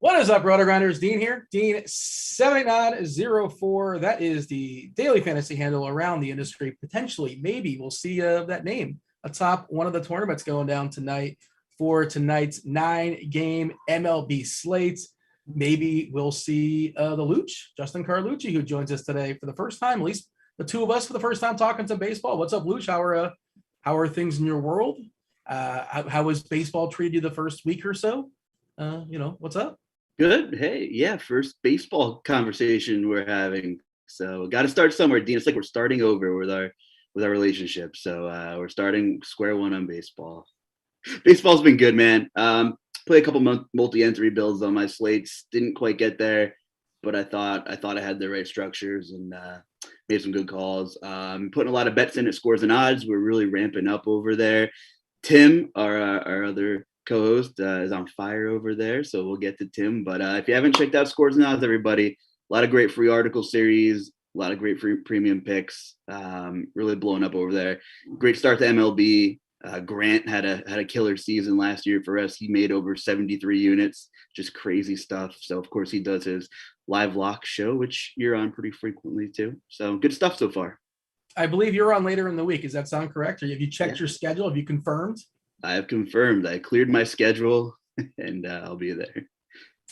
What is up, Rotogrinders? Dean here, Dean7904. That is the daily fantasy handle around the industry. Potentially, maybe we'll see that name atop one of the tournaments going down tonight for tonight's 9-game MLB slate. Maybe we'll see the Luch, Justin Carlucci, who joins us today for the first time, at least the two of us for the first time talking some baseball. What's up, Luch? How are things in your world? How has baseball treated you the first week or so? What's up? Good. Hey, yeah, first baseball conversation we're having. So got to start somewhere, Dean. It's like we're starting over with our relationship. So we're starting square one on baseball. Baseball's been good, man. Play a couple multi-entry builds on my slates. Didn't quite get there, but I thought I had the right structures and made some good calls. Putting a lot of bets in at scores and odds. We're really ramping up over there. Tim, our other co-host, is on fire over there, so we'll get to Tim. But if you haven't checked out Scores and Odds, everybody, a lot of great free article series, a lot of great free premium picks, really blowing up over there. Great start to MLB. Grant had a killer season last year for us. He made over 73 units, just crazy stuff. So of course he does his live lock show, which you're on pretty frequently too. So good stuff so far. I believe you're on later in the week. Does that sound correct? Or have you checked your schedule? Have you confirmed? I have confirmed. I cleared my schedule, and I'll be there.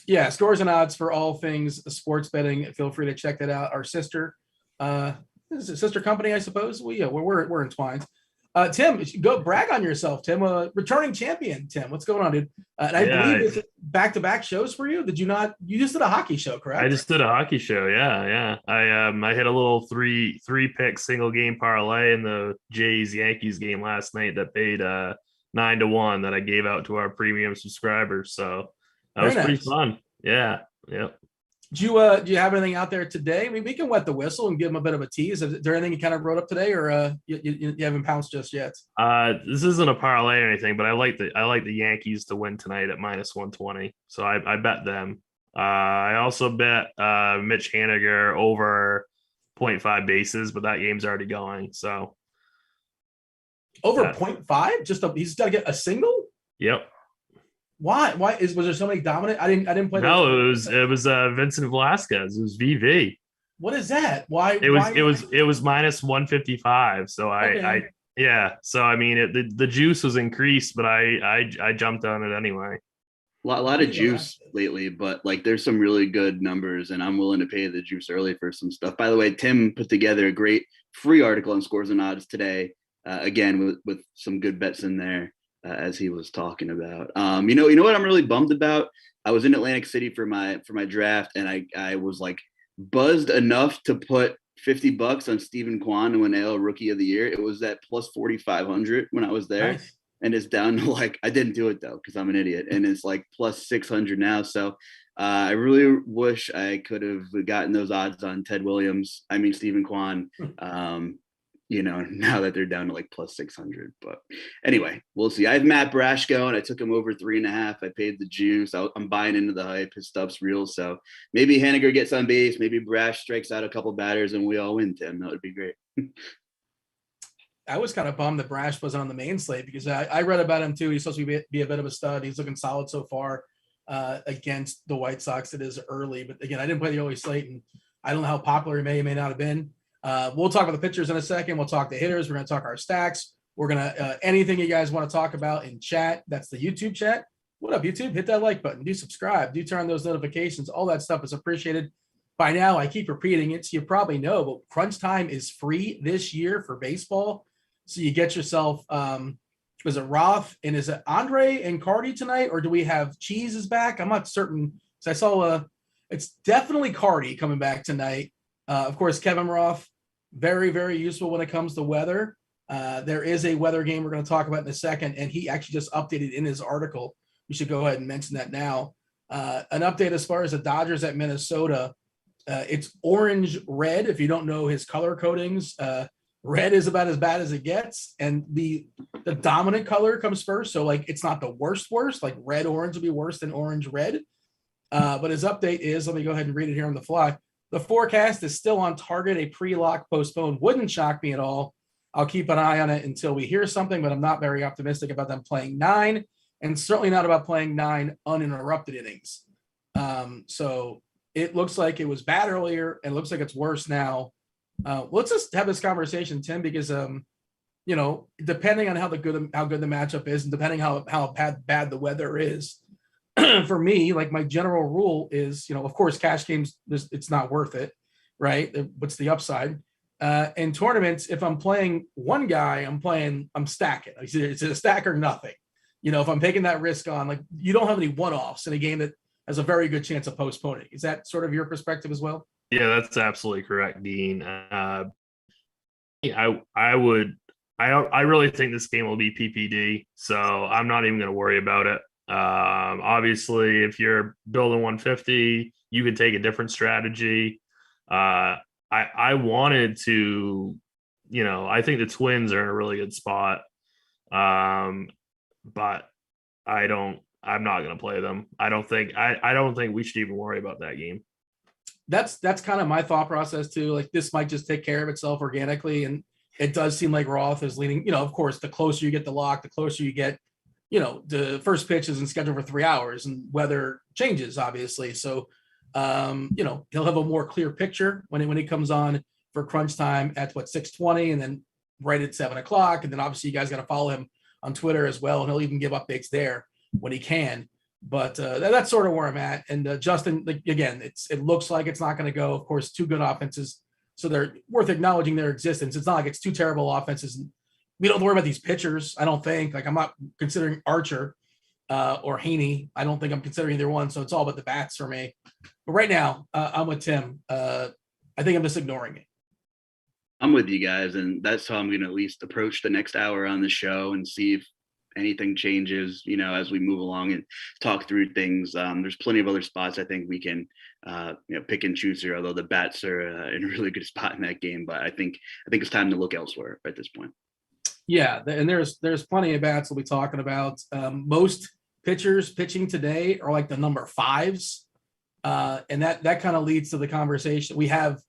Yeah, Scores and Odds for all things sports betting. Feel free to check that out. Our sister company, I suppose. We're entwined. Tim, go brag on yourself, Tim. Returning champion, Tim. What's going on, dude? And I believe it's back-to-back shows for you. Did you not? You just did a hockey show, correct? I just did a hockey show. Yeah. I hit a little three pick single game parlay in the Jays Yankees game last night that paid 9-1 that I gave out to our premium subscribers. So that was pretty fun. Yeah. Yep. Do you have anything out there today? I mean, we can wet the whistle and give them a bit of a tease. Is there anything you kind of wrote up today, or you haven't pounced just yet? This isn't a parlay or anything, but I like the Yankees to win tonight at -120. So I bet them. I also bet Mitch Haniger over 0.5 bases, but that game's already going. So over 0.5? He's got to get a single? Yep. Why? Was there somebody dominant? I didn't play. No, it was Vincent Velasquez. It was VV. What is that? Why? It was -155. So So I mean, the juice was increased, but I jumped on it anyway. A lot of juice lately, but like there's some really good numbers, and I'm willing to pay the juice early for some stuff. By the way, Tim put together a great free article on Scores and Odds today. Again, with some good bets in there, as he was talking about. You know what I'm really bummed about? I was in Atlantic City for my draft, and I was like buzzed enough to put $50 on Stephen Kwan to win AL Rookie of the Year. It was at plus 4,500 when I was there. Nice. And it's down to like, I didn't do it though, because I'm an idiot. And it's like plus 600 now. So I really wish I could have gotten those odds on Stephen Kwan. Now that they're down to like plus 600. But anyway, we'll see. I have Matt Brash going. I took him over 3.5. I paid the juice. I'm buying into the hype. His stuff's real. So maybe Haniger gets on base. Maybe Brash strikes out a couple batters and we all win, Tim. That would be great. I was kind of bummed that Brash wasn't on the main slate because I read about him too. He's supposed to be a bit of a stud. He's looking solid so far against the White Sox. It is early, but again, I didn't play the early slate, and I don't know how popular he may or may not have been. We'll talk about the pitchers in a second. We'll talk the hitters. We're going to talk our stacks. We're going to anything you guys want to talk about in chat. That's the YouTube chat. What up, YouTube? Hit that like button. Do subscribe. Do turn on those notifications. All that stuff is appreciated. by now, I keep repeating it, so you probably know, but Crunch Time is free this year for baseball. So you get yourself, is it Roth and is it Andre and Carty tonight, or do we have Cheese is back? I'm not certain. So I saw it's definitely Carty coming back tonight. Of course, Kevin Roth, very, very useful when it comes to weather. There is a weather game we're going to talk about in a second, and he actually just updated in his article. We should go ahead and mention that now. An update as far as the Dodgers at Minnesota. It's orange red. If you don't know his color codings, red is about as bad as it gets, and the dominant color comes first. So like it's not the worst. Like red orange would be worse than orange red. But his update is, let me go ahead and read it here on the fly. The forecast is still on target. A pre-lock postponed wouldn't shock me at all. I'll keep an eye on it until we hear something, but I'm not very optimistic about them playing 9, and certainly not about playing 9 uninterrupted innings. So it looks like it was bad earlier, and it looks like it's worse now. Let's just have this conversation, Tim, because depending on how good the matchup is, and depending how bad the weather is, for me, like my general rule is, of course, cash games, it's not worth it, right? What's the upside? In tournaments, if I'm playing one guy, I'm stacking. It's a stack or nothing. If I'm taking that risk on, like you don't have any one-offs in a game that has a very good chance of postponing. Is that sort of your perspective as well? Yeah, that's absolutely correct, Dean. I really think this game will be PPD, so I'm not even going to worry about it. Obviously, if you're building 150, you can take a different strategy. I wanted to, I think the Twins are in a really good spot, but I'm not going to play them. I don't think we should even worry about that game. That's kind of my thought process too. Like this might just take care of itself organically, and it does seem like Roth is leaning. Of course, the closer you get the lock, the closer you get. The first pitch isn't scheduled for 3 hours, and weather changes obviously. So, he'll have a more clear picture when he comes on for crunch time at 6:20, and then right at 7:00, and then obviously you guys got to follow him on Twitter as well, and he'll even give updates there when he can. But that's sort of where I'm at. And Justin, again, it looks like it's not going to go. Of course, 2 good offenses, so they're worth acknowledging their existence. It's not like it's 2 terrible offenses. We don't have to worry about these pitchers, I don't think. Like I'm not considering Archer or Haney. I don't think I'm considering either one. So it's all about the bats for me. But right now, I'm with Tim. I think I'm just ignoring it. I'm with you guys, and that's how I'm going to at least approach the next hour on the show and see if anything changes, as we move along and talk through things. There's plenty of other spots I think we can, pick and choose here, although the bats are in a really good spot in that game. But I think it's time to look elsewhere at this point. Yeah, and there's plenty of bats we'll be talking about. Most pitchers pitching today are like the number 5s, and that kind of leads to the conversation we have.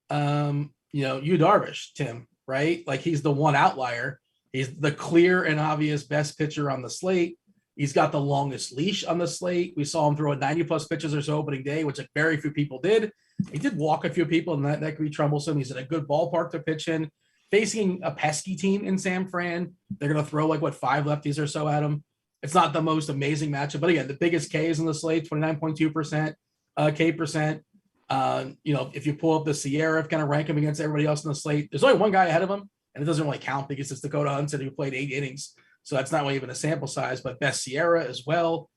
Yu Darvish, Tim, right? Like he's the one outlier. He's the clear and obvious best pitcher on the slate. He's got the longest leash on the slate. We saw him throw 90+ pitches or so opening day, which very few people did. He did walk a few people, and that could be troublesome. He's in a good ballpark to pitch in. Facing a pesky team in San Fran, they're going to throw 5 lefties or so at him. It's not the most amazing matchup, but again, the biggest K is in the slate, 29.2% K percent. If you pull up the Sierra, kind of rank him against everybody else in the slate, there's only one guy ahead of him, and it doesn't really count because it's Dakota Hudson who played 8 innings. So that's not really even a sample size, but best Sierra as well.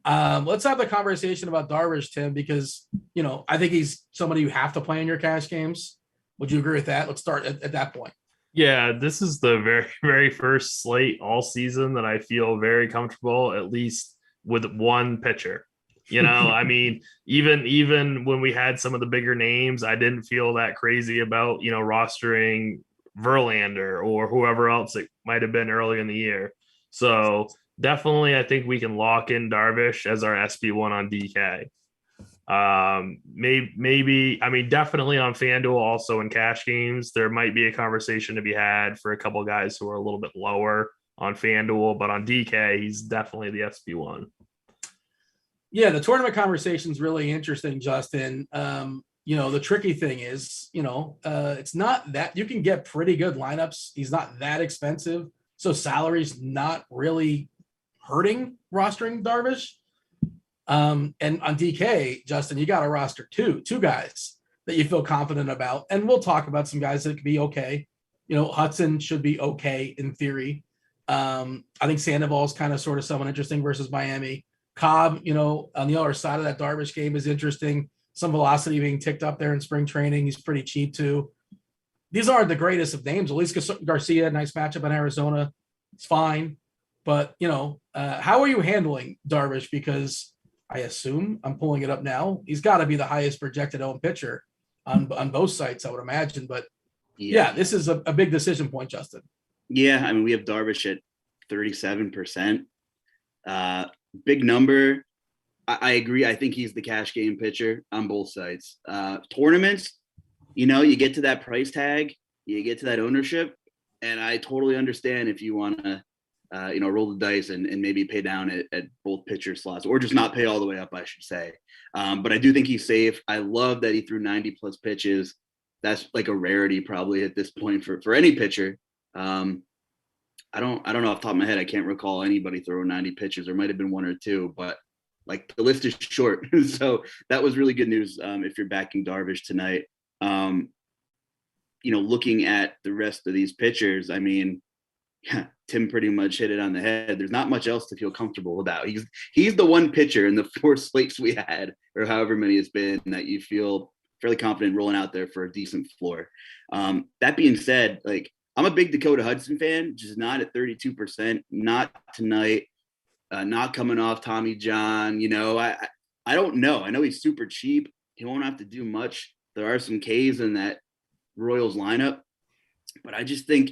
Let's have the conversation about Darvish, Tim, because, I think he's somebody you have to play in your cash games. Would you agree with that? Let's start at that point. Yeah, this is the very, very first slate all season that I feel very comfortable, at least with one pitcher. I mean, even when we had some of the bigger names, I didn't feel that crazy about, rostering Verlander or whoever else it might have been early in the year. So definitely, I think we can lock in Darvish as our SP1 on DK. Maybe, I mean, definitely on FanDuel, also in cash games, there might be a conversation to be had for a couple of guys who are a little bit lower on FanDuel, but on DK, he's definitely the SP1. Yeah, the tournament conversation is really interesting, Justin. The tricky thing is, it's not that you can get pretty good lineups. He's not that expensive. So salary's not really hurting rostering Darvish. And on DK, Justin, you got a roster two guys that you feel confident about. And we'll talk about some guys that could be okay. Hudson should be okay in theory. I think Sandoval is kind of sort of someone interesting versus Miami. Cobb, on the other side of that Darvish game is interesting. Some velocity being ticked up there in spring training. He's pretty cheap too. These aren't the greatest of names. At least Garcia, nice matchup in Arizona. It's fine. But, how are you handling Darvish? Because I assume, I'm pulling it up now, he's got to be the highest projected owned pitcher on both sites, I would imagine. But yeah, this is a big decision point, Justin. Yeah, I mean, we have Darvish at 37%. Big number. I agree. I think he's the cash game pitcher on both sides. Tournaments, you get to that price tag, you get to that ownership, and I totally understand if you want to, roll the dice and maybe pay down at both pitcher slots, or just not pay all the way up, I should say. But I do think he's safe. I love that he threw 90 plus pitches. That's like a rarity probably at this point for any pitcher. I don't know off the top of my head. I can't recall anybody throwing 90 pitches. There might've been one or two, but like the list is short. So that was really good news. If you're backing Darvish tonight, looking at the rest of these pitchers, I mean, Tim pretty much hit it on the head. There's not much else to feel comfortable about. He's the one pitcher in the 4 slates we had, or however many it's been, that you feel fairly confident rolling out there for a decent floor. That being said, like, I'm a big Dakota Hudson fan, just not at 32%, not tonight, not coming off Tommy John. I don't know. I know he's super cheap. He won't have to do much. There are some Ks in that Royals lineup, but I just think,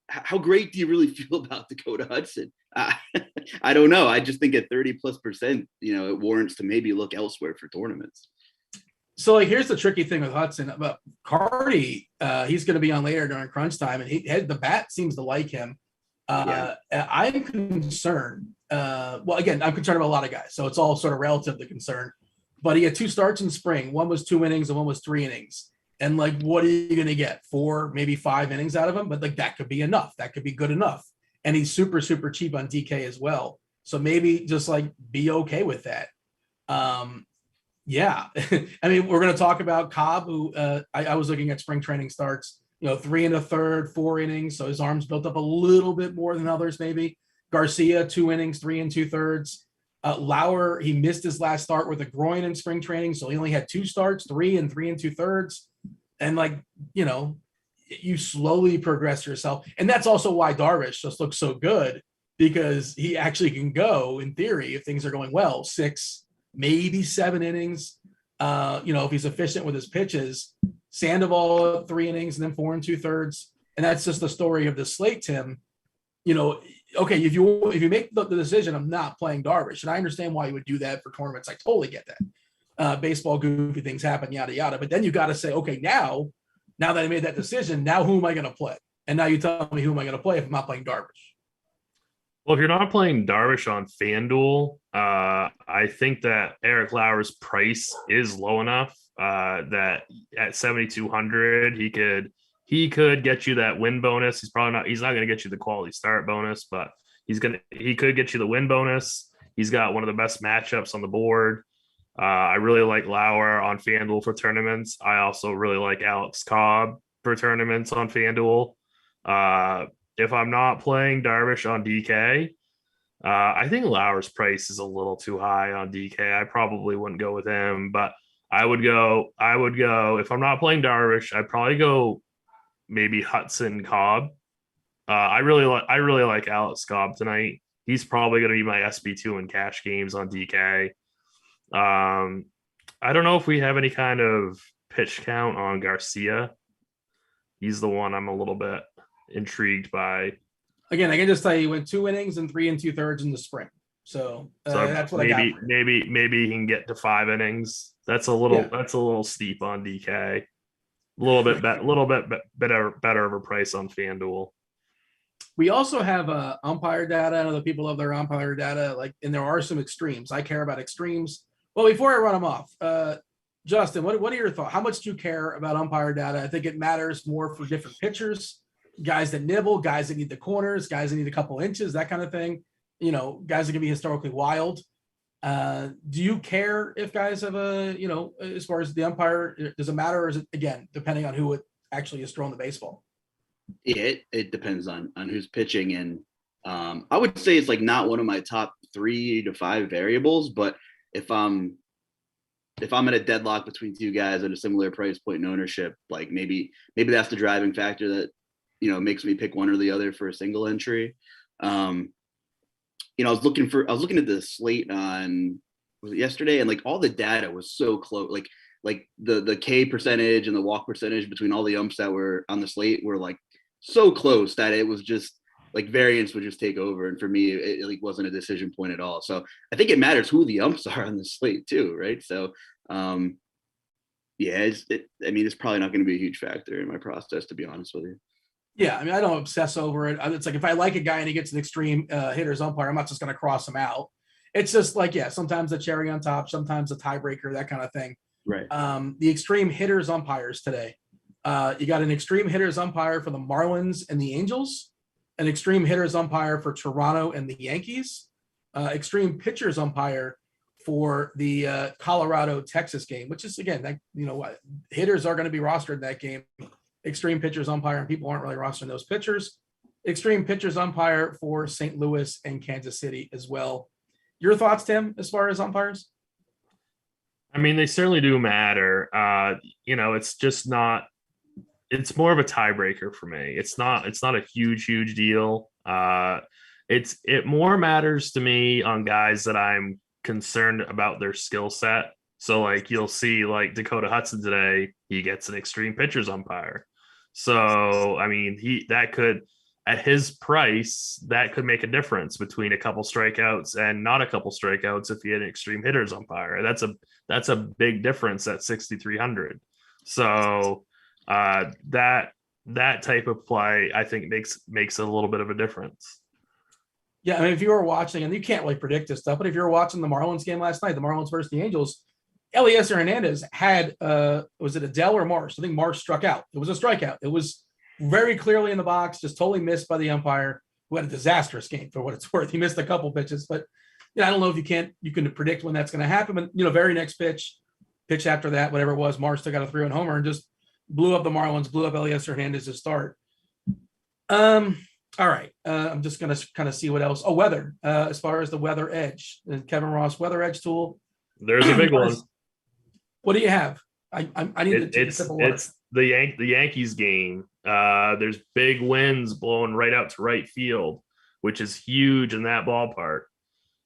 how great do you really feel about Dakota Hudson? I don't know. I just think at 30+%, it warrants to maybe look elsewhere for tournaments. So, here's the tricky thing with Hudson. But Carty, he's going to be on later during crunch time, and the bat seems to like him. I'm concerned. Again, I'm concerned about a lot of guys, so it's all sort of relative to concern. But he had 2 starts in spring. One was 2 innings and one was 3 innings. And what are you going to get? 4, maybe 5 innings out of him? But that could be enough. That could be good enough. And he's super, super cheap on DK as well. So maybe just be okay with that. Yeah. I mean, we're going to talk about Cobb, who I was looking at spring training starts, 3 1/3, 4 innings. So his arm's built up a little bit more than others, maybe. Garcia, 2 innings, 3 2/3. Lauer, he missed his last start with a groin in spring training. So he only had 2 starts, 3 and 3 2/3. And you slowly progress yourself. And that's also why Darvish just looks so good, because he actually can go, in theory, if things are going well, 6, maybe 7 innings. If he's efficient with his pitches. Sandoval 3 innings and then 4 2/3. And that's just the story of the slate, Tim. Okay, if you make the decision, I'm not playing Darvish, and I understand why you would do that for tournaments. I totally get that. Baseball, goofy things happen, yada yada. But then you got to say, okay, now that I made that decision, now who am I going to play? And now you tell me who am I going to play if I'm not playing Darvish? Well, if you're not playing Darvish on FanDuel, I think that Eric Lauer's price is low enough that at 7,200 he could get you that win bonus. He's not going to get you the quality start bonus, but he could get you the win bonus. He's got one of the best matchups on the board. I really like Lauer on FanDuel for tournaments. I also really like Alex Cobb for tournaments on FanDuel. If I'm not playing Darvish on DK, I think Lauer's price is a little too high on DK. I probably wouldn't go with him, but I would go if I'm not playing Darvish, I'd probably go maybe Hudson Cobb. I really like Alex Cobb tonight. He's probably going to be my SB2 in cash games on DK. I don't know if we have any kind of pitch count on Garcia. He's the one I'm a little bit intrigued by. Again, I can just tell you he went 2 innings and 3 2/3 in the spring. So that's what maybe, I got. Maybe he can get to 5 innings. That's a little steep on DK. A little bit better of a price on FanDuel. We also have umpire data. I know that people love their umpire data, and there are some extremes. I care about extremes. Well, before I run them off, Justin, what are your thoughts? How much do you care about umpire data? I think it matters more for different pitchers, guys that nibble, guys that need the corners, guys that need a couple inches, that kind of thing. Guys that can be historically wild. Do you care if guys have as far as the umpire, does it matter? Or is it, again, depending on who it actually is throwing the baseball? Yeah, it depends on who's pitching. And I would say it's like not one of my top 3 to 5 variables, but if I'm in a deadlock between two guys at a similar price point and ownership, like maybe that's the driving factor that, makes me pick one or the other for a single entry. I was looking at the slate on, was it yesterday? And like all the data was so close, like the K percentage and the walk percentage between all the umps that were on the slate were like so close that it was just like variance would just take over. And for me, it like wasn't a decision point at all. So I think it matters who the umps are on the slate too, right? So it's probably not going to be a huge factor in my process, to be honest with you. Yeah, I mean, I don't obsess over it. It's like if I like a guy and he gets an extreme hitter's umpire, I'm not just going to cross him out. It's just like, yeah, sometimes the cherry on top, sometimes a tiebreaker, that kind of thing. Right. The extreme hitters umpires today. You got an extreme hitters umpire for the Marlins and the Angels, an extreme hitters umpire for Toronto and the Yankees, extreme pitchers umpire for the Colorado Texas game, which is, again, hitters are going to be rostered in that game. Extreme pitchers umpire, and people aren't really rostering those pitchers. Extreme pitchers umpire for St. Louis and Kansas City as well. Your thoughts, Tim, as far as umpires? I mean, they certainly do matter. It's just not. It's more of a tiebreaker for me. It's not a huge deal. It more matters to me on guys that I'm concerned about their skill set. So like you'll see like Dakota Hudson today, he gets an extreme pitchers umpire. So I mean, that could, at his price, that could make a difference between a couple strikeouts and not a couple strikeouts if he had an extreme hitters umpire. That's a big difference at 6,300. So that type of play, I think makes a little bit of a difference. Yeah, I mean, if you were watching, and you can't really predict this stuff, but if you were watching the Marlins game last night, the Marlins versus the Angels, Eliezer Hernandez had, was it Adele or Marsh? I think Marsh struck out. It was a strikeout. It was very clearly in the box, just totally missed by the umpire, who had a disastrous game for what it's worth. He missed a couple pitches, but I don't know if you can predict when that's going to happen. But, very next pitch after that, whatever it was, Marsh took out a 3-run homer and just blew up the Marlins, blew up Eliezer Hernandez's start. All right. I'm just going to kind of see what else. Oh, weather, as far as the weather edge, the Kevin Roth weather edge tool. There's a big one. What do you have? I need to take a sip of water. It's the Yankees game. There's big winds blowing right out to right field, which is huge in that ballpark.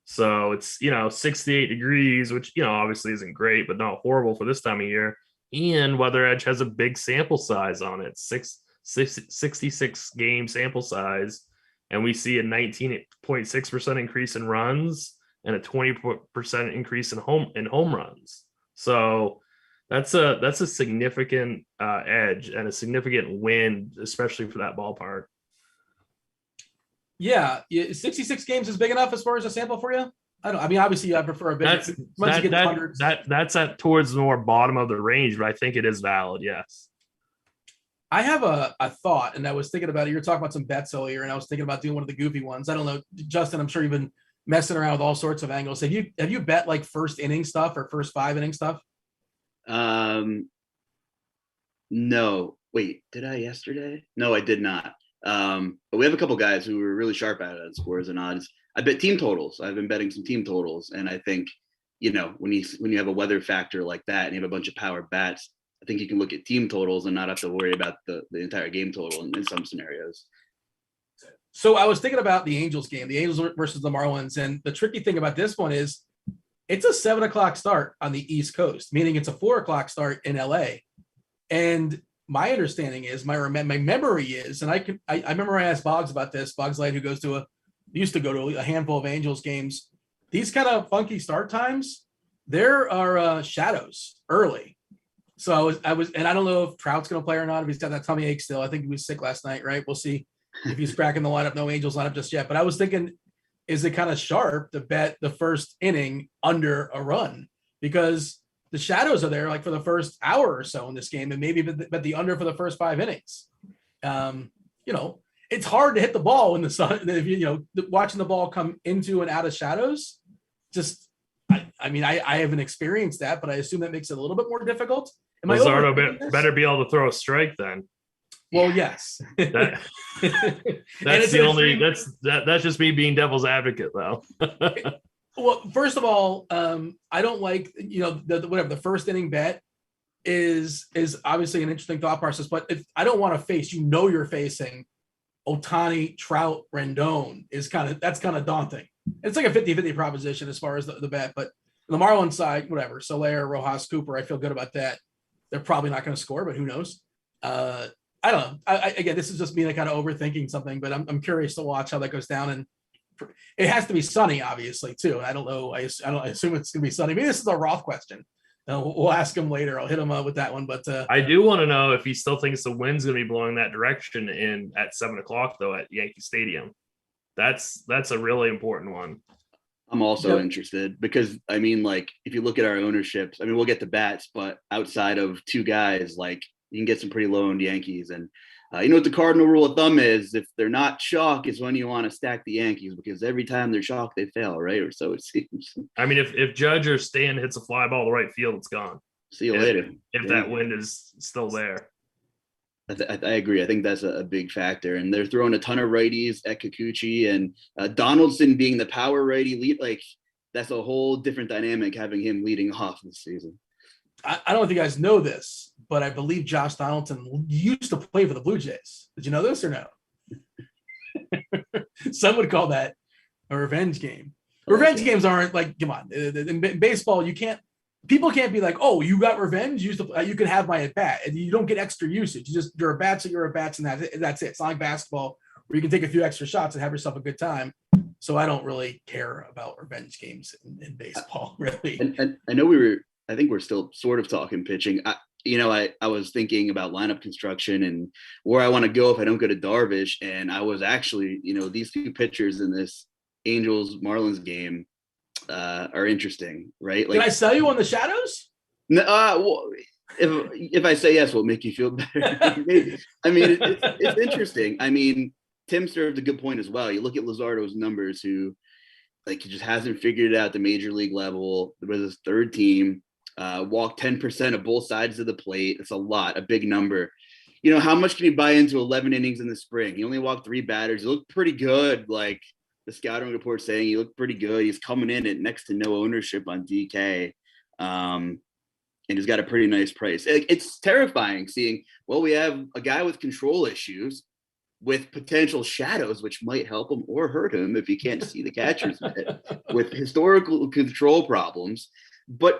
So it's, 68 degrees, which, obviously isn't great, but not horrible for this time of year. And Weather Edge has a big sample size on it, 66 game sample size. And we see a 19.6% increase in runs and a 20% increase in home runs. So that's a significant edge and a significant win, especially for that ballpark. Yeah, 66 games is big enough as far as a sample for you. Obviously I prefer a bit. That's at towards the more bottom of the range, but I think it is valid. Yes. I have a thought, and I was thinking about it. You were talking about some bets earlier, and I was thinking about doing one of the goofy ones. I don't know, Justin, I'm sure you've been messing around with all sorts of angles. Have you bet like first inning stuff or first 5 inning stuff? No. Wait, did I yesterday? No, I did not. But we have a couple guys who were really sharp at it on scores and odds. I bet team totals. I've been betting some team totals, and I think, when you have a weather factor like that and you have a bunch of power bats, I think you can look at team totals and not have to worry about the entire game total in some scenarios. So I was thinking about the Angels game, the Angels versus the Marlins, and the tricky thing about this one is it's a 7:00 start on the East Coast, meaning it's a 4:00 start in LA. And my understanding is, my memory is, and I remember I asked Boggs about this, Boggs Light, who used to go to a handful of Angels games. These kind of funky start times, there are shadows early. So I was, and I don't know if Trout's going to play or not, if he's got that tummy ache still. I think he was sick last night, right? We'll see if he's cracking the lineup. No Angels lineup just yet. But I was thinking, is it kind of sharp to bet the first inning under a run? Because the shadows are there like for the first hour or so in this game, and maybe bet the under for the first 5 innings. It's hard to hit the ball in the sun. If watching the ball come into and out of shadows, just I mean, I haven't experienced that, but I assume that makes it a little bit more difficult. Am I Luzardo overthinking this? better be able to throw a strike then. Well, yes. That, And that's it's the an only extreme- that's just me being devil's advocate though. Well, first of all, I don't like, the first inning bet is obviously an interesting thought process, but if I don't want to face, you're facing Ohtani, Trout, Rendon that's kind of daunting. It's like a 50-50 proposition as far as the bet, but the Marlins side, whatever, Soler, Rojas, Cooper, I feel good about that. They're probably not going to score, but who knows? I don't know. Again, this is just me kind of overthinking something, but I'm curious to watch how that goes down. And it has to be sunny, obviously, too. And I don't know. I assume it's going to be sunny. Maybe this is a Roth question. We'll ask him later. I'll hit him with that one. But I do want to know if he still thinks the wind's going to be blowing that direction at 7:00 though at Yankee Stadium. That's a really important one. I'm also interested because I mean, like, if you look at our ownerships, I mean, we'll get the bats, but outside of two guys, like, you can get some pretty low owned Yankees. And you know what the cardinal rule of thumb is? If they're not chalk is when you want to stack the Yankees, because every time they're chalk, they fail, right? Or so it seems. I mean, if Judge or Stan hits a fly ball to right field, it's gone. See you later. If that wind is still there. I agree. I think that's a big factor. And they're throwing a ton of righties at Kikuchi, and Donaldson being the power righty lead. Like, that's a whole different dynamic having him leading off this season. I don't know if you guys know this, but I believe Josh Donaldson used to play for the Blue Jays. Did you know this or no? Some would call that a revenge game. Revenge games aren't like, come on. In baseball, people can't be like, oh, you got revenge. You can have my at bat, and you don't get extra usage. You're a bats, and that's it. It's not like basketball where you can take a few extra shots and have yourself a good time. So I don't really care about revenge games in baseball, really. And I know I think we're still sort of talking pitching. I was thinking about lineup construction and where I want to go if I don't go to Darvish. And I was actually, these two pitchers in this Angels Marlins game are interesting, right? Like, did I sell you on the Shadows? No, well, if I say yes, will it make you feel better? Maybe. I mean, it's interesting. I mean, Tim served a good point as well. You look at Luzardo's numbers, who, like, he just hasn't figured it out at the major league level. There was his third team, walked 10% of both sides of the plate. It's a big number. How much can you buy into 11 innings in the spring? He only walked 3 batters. He looked pretty good. Like, the scouting report saying he looked pretty good. He's coming in at next to no ownership on DK. And he's got a pretty nice price. It's terrifying seeing, we have a guy with control issues with potential shadows, which might help him or hurt him if he can't see the catcher's mitt, with historical control problems. But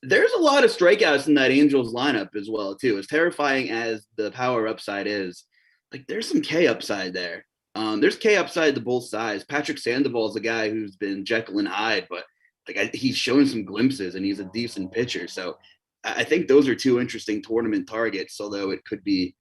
there's a lot of strikeouts in that Angels lineup as well, too. As terrifying as the power upside is, like, there's some K upside there. There's K upside to both sides. Patrick Sandoval is a guy who's been Jekyll and Hyde, but he's shown some glimpses and he's a decent pitcher. So I think those are two interesting tournament targets, although it could be,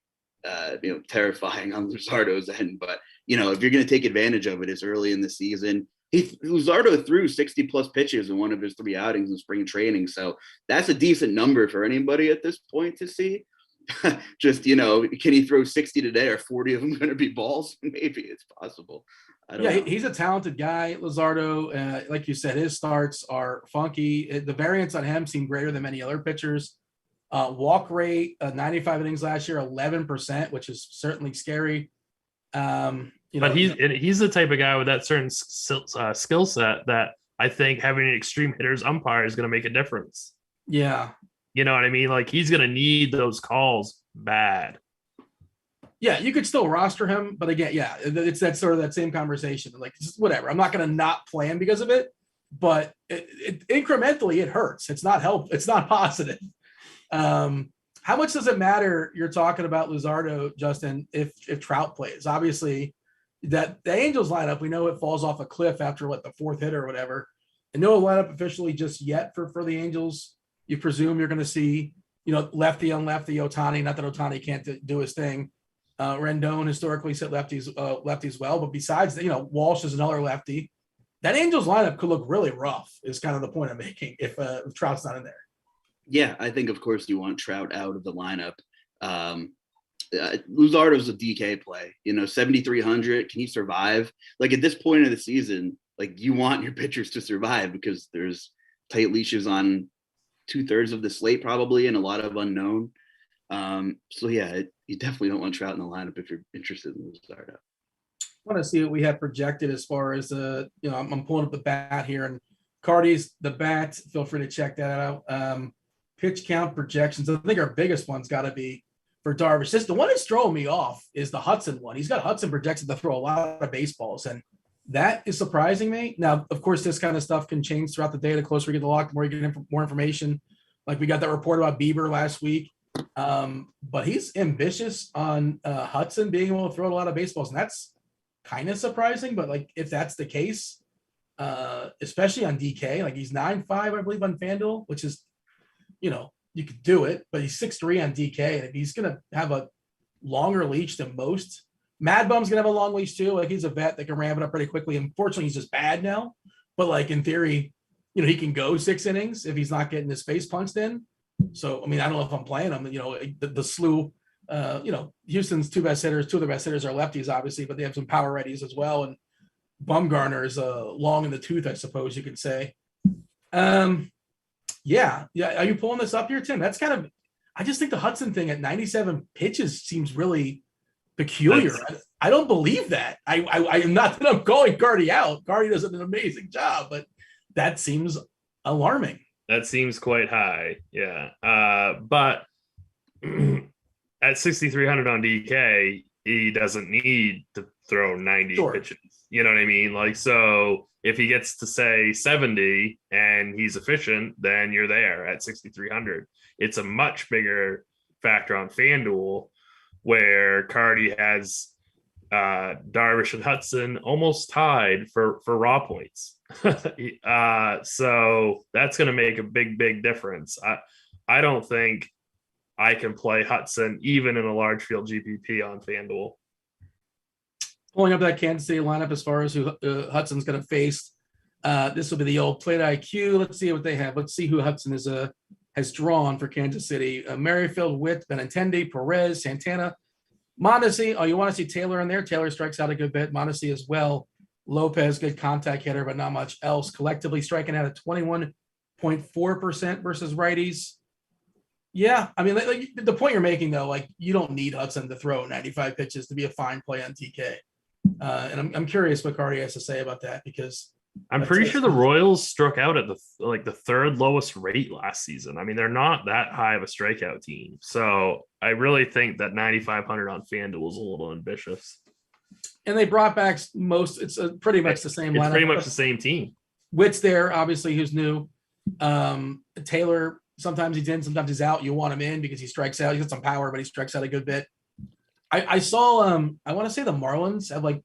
terrifying on Luzardo's end. But, if you're going to take advantage of it, it's early in the season. Luzardo threw 60 plus pitches in one of his 3 outings in spring training. So that's a decent number for anybody at this point to see. Just, can he throw 60 today? Are 40 of them going to be balls? Maybe it's possible. I don't know. He's a talented guy, Luzardo. Like you said, his starts are funky. The variance on him seemed greater than many other pitchers. Walk rate, 95 innings last year, 11%, which is certainly scary. But he's the type of guy with that certain skill set that I think having an extreme hitter's umpire is going to make a difference. Yeah. You know what I mean? Like, he's going to need those calls bad. Yeah, you could still roster him, but again, it's that sort of that same conversation. Like, whatever. I'm not going to not plan because of it, but it incrementally it hurts. It's not help. It's not positive. How much does it matter? You're talking about Luzardo, Justin, if Trout plays. Obviously, that the Angels lineup, we know it falls off a cliff after the 4th hitter or whatever. And no lineup officially just yet for the Angels. You presume you're going to see, lefty on lefty, Ohtani. Not that Ohtani can't do his thing. Rendon historically said lefties well, but besides, Walsh is another lefty. That Angels lineup could look really rough. Is kind of the point I'm making if Trout's not in there. Yeah, I think of course you want Trout out of the lineup. Luzardo's a DK play. 7,300. Can he survive? Like, at this point of the season, like, you want your pitchers to survive because there's tight leashes on 2/3 of the slate probably, and a lot of unknown. So yeah, you definitely don't want Trout in the lineup if you're interested in the startup. I want to see what we have projected as far as I'm pulling up the bat here, and Carty's the bat. Feel free to check that out. Pitch count projections. I think our biggest one's got to be for Darvish. Just the one that's throwing me off is the Hudson one. He's got Hudson projected to throw a lot of baseballs, and that is surprising me. Now, of course, this kind of stuff can change throughout the day. The closer we get to lock, the more you get more information. Like we got that report about Bieber last week. But he's ambitious on Hudson being able to throw a lot of baseballs, and that's kind of surprising. But like if that's the case, especially on DK, like he's 9.5, I believe, on FanDuel, which is, you could do it, but he's 6.3 on DK, and if he's gonna have a longer leash than most, Mad Bum's gonna have a long leash too. Like he's a vet that can ramp it up pretty quickly. Unfortunately, he's just bad now. But like in theory, he can go 6 innings if he's not getting his face punched in. So I mean, I don't know if I'm playing him. The slew. Houston's 2 best hitters. 2 of the best hitters are lefties, obviously, but they have some power righties as well. And Bumgarner is long in the tooth, I suppose you could say. Yeah. Are you pulling this up here, Tim? That's kind of. I just think the Hudson thing at 97 pitches seems really peculiar. I don't believe that. I am not that I'm calling Carty out. Carty does an amazing job, but that seems alarming. That seems quite high. Yeah. But at 6,300 on DK, he doesn't need to throw 90 pitches. You know what I mean? Like, so if he gets to say 70 and he's efficient, then you're there at 6,300. It's a much bigger factor on FanDuel, where Carty has Darvish and Hudson almost tied for raw points. So that's going to make a big difference. I don't think I can play Hudson even in a large field GPP on FanDuel. Pulling up that Kansas City lineup as far as who Hudson's going to face. This will be the old plate IQ. Let's see what they have. Let's see who Hudson has drawn for Kansas City. Merrifield, Witt, Benintendi, Perez, Santana, Mondesi. Oh, you want to see Taylor in there? Taylor strikes out a good bit. Mondesi as well. Lopez, good contact hitter, but not much else. Collectively striking out at 21.4% versus righties. Yeah, I mean, like the point you're making, though, like you don't need Hudson to throw 95 pitches to be a fine play on TK. And I'm curious what Carty has to say about that, because I'm pretty sure the Royals struck out at the third lowest rate last season. I mean, they're not that high of a strikeout team. So I really think that 9,500 on FanDuel is a little ambitious. And they brought back it's pretty much the same lineup. It's pretty much the same team. Witt's there, obviously, who's new. Taylor, sometimes he's in, sometimes he's out. You want him in because he strikes out. He's got some power, but he strikes out a good bit. I saw, I want to say the Marlins have like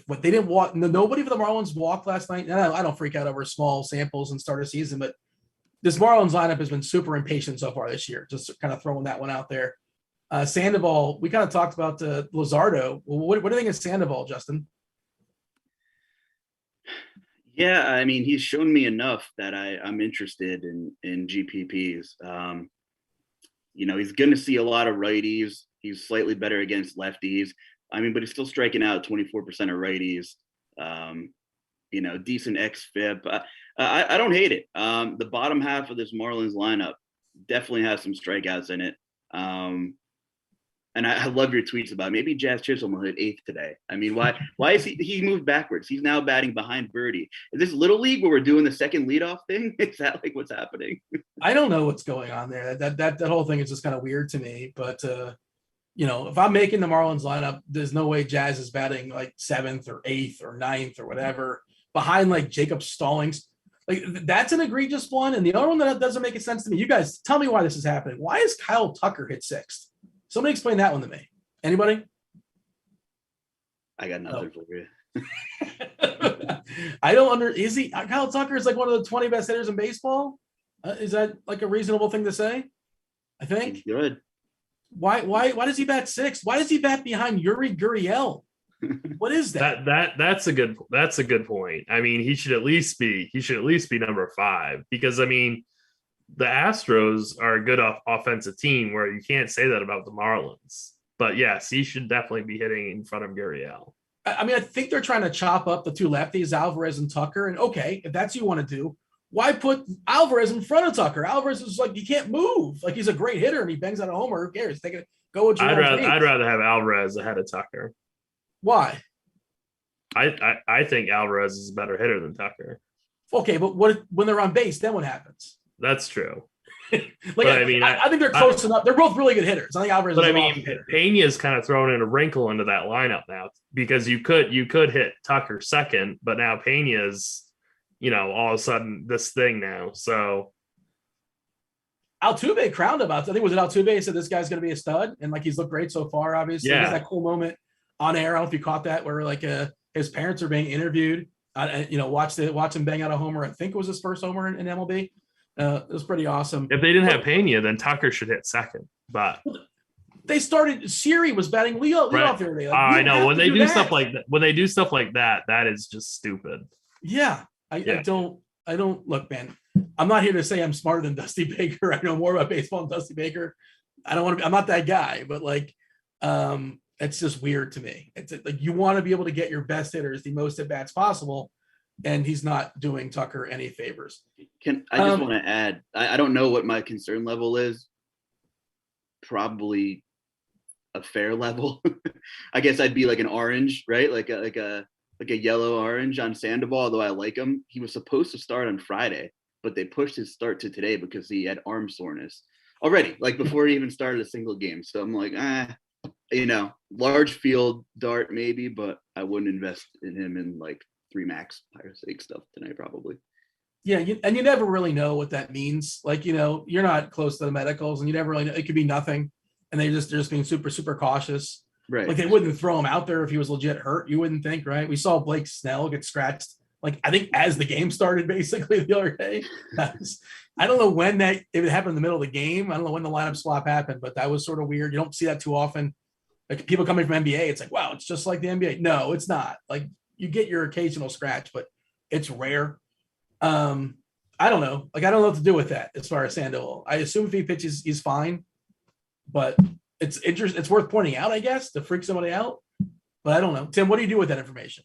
what they didn't walk. Nobody for the Marlins walked last night. And I don't freak out over small samples and start a season, but this Marlins lineup has been super impatient so far this year. Just kind of throwing that one out there. Sandoval, we kind of talked about Luzardo. What do you think of Sandoval, Justin? Yeah, I mean, he's shown me enough that I'm interested in GPPs. He's going to see a lot of righties. He's slightly better against lefties. I mean, but he's still striking out 24% of righties. Decent xFIP. I don't hate it. The bottom half of this Marlins lineup definitely has some strikeouts in it. And I love your tweets about maybe Jazz Chisholm will hit 8th today. I mean, why is he moved backwards? He's now batting behind Birdie. Is this Little League where we're doing the second leadoff thing? Is that like what's happening? I don't know what's going on there. That whole thing is just kind of weird to me. But if I'm making the Marlins lineup, there's no way Jazz is batting like 7th or 8th or 9th or whatever behind like Jacob Stallings. Like that's an egregious one. And the other one that doesn't make sense to me. You guys tell me why this is happening. Why is Kyle Tucker hit 6th? Somebody explain that one to me. Anybody? I got nothing for you. I don't is he Kyle Tucker is like one of the 20 best hitters in baseball? Is that like a reasonable thing to say? I think. He's good. Why does he bat 6th? Why does he bat behind Yuri Gurriel? What is that? That's a good point. I mean, he should at least be number 5, because I mean, the Astros are a good offensive team where you can't say that about the Marlins. But yes, he should definitely be hitting in front of Gurriel. I mean, I think they're trying to chop up the 2 lefties, Alvarez and Tucker. And okay, if that's what you want to do, why put Alvarez in front of Tucker? Alvarez is like, you can't move. Like, he's a great hitter and he bangs out a homer. Who cares? Go with I'd Jerome. rather have Alvarez ahead of Tucker. Why? I think Alvarez is a better hitter than Tucker. Okay, but when they're on base, then what happens? That's true. Like, I mean, I think they're close enough. They're both really good hitters. I think Alvarez. But I mean, Pena's kind of thrown in a wrinkle into that lineup now, because you could hit Tucker second, but now Pena's, all of a sudden this thing now. So Altuve crowned him out. I think it was Altuve said this guy's going to be a stud, and like he's looked great so far. Obviously, yeah. That cool moment on air. I don't know if you caught that, where like his parents are being interviewed. Watch him bang out a homer. I think it was his first homer in MLB. It was pretty awesome. If they didn't have Pena, then Tucker should hit second. But they started. Siri was batting leadoff the other day. Like, I know when they do stuff like that. When they do stuff like that, that is just stupid. Yeah, I don't look, man. I'm not here to say I'm smarter than Dusty Baker. I know more about baseball than Dusty Baker. I'm not that guy, but like, it's just weird to me. It's like you want to be able to get your best hitters the most at bats possible, and he's not doing Tucker any favors. I just want to add, I don't know what my concern level is. Probably a fair level. I guess I'd be like an orange, right? Like a yellow orange on Sandoval, although I like him. He was supposed to start on Friday, but they pushed his start to today because he had arm soreness already, like before he even started a single game. So I'm like, large field Dart maybe, but I wouldn't invest in him in like 3 max higher stake stuff tonight probably. Yeah, and you never really know what that means. Like, you're not close to the medicals, and you never really know. It could be nothing, and they're just being super, super cautious. Right. Like, they wouldn't throw him out there if he was legit hurt. You wouldn't think, right? We saw Blake Snell get scratched, like, I think as the game started, basically, the other day. I don't know when if it happened in the middle of the game. I don't know when the lineup swap happened, but that was sort of weird. You don't see that too often. Like, people coming from NBA, it's like, wow, it's just like the NBA. No, it's not. Like, you get your occasional scratch, but it's rare. I don't know. Like, I don't know what to do with that as far as Sandoval. I assume if he pitches, he's fine, but it's interesting. It's worth pointing out, I guess, to freak somebody out, but I don't know. Tim, what do you do with that information?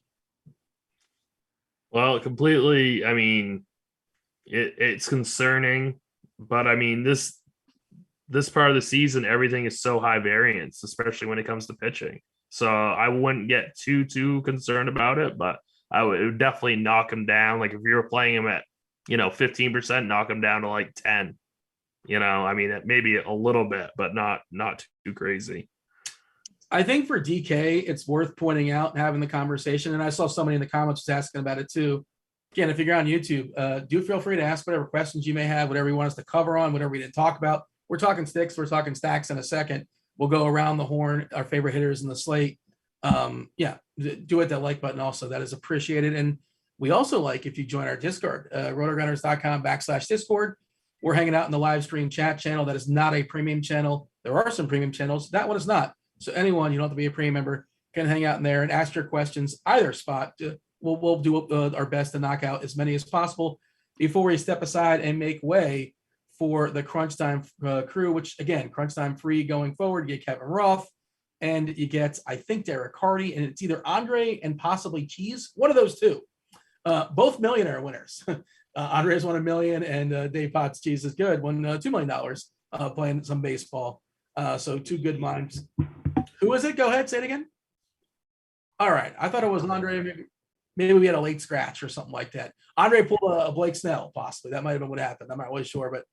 Well, completely. I mean, it's concerning, but I mean, this part of the season, everything is so high variance, especially when it comes to pitching. So I wouldn't get too concerned about it, but it would definitely knock him down. Like if you were playing him at, 15%, knock him down to like 10. I mean, maybe a little bit, but not too crazy. I think for DK, it's worth pointing out and having the conversation. And I saw somebody in the comments was asking about it too. Again, if you're on YouTube, do feel free to ask whatever questions you may have, whatever you want us to cover on, whatever we didn't talk about. We're talking sticks, we're talking stacks in a second. We'll go around the horn, our favorite hitters in the slate. Do hit that like button also. That is appreciated. And we also like if you join our Discord, rotogrinders.com/Discord. We're hanging out in the live stream chat channel. That is not a premium channel. There are some premium channels. That one is not. So anyone, you don't have to be a premium member, can hang out in there and ask your questions either spot. We'll do our best to knock out as many as possible before we step aside and make way for the Crunch Time crew, which again, Crunch Time free going forward. You get Kevin Roth and you get, I think, Derek Carty, and it's either Andre and possibly Cheese. One of those two. Both millionaire winners. Andre has won $1 million, and Dave Potts, CheeseIsGood, won $2 million playing some baseball. So two good minds. Who is it? Go ahead, say it again. All right, I thought it was Andre. Maybe we had a late scratch or something like that. Andre pulled a Blake Snell, possibly. That might have been what happened. I'm not really sure, but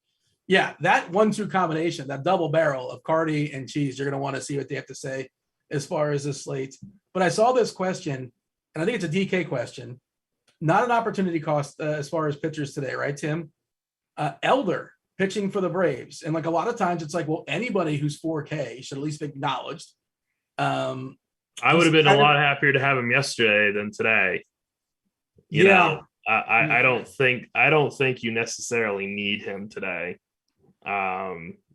yeah, that 1-2 combination, that double barrel of Carty and Cheese, you're going to want to see what they have to say as far as this slate. But I saw this question, and I think it's a DK question. Not an opportunity cost as far as pitchers today, right, Tim? Elder pitching for the Braves. And like a lot of times it's like, well, anybody who's 4K should at least be acknowledged. I would have been a lot happier to have him yesterday than today. You know, I don't think you necessarily need him today.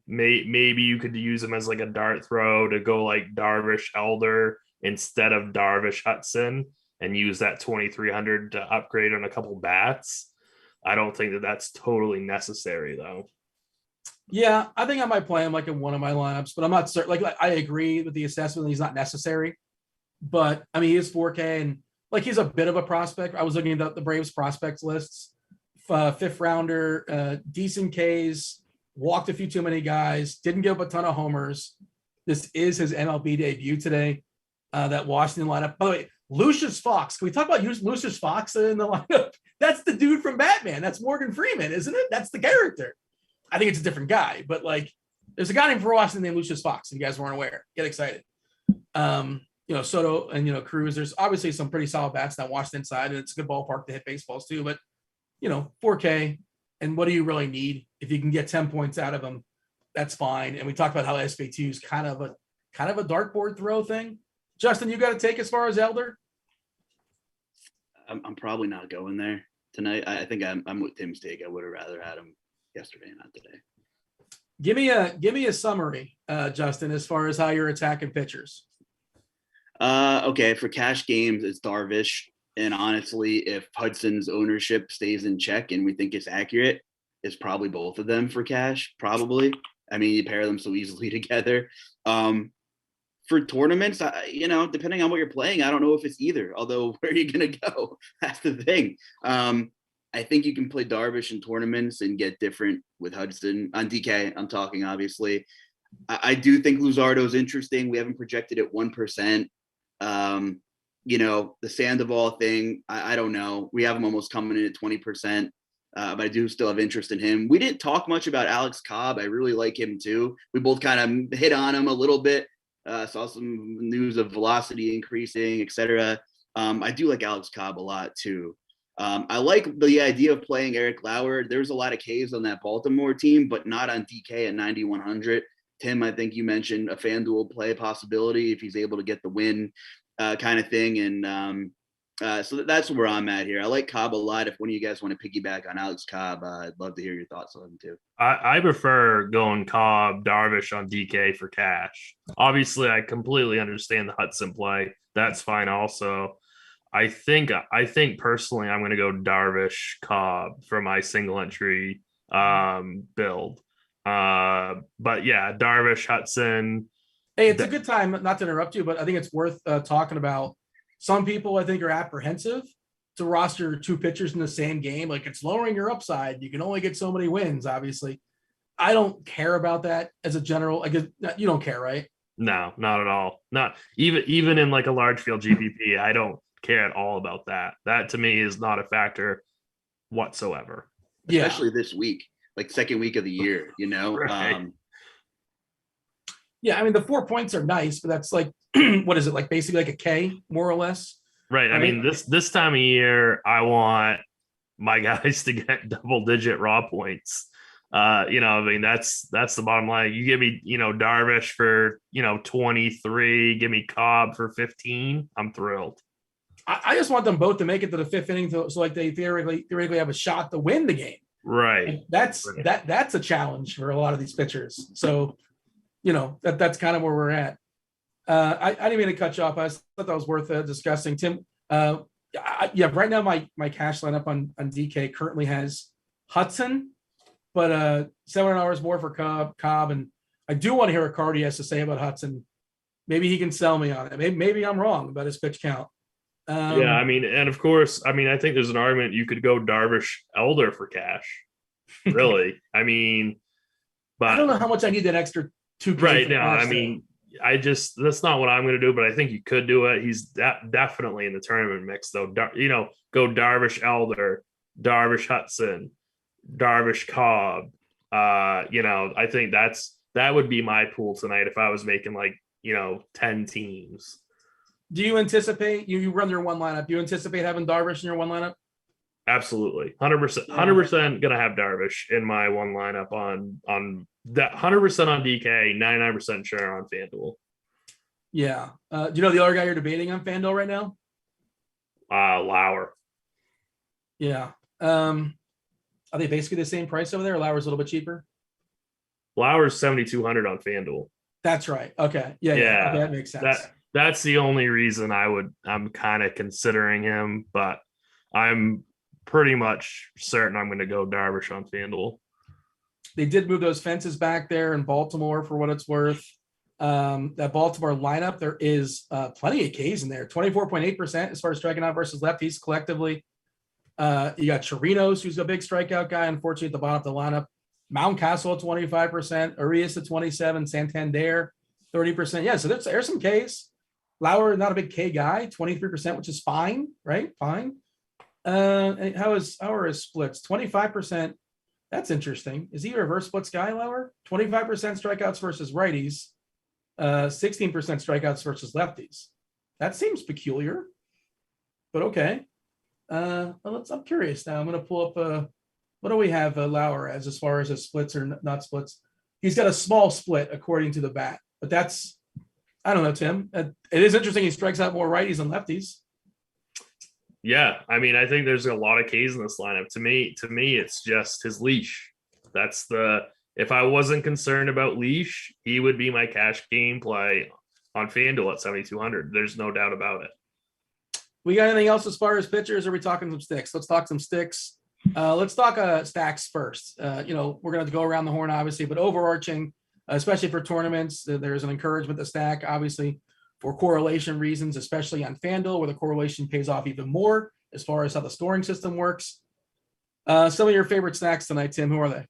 Maybe you could use him as like a dart throw to go like Darvish Elder instead of Darvish Hudson and use that 2,300 to upgrade on a couple bats. I don't think that that's totally necessary though. Yeah, I think I might play him like in one of my lineups, but I'm not certain. Like I agree with the assessment that he's not necessary, but I mean, he is 4K and like he's a bit of a prospect. I was looking at the Braves prospects lists fifth rounder, decent Ks, walked a few too many guys, didn't give up a ton of homers. This is his MLB debut today. That Washington lineup. By the way, Lucius Fox. Can we talk about Lucius Fox in the lineup? That's the dude from Batman. That's Morgan Freeman, isn't it? That's the character. I think it's a different guy, but like, there's a guy named for Washington named Lucius Fox, and you guys weren't aware. Get excited. Soto and Cruz. There's obviously some pretty solid bats that Washington side, and it's a good ballpark to hit baseballs too. But 4K, and what do you really need? If you can get 10 points out of them, that's fine. And we talked about how SP2 is kind of a dartboard throw thing. Justin, you got to take as far as Elder? I'm probably not going there tonight. I think I'm with Tim's take. I would have rather had him yesterday, not today. Give me a summary, Justin, as far as how you're attacking pitchers. Okay, for cash games, it's Darvish. And honestly, if Hudson's ownership stays in check and we think it's accurate, it's probably both of them for cash, probably. I mean, you pair them so easily together. For tournaments, depending on what you're playing, I don't know if it's either. Although, where are you going to go? That's the thing. I think you can play Darvish in tournaments and get different with Hudson. On DK, I'm talking, obviously. I do think Luzardo's interesting. We haven't projected it 1%. The Sandoval thing, I don't know. We have him almost coming in at 20%. But I do still have interest in him. We didn't talk much about Alex Cobb. I really like him too. We both kind of hit on him a little bit. Saw some news of velocity increasing, etc. I do like Alex Cobb a lot too. I like the idea of playing Eric Lauer. There's a lot of Ks on that Baltimore team, but not on DK at 9,100. Tim, I think you mentioned a FanDuel play possibility if he's able to get the win kind of thing. And so that's where I'm at here. I like Cobb a lot. If one of you guys want to piggyback on Alex Cobb, I'd love to hear your thoughts on him too. I prefer going Cobb, Darvish on DK for cash. Obviously, I completely understand the Hudson play. That's fine also. I think personally I'm going to go Darvish, Cobb for my single entry build. But yeah, Darvish, Hudson. Hey, it's a good time, not to interrupt you, but I think it's worth talking about. Some people, I think, are apprehensive to roster two pitchers in the same game. Like, it's lowering your upside. You can only get so many wins, obviously. I don't care about that as a general. I guess you don't care, right? No, not at all. Not even in like a large field GPP. I don't care at all about that. That to me is not a factor whatsoever. Especially this week, like second week of the year, Right. Yeah, I mean, the 4 points are nice, but that's like, what is it, like basically like a K, more or less? Right. I mean, this time of year, I want my guys to get double-digit raw points. That's the bottom line. You give me, Darvish for, 23, give me Cobb for 15. I'm thrilled. I just want them both to make it to the fifth inning, so like they theoretically have a shot to win the game. Right. And that's a challenge for a lot of these pitchers. So, that's kind of where we're at. I didn't mean to cut you off. I thought that was worth discussing. Tim, right now my cash lineup on DK currently has Hudson, but $700 more for Cobb, and I do want to hear what Carty has to say about Hudson. Maybe he can sell me on it. Maybe I'm wrong about his pitch count. And of course, I think there's an argument you could go Darvish Elder for cash. Really, but I don't know how much I need that extra 2K right now. That's not what I'm going to do, but I think you could do it. He's definitely in the tournament mix, though. Go Darvish Elder, Darvish Hudson, Darvish Cobb. I think that would be my pool tonight if I was making 10 teams. Do you anticipate you run your one lineup? Do you anticipate having Darvish in your one lineup? Absolutely, 100% gonna have Darvish in my one lineup on that 100% on DK, 99% sure on FanDuel. Yeah. Do you know the other guy you're debating on FanDuel right now? Lauer. Yeah. Are they basically the same price over there? Or Lauer's a little bit cheaper. Lauer's 7,200 on FanDuel. That's right. Okay. Yeah. Okay, that makes sense. That's the only reason I'm kind of considering him, but I'm pretty much certain I'm going to go Darvish on FanDuel. They did move those fences back there in Baltimore for what it's worth. That Baltimore lineup, there is plenty of Ks in there. 24.8% as far as striking out versus lefties collectively. You got Chirinos, who's a big strikeout guy, unfortunately at the bottom of the lineup. Mountcastle at 25%, Arias at 27%, Santander 30%. Yeah, so there's some Ks. Lauer, not a big K guy, 23%, which is fine, right? Fine. How are his splits? 25%. That's interesting. Is he a reverse splits guy, Lauer? 25% strikeouts versus righties, 16% strikeouts versus lefties. That seems peculiar, but okay. I'm curious now. I'm going to pull up. What do we have Lauer as far as his splits or not splits? He's got a small split according to the bat, but that's, I don't know, Tim. It is interesting. He strikes out more righties than lefties. Yeah, I mean, I think there's a lot of Ks in this lineup. To me, it's just his leash. That's if I wasn't concerned about leash, he would be my cash game play on FanDuel at 7,200. There's no doubt about it. We got anything else as far as pitchers? Or are we talking some sticks? Let's talk some sticks. Let's talk stacks first. We're going to go around the horn, obviously, but overarching, especially for tournaments, there's an encouragement to stack, obviously, for correlation reasons, especially on FanDuel, where the correlation pays off even more as far as how the scoring system works. Some of your favorite stacks tonight, Tim, who are they?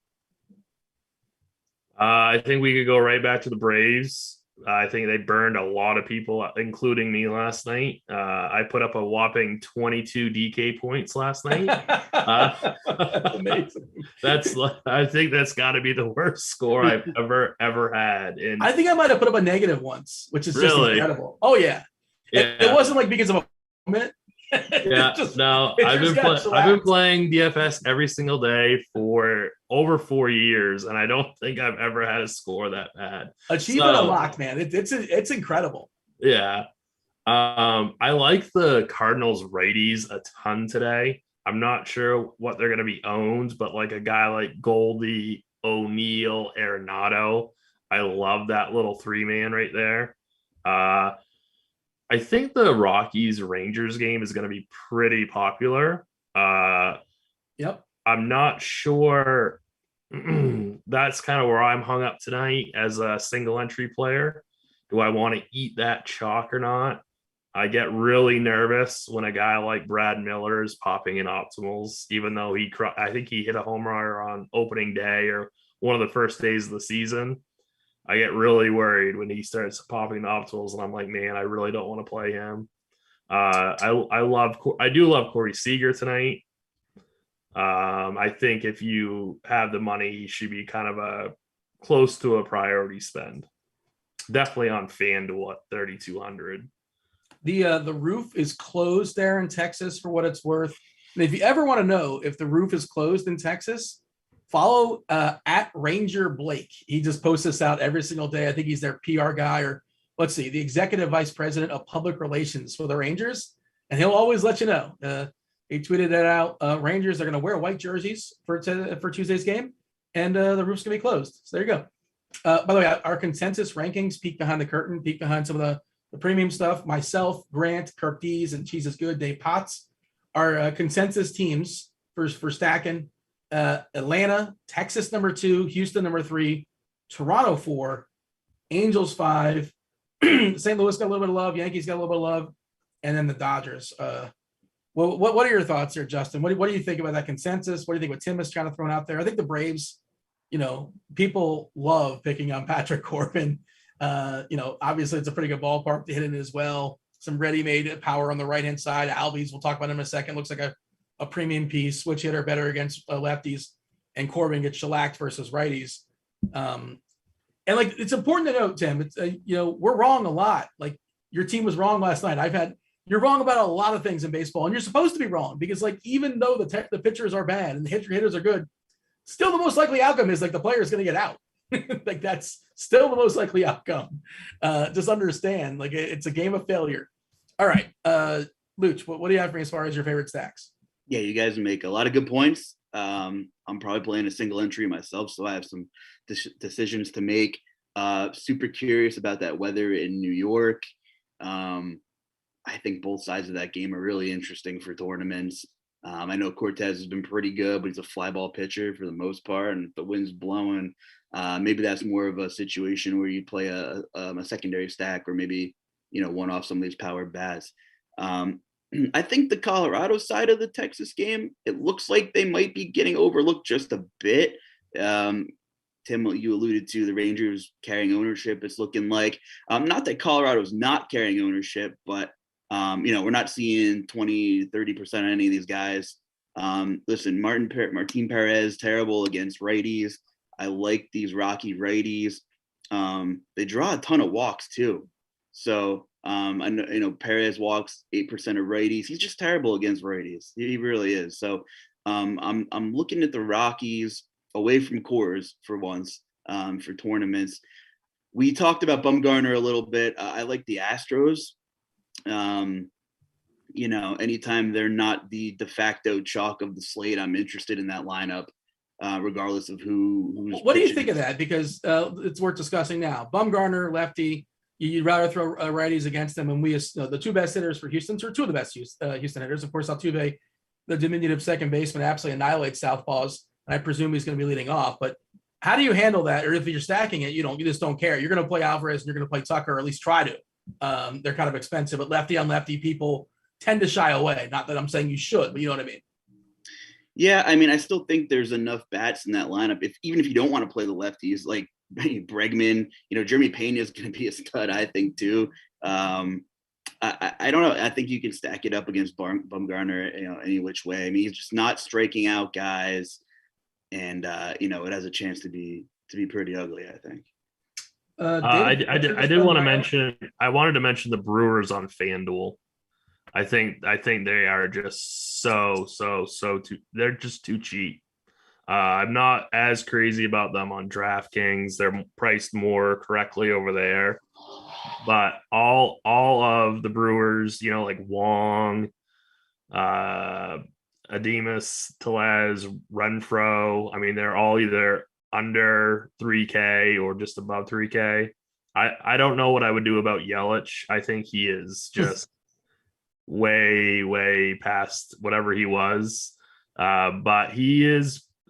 I think we could go right back to the Braves. I think they burned a lot of people, including me, last night. I put up a whopping 22 DK points last night. Amazing. I think that's got to be the worst score I've ever had. And I think I might have put up a negative once, which is just incredible. Oh yeah. It wasn't like because of a moment. Yeah, I've been playing DFS every single day for over 4 years, and I don't think I've ever had a score that bad. Achievement unlocked, man. It's incredible. Yeah. I like the Cardinals righties a ton today. I'm not sure what they're going to be owned, but like a guy like Goldie, O'Neill, Arenado, I love that little 3-man right there. I think the Rockies Rangers game is going to be pretty popular. Yep. I'm not sure. That's kind of where I'm hung up tonight as a single entry player. Do I want to eat that chalk or not? I get really nervous when a guy like Brad Miller is popping in optimals, even though I think he hit a home run on opening day or one of the first days of the season. I get really worried when he starts popping the optimals, and I'm like, man, I really don't want to play him. I do love Corey Seager tonight. I think if you have the money, he should be kind of close to a priority spend. Definitely on FanDuel at 3,200. The roof is closed there in Texas for what it's worth. And if you ever want to know if the roof is closed in Texas, follow at Ranger Blake. He just posts this out every single day. I think he's their PR guy, or let's see, the executive vice president of public relations for the Rangers. And he'll always let you know. He tweeted it out. Rangers are going to wear white jerseys for Tuesday's game, and the roof's going to be closed. So there you go. By the way, our consensus rankings, peek behind the curtain, peek behind some of the premium stuff. Myself, Grant, Kirk Dees, and CheeseIsGood, Dave Potts, our consensus teams for stacking. Atlanta, Texas number 2, Houston number 3, Toronto 4, Angels 5, St. Louis got a little bit of love, Yankees got a little bit of love, and then the Dodgers. Well, what are your thoughts here, Justin? What do you think about that consensus? What do you think what Tim is trying to throw out there? I think the Braves, people love picking on Patrick Corbin. Obviously it's a pretty good ballpark to hit in as well. Some ready-made power on the right-hand side. Albies, we'll talk about him in a second. Looks like a premium piece, switch hitter, better against lefties, and Corbin gets shellacked versus righties. And like, it's important to note, Tim, it's we're wrong a lot. Like, your team was wrong last night. You're wrong about a lot of things in baseball, and you're supposed to be wrong because, like, even though the pitchers are bad and the hitters are good, still the most likely outcome is like the player is going to get out. Like, that's still the most likely outcome. Just understand, like, it's a game of failure. All right, Luch, what do you have for me as far as your favorite stacks? Yeah, you guys make a lot of good points. I'm probably playing a single entry myself, so I have some decisions to make. Super curious about that weather in New York. I think both sides of that game are really interesting for tournaments. I know Cortez has been pretty good, but he's a fly ball pitcher for the most part, and if the wind's blowing, maybe that's more of a situation where you play a secondary stack, or maybe one off some of these power bats. I think the Colorado side of the Texas game, it looks like they might be getting overlooked just a bit. Tim, you alluded to the Rangers carrying ownership. It's looking like, not that Colorado's not carrying ownership, but, we're not seeing 20, 30% of any of these guys. Listen, Martin Perez, terrible against righties. I like these Rocky righties. They draw a ton of walks too. So, I know, Perez walks 8% of righties. He's just terrible against righties. He really is. So, I'm looking at the Rockies away from Coors for once, for tournaments. We talked about Bumgarner a little bit. I like the Astros. Anytime they're not the de facto chalk of the slate, I'm interested in that lineup, regardless of who's What do you pitching. think of that? Because it's worth discussing now. Bumgarner, lefty. You'd rather throw righties against them, and the two best hitters for Houston, or two of the best Houston hitters. Of course, Altuve, the diminutive second baseman, absolutely annihilates southpaws. And I presume he's going to be leading off. But how do you handle that? Or if you're stacking it, you just don't care. You're going to play Alvarez and you're going to play Tucker, or at least try to. They're kind of expensive, but lefty on lefty, people tend to shy away. Not that I'm saying you should, but you know what I mean? Yeah, I mean, I still think there's enough bats in that lineup. Even if you don't want to play the lefties, like Bregman, Jeremy Pena is going to be a stud, I think, too. I don't know. I think you can stack it up against Bumgarner, any which way. I mean, he's just not striking out guys, and it has a chance to be pretty ugly, I think. I did want to mention. I wanted to mention the Brewers on FanDuel. I think they are just so too. They're just too cheap. I'm not as crazy about them on DraftKings. They're priced more correctly over there. But all of the Brewers, like Wong, Ademus, Tellez, Renfro, I mean, they're all either under 3K or just above 3K. I don't know what I would do about Yelich. I think he is just way past whatever he was. But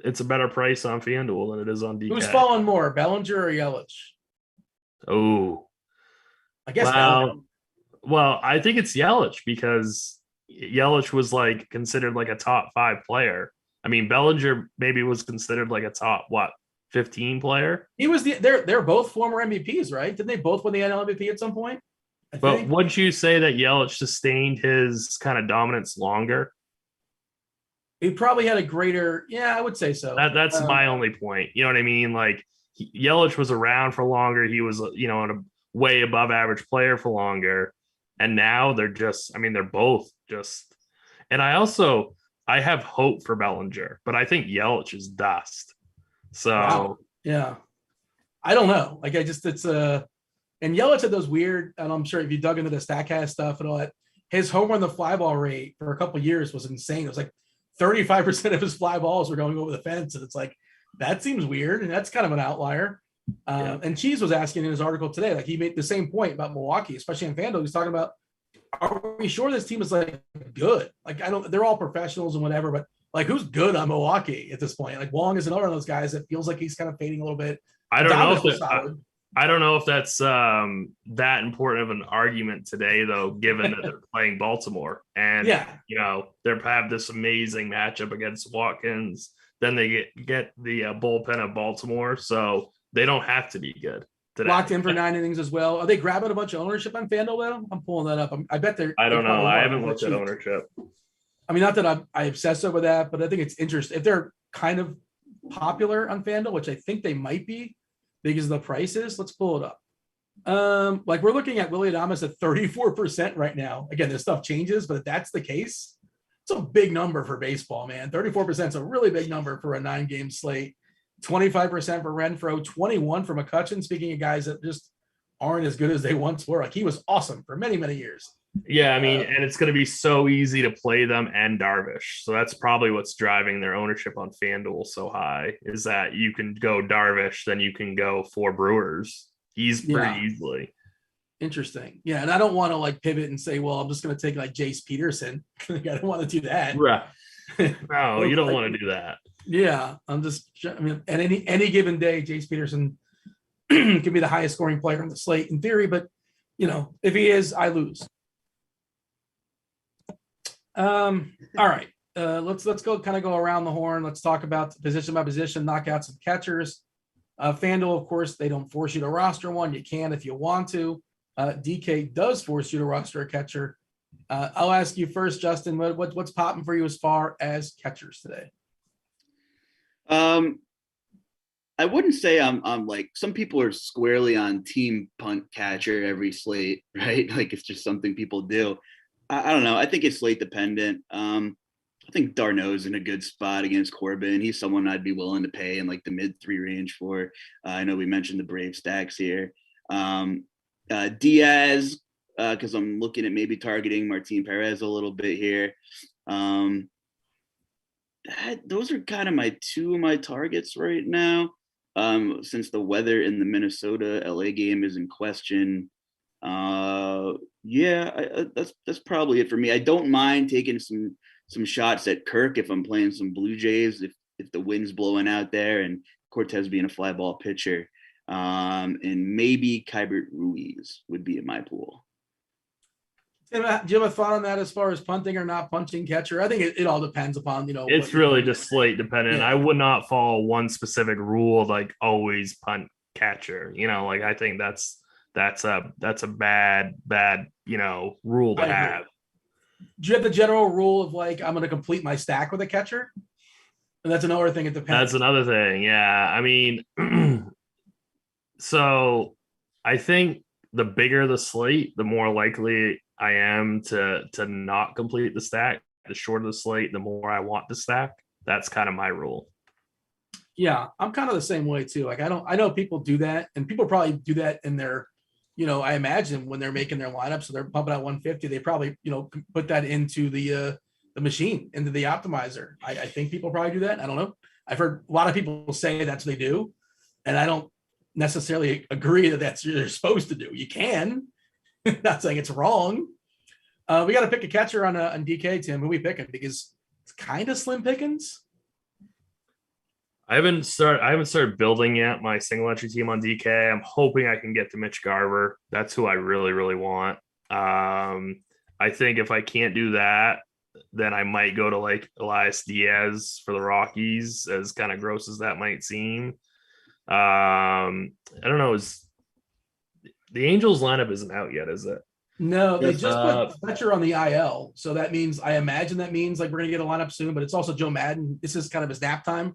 it's a better price on FanDuel than it is on DK. Who's fallen more, Bellinger or Yelich? Oh, I guess Bellinger. Well, I think it's Yelich because Yelich was considered a top 5 player. I mean, Bellinger maybe was considered a top 15 player. He was they're both former MVPs, right? Didn't they both win the NL MVP at some point? But would you say that Yelich sustained his kind of dominance longer? He probably had a greater, I would say so. That's my only point. You know what I mean? Yelich was around for longer. He was, a way above average player for longer. And now they're both just, and I have hope for Bellinger, but I think Yelich is dust. So, wow. Yeah, I don't know. And Yelich had those weird, and I'm sure if you dug into the StatCast stuff and all that, his home run, the fly ball rate for a couple of years was insane. It was 35% of his fly balls were going over the fence. And it's that seems weird. And that's kind of an outlier. And Cheese was asking in his article today, he made the same point about Milwaukee, especially in FanDuel. He's talking about, are we sure this team is good? They're all professionals and whatever, but who's good on Milwaukee at this point? Wong is another one of those guys that feels like he's kind of fading a little bit. I don't know if that's that important of an argument today, though, given that they're playing Baltimore and they have this amazing matchup against Watkins. Then they get the bullpen of Baltimore, so they don't have to be good today. Locked in for 9 innings as well. Are they grabbing a bunch of ownership on FanDuel though? I'm pulling that up. I bet they're. I don't know. I haven't looked at ownership. I mean, not that I obsess over that, but I think it's interesting if they're kind of popular on FanDuel, which I think they might be. Because of the prices, let's pull it up. We're looking at Willie Adames at 34% right now. Again, this stuff changes, but if that's the case, it's a big number for baseball, man. 34% is a really big number for a 9-game slate. 25% for Renfro, 21 for McCutchen. Speaking of guys that just aren't as good as they once were, he was awesome for many, many years. Yeah, I mean, and it's going to be so easy to play them and Darvish. So that's probably what's driving their ownership on FanDuel so high, is that you can go Darvish, then you can go 4 Brewers pretty easily. Interesting. Yeah, and I don't want to pivot and say, well, I'm just going to take Jace Peterson. I don't want to do that. Right. No, you don't want to do that. Yeah, at any given day, Jace Peterson can be the highest scoring player on the slate in theory, but if he is, I lose. All right. Let's go kind of go around the horn. Let's talk about position by position, knockouts of catchers. FanDuel, of course, they don't force you to roster one. You can if you want to. DK does force you to roster a catcher. I'll ask you first, Justin. What's popping for you as far as catchers today? I wouldn't say I'm like, some people are squarely on team punt catcher every slate, right? Like it's just something people do. I don't know. I think it's slate dependent. I think Darno's in a good spot against Corbin. He's someone I'd be willing to pay in like the mid 3 range for. I know we mentioned the Brave stacks here. Diaz, because I'm looking at maybe targeting Martin Perez a little bit here. Those are kind of two of my targets right now. Since the weather in the Minnesota LA game is in question. That's probably it for me. I don't mind taking some shots at Kirk if I'm playing some Blue Jays, if the wind's blowing out there and Cortez being a fly ball pitcher. And maybe Kybert Ruiz would be in my pool. Tim, do you have a thought on that as far as punting or not punting catcher? I think it all depends upon, It's really just slate dependent. Yeah. I would not follow one specific rule, like always punt catcher. Like I think that's a bad, rule to have. Do you have the general rule of like, I'm going to complete my stack with a catcher? And that's another thing. It depends. That's another thing. Yeah. I mean, so I think the bigger the slate, the more likely I am to not complete the stack. The shorter the slate, the more I want to stack. That's kind of my rule. Yeah, I'm kind of the same way too. Like I know people do that, and people probably do that in their, I imagine when they're making their lineup, so they're pumping out 150, they probably, put that into the machine, into the optimizer. I think people probably do that. I don't know. I've heard a lot of people say that's what they do, and I don't necessarily agree that that's what you're supposed to do. You can. Not saying it's wrong. We got to pick a catcher on DK, Tim. Who we picking? Because it's kind of slim pickings. I haven't started building yet my single entry team on DK. I'm hoping I can get to Mitch Garver. That's who I really, really want. I think if I can't do that, then I might go to like Elias Diaz for the Rockies, as kind of gross as that might seem. I don't know. The Angels lineup isn't out yet, is it? No, they just put Fletcher on the IL. So I imagine that means like we're going to get a lineup soon, but it's also Joe Madden. This is kind of his nap time.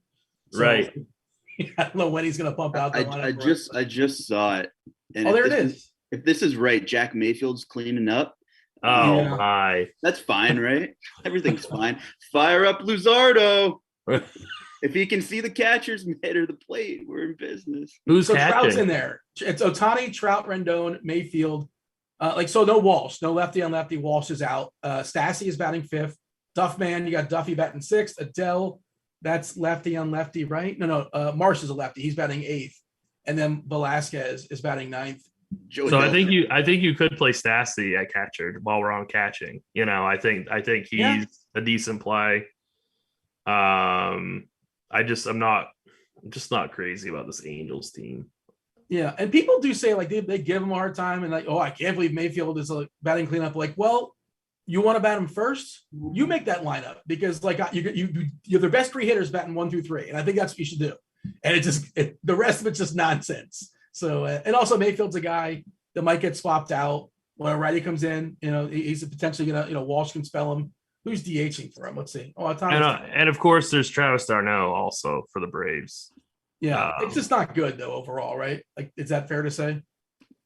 So, right. I don't know when he's going to pump out the lineup. I just saw it. And there it is. If this is right, Jack Mayfield's cleaning up. Oh, yeah. My. That's fine, right? Everything's fine. Fire up Luzardo. If he can see the catcher's mitt or the plate, we're in business. Who's catching? Trout's in there. It's Ohtani, Trout, Rendon, Mayfield. No Walsh. No lefty on lefty. Walsh is out. Stassi is batting 5th. Duffman, you got Duffy batting 6th. Adele, that's lefty on lefty, right? No. Marsh is a lefty. He's batting 8th. And then Velasquez is batting 9th. So I think you could play Stassi at catcher while we're on catching. I think he's a decent play. I'm just not crazy about this Angels team. Yeah, and people do say like they give him a hard time and like, oh, I can't believe Mayfield is like batting cleanup. Like, well, you want to bat him first? You make that lineup because like you're the best 3 hitters batting 1 through 3, and I think that's what you should do. And the rest of it's just nonsense. So and also Mayfield's a guy that might get swapped out when a righty comes in. He's potentially gonna Walsh can spell him. Who's DHing for him? Let's see. Oh, and of course there's Travis d'Arnaud also for the Braves. Yeah, it's just not good though overall, right? Like, is that fair to say?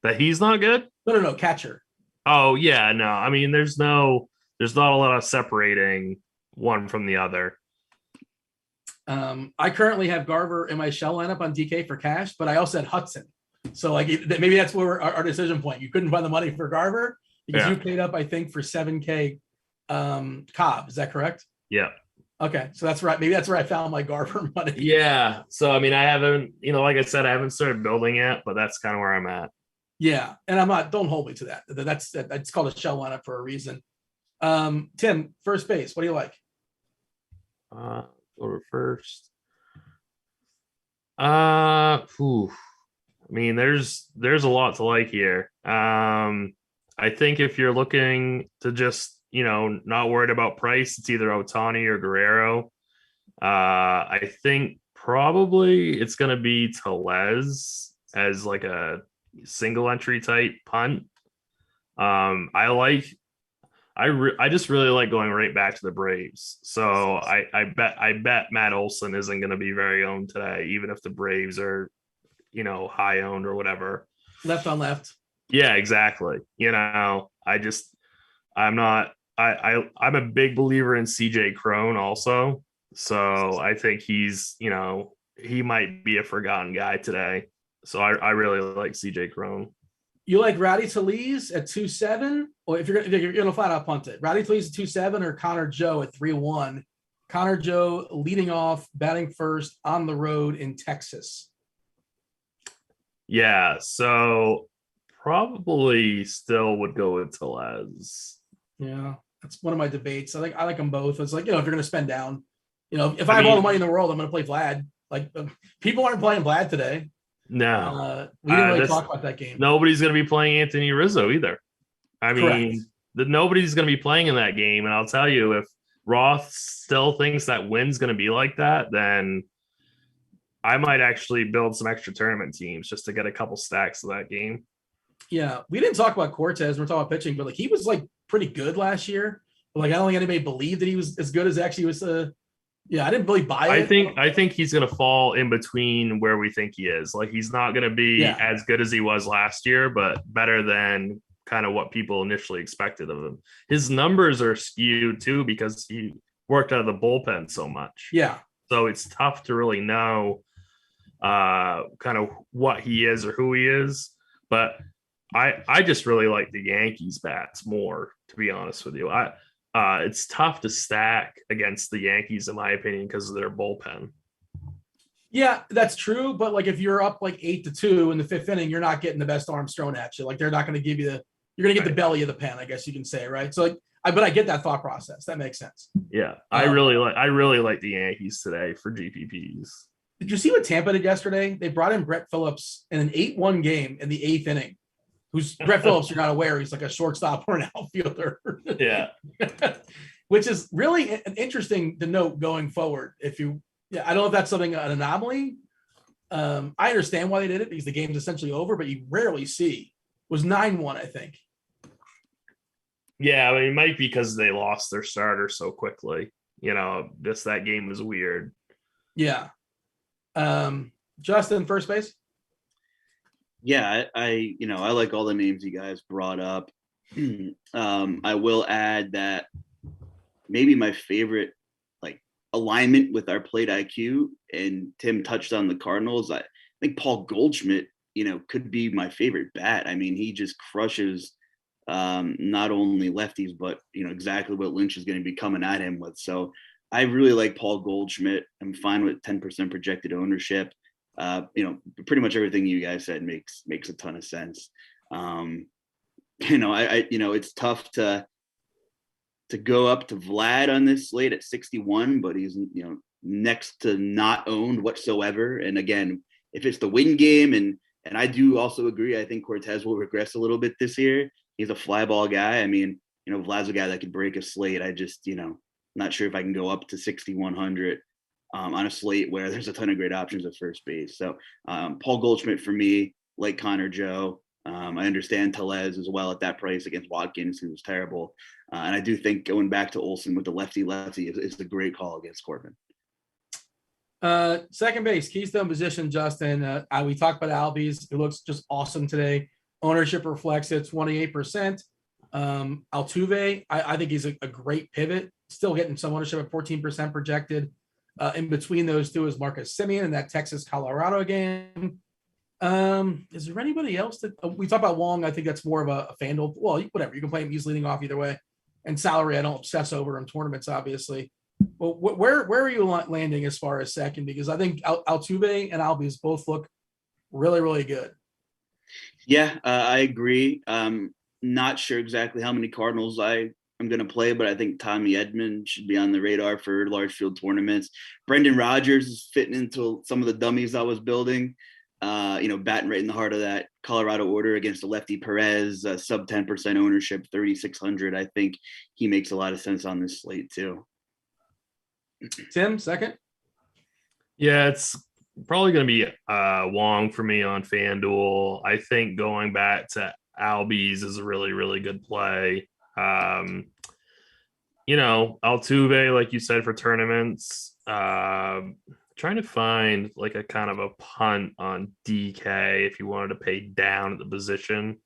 That he's not good? No, catcher. Oh yeah, no. I mean, there's not a lot of separating one from the other. I currently have Garver in my shell lineup on DK for cash, but I also had Hudson. So like maybe that's where our decision point. You couldn't find the money for Garver because you paid up, I think, for $7K Cobb. Is that correct? Yeah. Okay, so that's right. Maybe that's where I found my Garver money. Yeah. So I mean, I haven't, like I said, I haven't started building yet, but that's kind of where I'm at. Yeah, and I'm not. Don't hold me to that. That's called a shell lineup for a reason. Tim, first base. What do you like? Go to first. I mean, there's a lot to like here. I think if you're looking to just not worried about price. It's either Ohtani or Guerrero. I think probably it's going to be Tellez as like a single entry type punt. I just really like going right back to the Braves. So I bet Matt Olson isn't going to be very owned today, even if the Braves are, high owned or whatever. Left on left. Yeah, exactly. I'm a big believer in CJ Crone also. So I think he's, he might be a forgotten guy today. So I really like CJ Crone. You like Rowdy Tellez at 2.7, or if you're gonna flat out punt it, Rowdy Tellez at 2.7 or Connor Joe at 3.1. Connor Joe leading off, batting first on the road in Texas. Yeah, so probably still would go with Tellez. Yeah, that's one of my debates. I like them both. It's like, if you're gonna spend down, if I have all the money in the world, I'm gonna play Vlad. Like people aren't playing Vlad today. No, we didn't really talk about that game. Nobody's going to be playing Anthony Rizzo either. I mean, nobody's going to be playing in that game. And I'll tell you, if Roth still thinks that win's going to be like that, then I might actually build some extra tournament teams just to get a couple stacks of that game. Yeah, we didn't talk about Cortez. We're talking about pitching, but he was pretty good last year. But I don't think anybody believed that he was as good as actually was. Yeah, I didn't really buy it. I think he's going to fall in between where we think he is. He's not going to be as good as he was last year, but better than kind of what people initially expected of him. His numbers are skewed too because he worked out of the bullpen so much. Yeah. So it's tough to really know kind of what he is or who he is. But I just really like the Yankees bats more, to be honest with you. It's tough to stack against the Yankees, in my opinion, because of their bullpen. Yeah, that's true. But if you're up 8-2 in the fifth inning, you're not getting the best arms thrown at you. They're not going to give you you're going to get the belly of the pen, I guess you can say, right? So but I get that thought process. That makes sense. Yeah, I really like the Yankees today for GPPs. Did you see what Tampa did yesterday? They brought in Brett Phillips in an 8-1 game in the eighth inning. Who's Brett Phillips? You're not aware. He's like a shortstop or an outfielder. Yeah. Which is really interesting to note going forward. I don't know if that's an anomaly. I understand why they did it because the game's essentially over, but you rarely see. It was 9-1, I think. Yeah, it might be because they lost their starter so quickly. That game was weird. Yeah. Justin, first base. Yeah, I like all the names you guys brought up. I will add that maybe my favorite alignment with our plate IQ, and Tim touched on the Cardinals. I think Paul Goldschmidt, could be my favorite bat. I mean, he just crushes not only lefties, but exactly what Lynch is going to be coming at him with. So I really like Paul Goldschmidt. I'm fine with 10% projected ownership. Pretty much everything you guys said makes a ton of sense. It's tough to go up to Vlad on this slate at 61, but he's next to not owned whatsoever. And again, if it's the win game, and I do also agree, I think Cortez will regress a little bit this year. He's a fly ball guy. I mean, Vlad's a guy that could break a slate. I just not sure if I can go up to 6,100. On a slate where there's a ton of great options at first base. So Paul Goldschmidt for me, like Connor Joe. I understand Tellez as well at that price against Watkins, who was terrible. And I do think going back to Olson with the lefty is a great call against Corbin. Second base, keystone position, Justin. We talked about Albies. It looks just awesome today. Ownership reflects it, 28%. Altuve, I think he's a great pivot. Still getting some ownership at 14% projected. In between those two is Marcus Semien in that Texas-Colorado game. Is there anybody else that we talk about? Wong, I think that's more of a FanDuel. Well, whatever. You can play him. He's leading off either way. And salary, I don't obsess over in tournaments, obviously. Well, where are you landing as far as second? Because I think Altuve and Albies both look really, really good. Yeah, I agree. Not sure exactly how many Cardinals I'm going to play, but I think Tommy Edman should be on the radar for large field tournaments. Brendan Rodgers is fitting into some of the dummies I was building. batting right in the heart of that Colorado order against a lefty Perez, sub 10% ownership, 3,600. I think he makes a lot of sense on this slate too. Tim, second. Yeah, it's probably going to be Wong for me on FanDuel. I think going back to Albies is a really, really good play. Altuve, like you said, for tournaments. Trying to find like a kind of a punt on DK if you wanted to pay down at the position.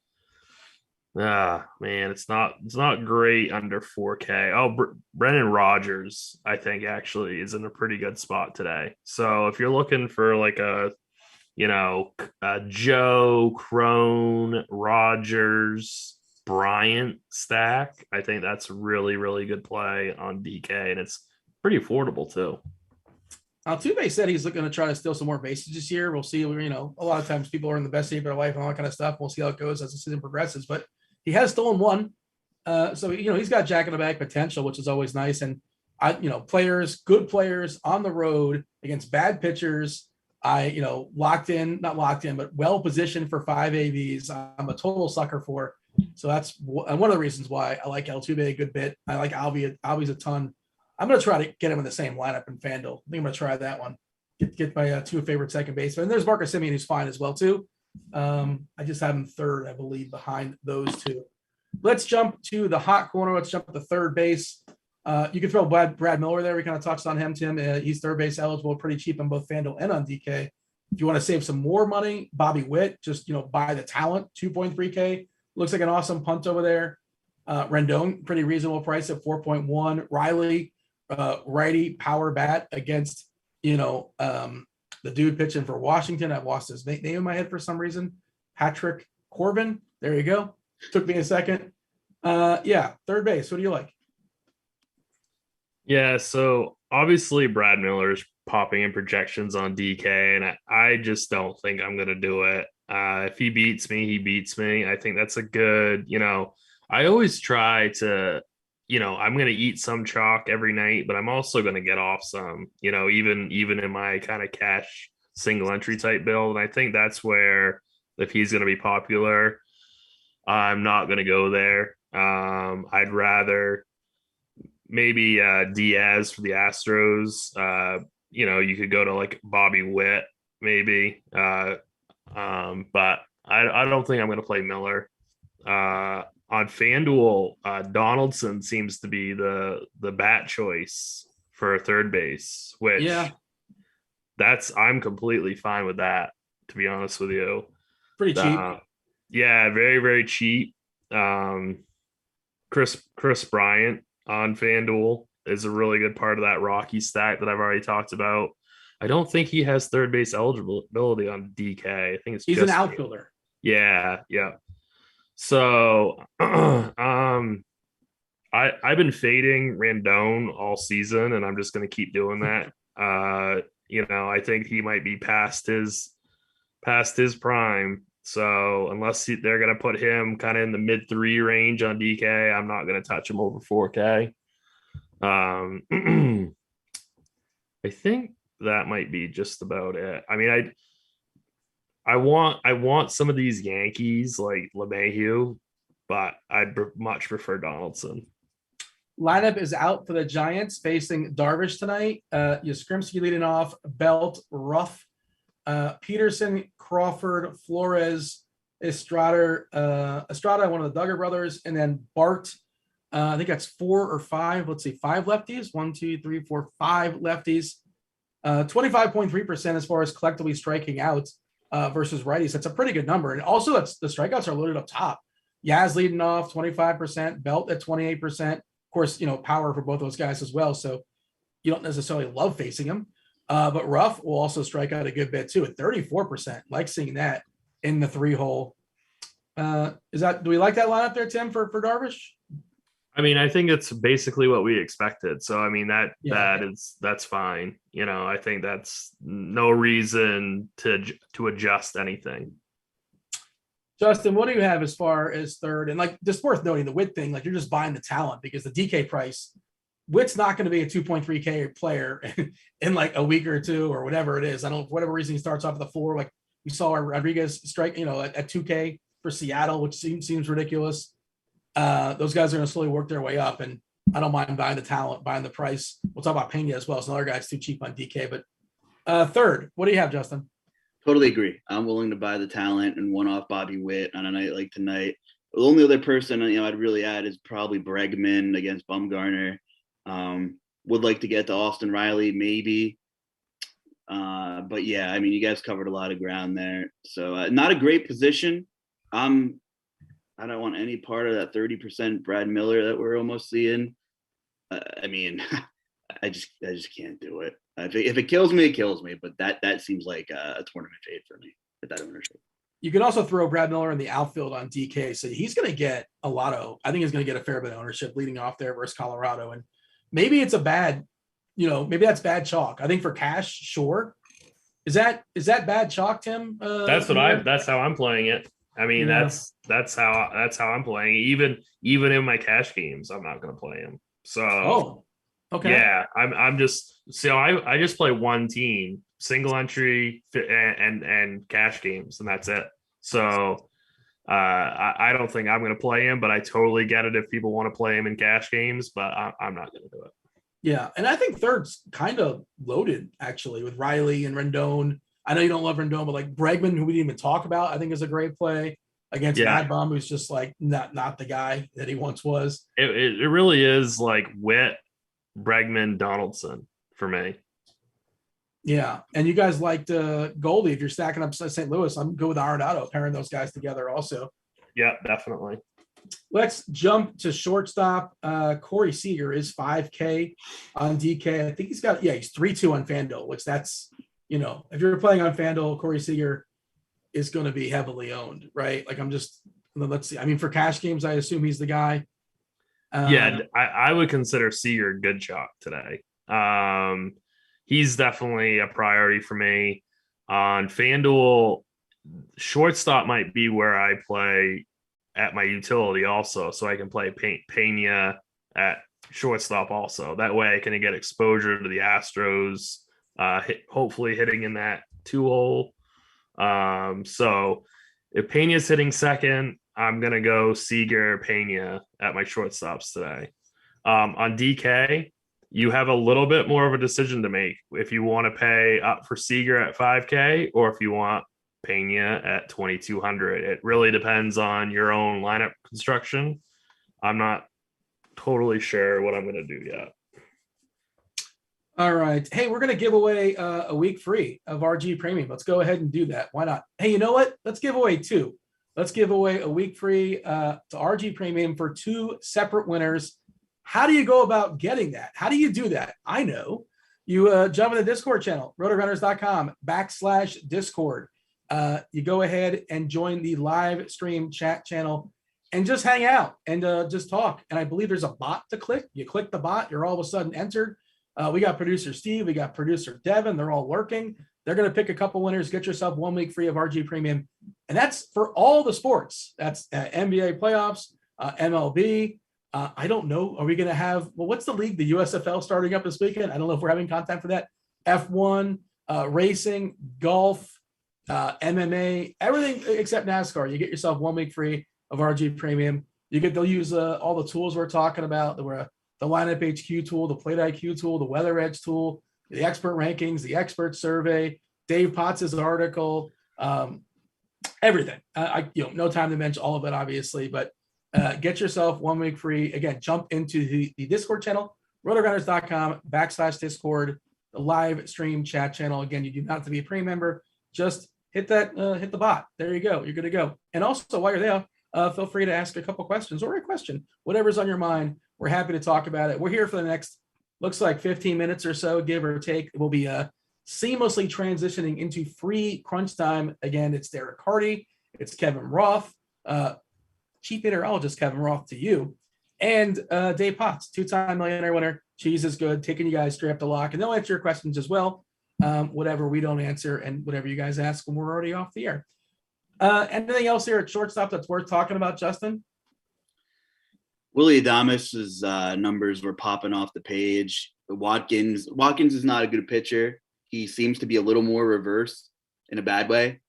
Man, it's not great under 4K. Oh, Brendan Rodgers, I think actually is in a pretty good spot today. So if you're looking for like a Joe, Crone, Rodgers, Bryant stack, I think that's a really, really good play on DK, and it's pretty affordable too. Altuve said he's looking to try to steal some more bases this year. We'll see. A lot of times people are in the best shape of their life and all that kind of stuff. We'll see how it goes as the season progresses. But he has stolen one. So he's got jack in the bag potential, which is always nice. And good players on the road against bad pitchers. Not locked in, but well positioned for 5 AVs. I'm a total sucker for. So that's one of the reasons why I like Altuve a good bit. I like Albies a ton. I'm going to try to get him in the same lineup in FanDuel. I think I'm going to try that one. Get my 2 favorite second baseman. And there's Marcus Semien, who's fine as well, too. I just have him third, I believe, behind those 2. Let's jump to the hot corner. Let's jump to third base. You can throw Brad Miller there. We kind of touched on him, Tim. He's third base eligible, pretty cheap on both FanDuel and on DK. If you want to save some more money, Bobby Witt, just buy the talent, 2.3K. Looks like an awesome punt over there. Rendon, pretty reasonable price at 4.1. Riley, righty power bat against the dude pitching for Washington. I've lost his name in my head for some reason. Patrick Corbin. There you go. Took me a second. Third base. What do you like? Yeah, so obviously Brad Miller's popping in projections on DK, and I just don't think I'm going to do it. If he beats me, he beats me. I think that's a good, I always try to, I'm going to eat some chalk every night, but I'm also going to get off some, even in my kind of cash single entry type build. And I think that's where, if he's going to be popular, I'm not going to go there. I'd rather maybe Diaz for the Astros. You could go to like Bobby Witt maybe. But I don't think I'm going to play Miller. On FanDuel, Donaldson seems to be the bat choice for third base, which I'm completely fine with that, to be honest with you. Pretty cheap. Yeah, very, very cheap. Chris Bryant on FanDuel is a really good part of that Rocky stack that I've already talked about. I don't think he has third base eligibility on DK. I think he's an outfielder. Yeah. So I've been fading Rendon all season, and I'm just going to keep doing that. I think he might be past his prime. So unless they're going to put him kind of in the mid 3 range on DK, I'm not going to touch him over 4K. I think that might be just about it. I mean, I want some of these Yankees like LeMahieu, but I'd much prefer Donaldson. Lineup is out for the Giants facing Darvish tonight. Yastrzemski leading off, Belt, Ruff, Peterson, Crawford, Flores, Estrada, one of the Duggar brothers, and then Bart. I think that's 4 or 5. Let's see, 5 lefties. 1, 2, 3, 4, 5 lefties. 25.3% as far as collectively striking out versus righties. That's a pretty good number. And also, the strikeouts are loaded up top. Yaz leading off 25%, Belt at 28%. Of course, power for both those guys as well. So you don't necessarily love facing them. But Ruff will also strike out a good bit too at 34%. Like seeing that in the 3-hole. Do we like that lineup there, Tim, for Darvish? I mean, I think it's basically what we expected. So, I mean, that's fine. I think that's no reason to adjust anything. Justin, what do you have as far as third? And like, just worth noting the Witt thing, like you're just buying the talent because the DK price, Witt's not going to be a 2.3K player in like a week or two or whatever it is. For whatever reason he starts off at the floor, like We saw our Rodriguez strike, at 2K for Seattle, which seems ridiculous. Those guys are going to slowly work their way up, and I don't mind buying the talent, buying the price. We'll talk about Pena as well. So another guy's too cheap on DK. But third, what do you have, Justin? Totally agree. I'm willing to buy the talent and one-off Bobby Witt on a night like tonight. The only other person I'd really add is probably Bregman against Bumgarner. Would like to get to Austin Riley, maybe. But yeah, I mean, you guys covered a lot of ground there. So not a great position. I don't want any part of that 30% Brad Miller that we're almost seeing. I mean, I just can't do it. If it kills me, it kills me. But that seems like a tournament fade for me at that ownership. You can also throw Brad Miller in the outfield on DK. So he's going to get I think he's going to get a fair bit of ownership leading off there versus Colorado. And maybe it's maybe that's bad chalk. I think for cash, sure. Is that bad chalk, Tim? That's how I'm playing it. I mean, that's how I'm playing. Even in my cash games, I'm not going to play him. So, okay. Yeah, I just play one team, single entry and cash games, and that's it. So I don't think I'm going to play him, but I totally get it if people want to play him in cash games, but I'm not going to do it. Yeah, and I think third's kind of loaded, actually, with Riley and Rendon. I know you don't love Rendon, but like Bregman, who we didn't even talk about, I think is a great play against Mad Bum, who's just like not the guy that he once was. It really is like Witt, Bregman, Donaldson for me. Yeah, and you guys liked Goldie. If you're stacking up St. Louis, I'm good with Arenado, pairing those guys together also. Yeah, definitely. Let's jump to shortstop. Corey Seager is 5K on DK. I think he's 3-2 on FanDuel, which that's, if you're playing on FanDuel, Corey Seager is going to be heavily owned, right? Like let's see. I mean, for cash games, I assume he's the guy. I would consider Seager good chalk today. He's definitely a priority for me. On FanDuel, shortstop might be where I play at my utility also, so I can play Pena at shortstop also. That way I can get exposure to the Astros, hopefully hitting in that 2-hole. So if Pena's hitting second, I'm going to go Seager, Pena at my shortstops today. On DK, you have a little bit more of a decision to make if you want to pay up for Seager at 5K or if you want Pena at 2,200. It really depends on your own lineup construction. I'm not totally sure what I'm going to do yet. All right. Hey, we're going to give away a week free of RG Premium. Let's go ahead and do that. Why not? Hey, you know what? Let's give away two. Let's give away a week free to RG Premium for two separate winners. How do you go about getting that? How do you do that? I know. You jump in the Discord channel, rotogrinders.com/Discord. You go ahead and join the live stream chat channel and just hang out and just talk. And I believe there's a bot to click. You click the bot, you're all of a sudden entered. We got producer Steve, we got producer Devin. They're all working. They're going to pick a couple winners. Get yourself 1 week free of RG Premium. And that's for all the sports. That's NBA playoffs, MLB. I don't know. Are we going to have, what's the league? The USFL starting up this weekend. I don't know if we're having content for that. F1, racing, golf, MMA, everything except NASCAR. You get yourself 1 week free of RG Premium. They'll use all the tools we're talking about. The lineup HQ tool, the plate IQ tool, the weather edge tool, the expert rankings, the expert survey, Dave Potts' article, everything. No time to mention all of it, obviously, but get yourself 1 week free. Again, jump into the Discord channel, rotogrinders.com/Discord, the live stream chat channel. Again, you do not have to be a premium member. Just hit the bot. There you go. You're good to go. And also, while you're there, feel free to ask a couple questions or a question, whatever's on your mind. We're happy to talk about it. We're here for the next, looks like 15 minutes or so, give or take. We'll be seamlessly transitioning into free crunch time. Again, it's Derek Carty. It's Kevin Roth, chief meteorologist Kevin Roth to you, and Dave Potts, 2-time millionaire winner. Cheese is good, taking you guys straight up to lock, and they'll answer your questions as well. Whatever we don't answer and whatever you guys ask when we're already off the air. Anything else here at shortstop that's worth talking about, Justin? Willie Adames' numbers were popping off the page. Watkins is not a good pitcher. He seems to be a little more reverse in a bad way.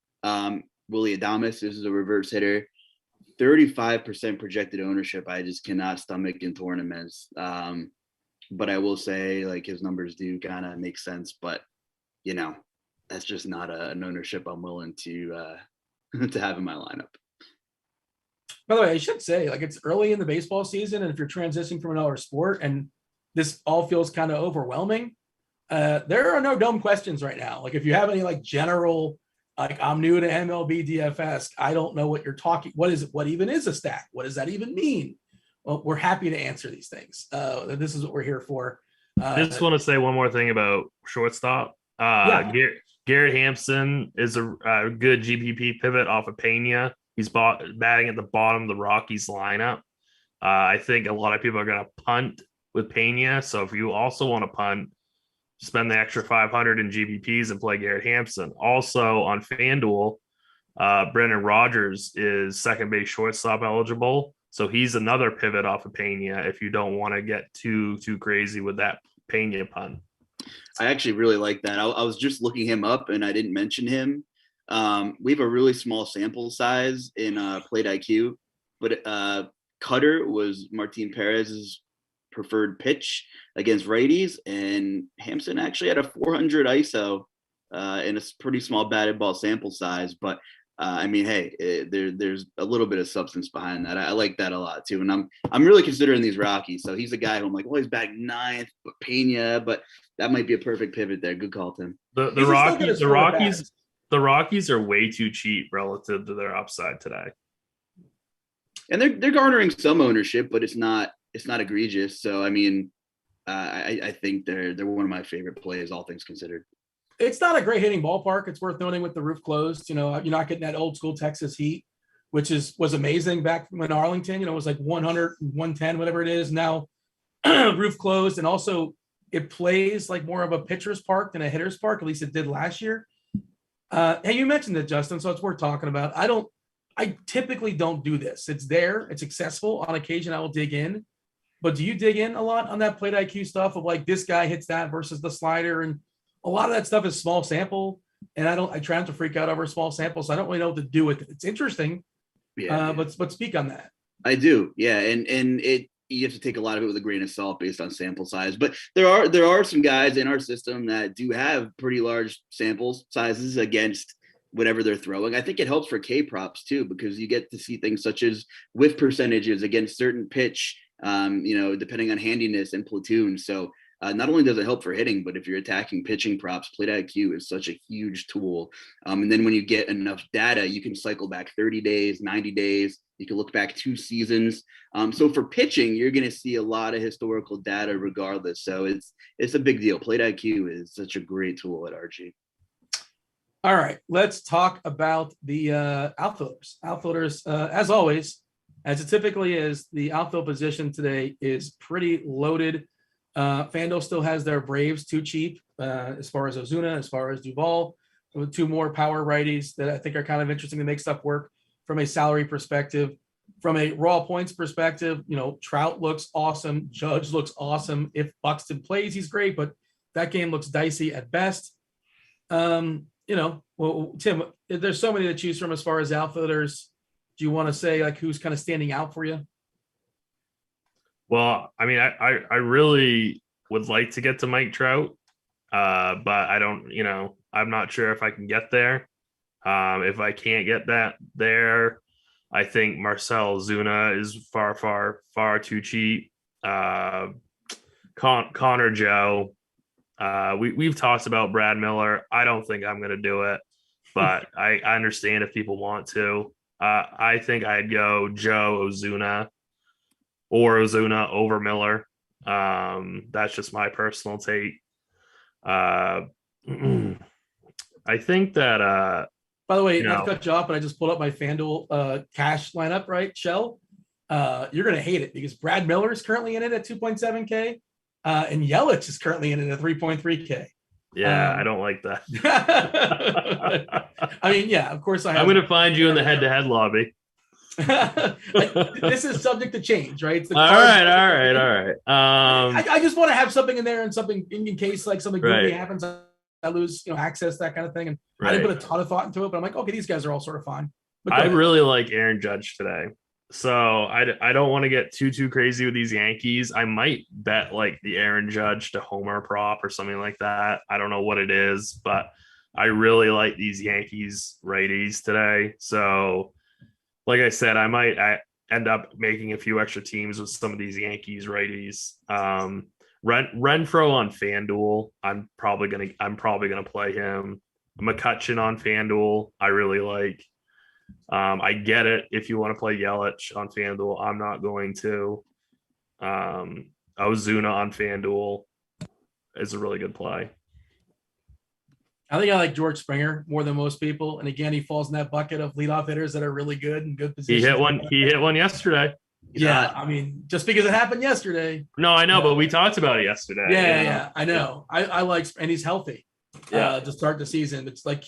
Willie Adames is a reverse hitter. 35% projected ownership. I just cannot stomach in tournaments. But I will say, like, his numbers do kind of make sense. But, you know, that's just not an ownership I'm willing to have in my lineup. By the way, I should say, like, it's early in the baseball season, and if you're transitioning from another sport and this all feels kind of overwhelming, there are no dumb questions right now. Like, if you have any like general, like, I'm new to MLB DFS, I don't know what you're talking. What is it? What even is a stack? What does that even mean? Well, we're happy to answer these things. This is what we're here for. I just want to say one more thing about shortstop. Garrett Hampson is a good GPP pivot off of Pena. He's batting at the bottom of the Rockies lineup. I think a lot of people are going to punt with Pena. So if you also want to punt, spend the extra 500 in GPPs and play Garrett Hampson. Also on FanDuel, Brendan Rodgers is second base shortstop eligible. So he's another pivot off of Pena if you don't want to get too crazy with that Pena punt. I actually really like that. I was just looking him up and I didn't mention him. We have a really small sample size in Plate IQ, but Cutter was Martin Perez's preferred pitch against righties, and Hampson actually had a 400 ISO in a pretty small batted ball sample size. But I mean, hey, there's a little bit of substance behind that. I like that a lot too, and I'm really considering these Rockies. So he's a guy who I'm like, well, he's back ninth, but Pena, but that might be a perfect pivot there. Good call, Tim. The Rockies are way too cheap relative to their upside today, and they're garnering some ownership, but it's not egregious. So I mean, I think they're one of my favorite plays, all things considered. It's not a great hitting ballpark. It's worth noting with the roof closed. You know, you're not getting that old school Texas heat, which was amazing back when Arlington, it was like 100, 110, whatever it is. Now roof closed. And also it plays like more of a pitcher's park than a hitter's park. At least it did last year. Hey, you mentioned it, Justin, so it's worth talking about. I typically don't do this. It's there. It's accessible. On occasion, I will dig in. But do you dig in a lot on that Plate IQ stuff of like this guy hits that versus the slider? And a lot of that stuff is small sample, and I try not to freak out over small samples. So I don't really know what to do with it. It's interesting, but speak on that. I do, yeah, and you have to take a lot of it with a grain of salt based on sample size. But there are some guys in our system that do have pretty large sample sizes against whatever they're throwing. I think it helps for K props too, because you get to see things such as whiff percentages against certain pitch, depending on handiness and platoon. So not only does it help for hitting, but if you're attacking pitching props, Plate IQ is such a huge tool. And then when you get enough data, you can cycle back 30 days, 90 days. You can look back 2 seasons. So for pitching, you're going to see a lot of historical data regardless. So it's a big deal. Plate IQ is such a great tool at RG. All right, let's talk about the outfielders. Outfielders, as always, as it typically is, the outfield position today is pretty loaded. FanDuel still has their Braves too cheap as far as Ozuna, as far as Duvall, with 2 more power righties that I think are kind of interesting to make stuff work from a salary perspective. From a raw points perspective, Trout looks awesome. Judge looks awesome. If Buxton plays, he's great, but that game looks dicey at best. Well, Tim, there's so many to choose from as far as outfielders. Do you want to say like who's kind of standing out for you? Well, I mean, I really would like to get to Mike Trout, but I don't, I'm not sure if I can get there. If I can't get that there, I think Marcell Ozuna is far too cheap. Connor Joe. We've talked about Brad Miller. I don't think I'm going to do it, but I understand if people want to. I think I'd go Joe Ozuna or Ozuna over Miller. That's just my personal take. I think that by the way, not to cut you off, but I just pulled up my FanDuel cash lineup, right? Shell. You're gonna hate it because Brad Miller is currently in it at 2.7K, and Yelich is currently in it at 3.3K. Yeah, I don't like that. I mean, yeah, of course I'm gonna find you in the head-to-head lobby. This is subject to change, right? It's all right. I just want to have something in there and something in case like something goofy happens. I lose, access, that kind of thing. And I Right. didn't put a ton of thought into it, but I'm like, okay, these guys are all sort of fine. But go I ahead. really like Aaron Judge today. So I don't want to get too crazy with these Yankees. I might bet like the Aaron Judge to homer prop or something like that. I don't know what it is, but I really like these Yankees righties today. So like I said, I might end up making a few extra teams with some of these Yankees righties. Renfroe on FanDuel. I'm probably gonna play him. McCutcheon on FanDuel. I really like. I get it if you want to play Yelich on FanDuel. I'm not going to. Ozuna on FanDuel is a really good play. I think I like George Springer more than most people. And again, he falls in that bucket of leadoff hitters that are really good and good positions. He hit one yesterday. Yeah, I mean, just because it happened yesterday. No, I know, but we talked about it yesterday. Yeah, I know. Yeah. I like, and he's healthy. Yeah. To start the season. It's like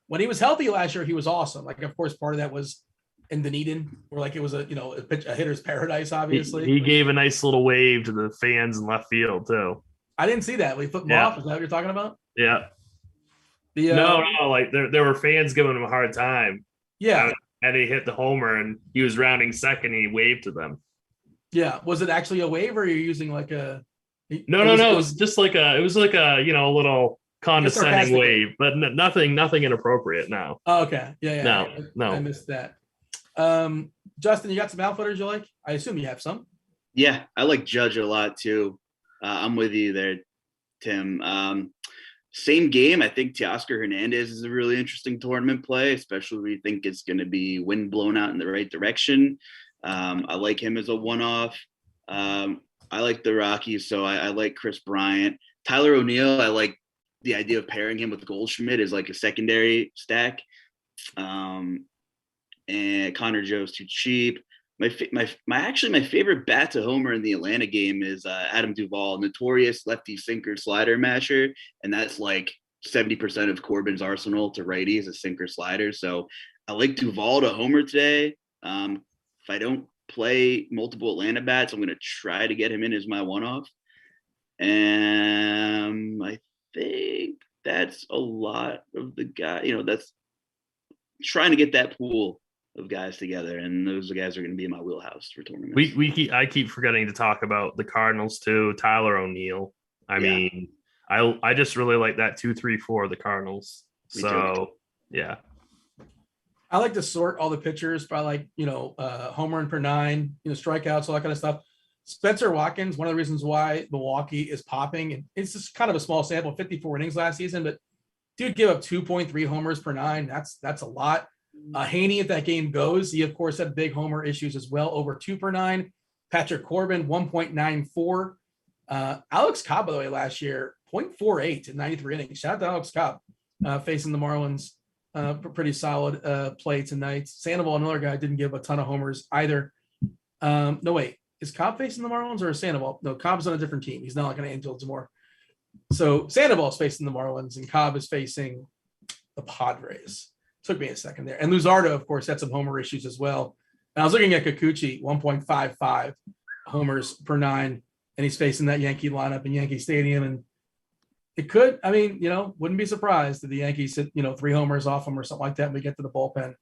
when he was healthy last year, he was awesome. Like, of course, part of that was in Dunedin, where like it was a hitter's paradise. Obviously, he gave a nice little wave to the fans in left field too. I didn't see that. We flipped him off. Is that what you're talking about? Yeah. No, like there were fans giving him a hard time. Yeah. And he hit the homer and he was rounding second and he waved to them. Yeah. Was it actually a wave or you're using like a No. It was just like a a little condescending wave, but nothing inappropriate now. Oh, okay. Yeah. No. I missed that. Justin, you got some outfielders you like? I assume you have some. Yeah, I like Judge a lot too. I'm with you there, Tim. Same game. I think Teoscar Hernandez is a really interesting tournament play, especially when you think it's going to be wind blown out in the right direction. I like him as a one-off. I like the Rockies, so I like Chris Bryant. Tyler O'Neill, I like the idea of pairing him with Goldschmidt as like a secondary stack. And Connor Joe's too cheap. My favorite bat to homer in the Atlanta game is Adam Duvall, notorious lefty sinker slider masher, and that's like 70% of Corbin's arsenal to righties, a sinker slider. So I like Duvall to homer today. If I don't play multiple Atlanta bats, I'm going to try to get him in as my one-off. And I think that's a lot of the guy. That's trying to get that pool of guys together, and those guys are going to be in my wheelhouse for tournaments. I keep forgetting to talk about the Cardinals too. Tyler O'Neill. I mean, I just really like that 2-3-4 of the Cardinals. Yeah. I like to sort all the pitchers by like, homer and per nine, strikeouts, all that kind of stuff. Spencer Watkins, one of the reasons why Milwaukee is popping, and it's just kind of a small sample, 54 innings last season, but dude give up 2.3 homers per nine. That's a lot. Haney, if that game goes, he of course had big homer issues as well, over 2 per 9. Patrick Corbin 1.94. Alex Cobb, by the way, last year 0.48 in 93 innings. Shout out to Alex Cobb facing the Marlins. Pretty solid play tonight. Sandoval, another guy, didn't give a ton of homers either. No, wait, is Cobb facing the Marlins or Sandoval? No, Cobb's on a different team. He's not like an Angels more. So Sandoval's facing the Marlins and Cobb is facing the Padres. Took me a second there. And Luzardo, of course, had some homer issues as well. And I was looking at Kikuchi, 1.55 homers per 9, and he's facing that Yankee lineup in Yankee Stadium. And it could, wouldn't be surprised if the Yankees hit, 3 homers off him or something like that when we get to the bullpen.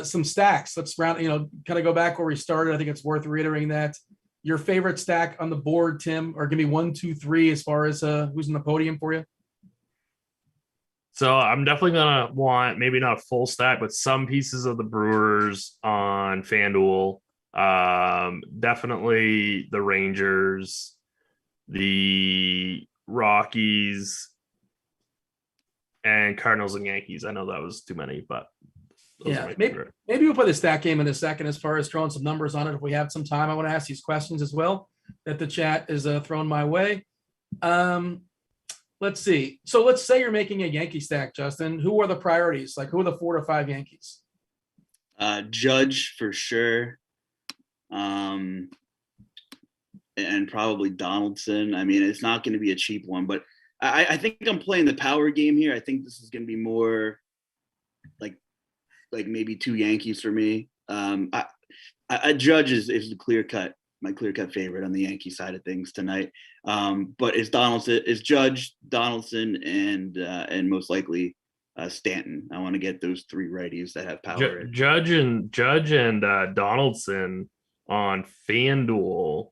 Some stacks. Let's kind of go back where we started. I think it's worth reiterating that. Your favorite stack on the board, Tim, or give me 1, 2, 3 as far as who's in the podium for you? So I'm definitely going to want maybe not a full stack, but some pieces of the Brewers on FanDuel. Definitely the Rangers, the Rockies, and Cardinals and Yankees. I know that was too many, but maybe we'll play the stack game in a second as far as throwing some numbers on it. If we have some time, I want to ask these questions as well that the chat is throwing my way. Let's see. So let's say you're making a Yankee stack, Justin. Who are the priorities? Like, who are the 4 to 5 Yankees? Judge for sure. And probably Donaldson. I mean, it's not going to be a cheap one, but I think I'm playing the power game here. I think this is going to be more like maybe 2 Yankees for me. Judge is the clear cut my clear-cut favorite on the Yankee side of things tonight. But it's Judge, Donaldson, and most likely Stanton. I want to get those three righties that have power. Judge and Donaldson on FanDuel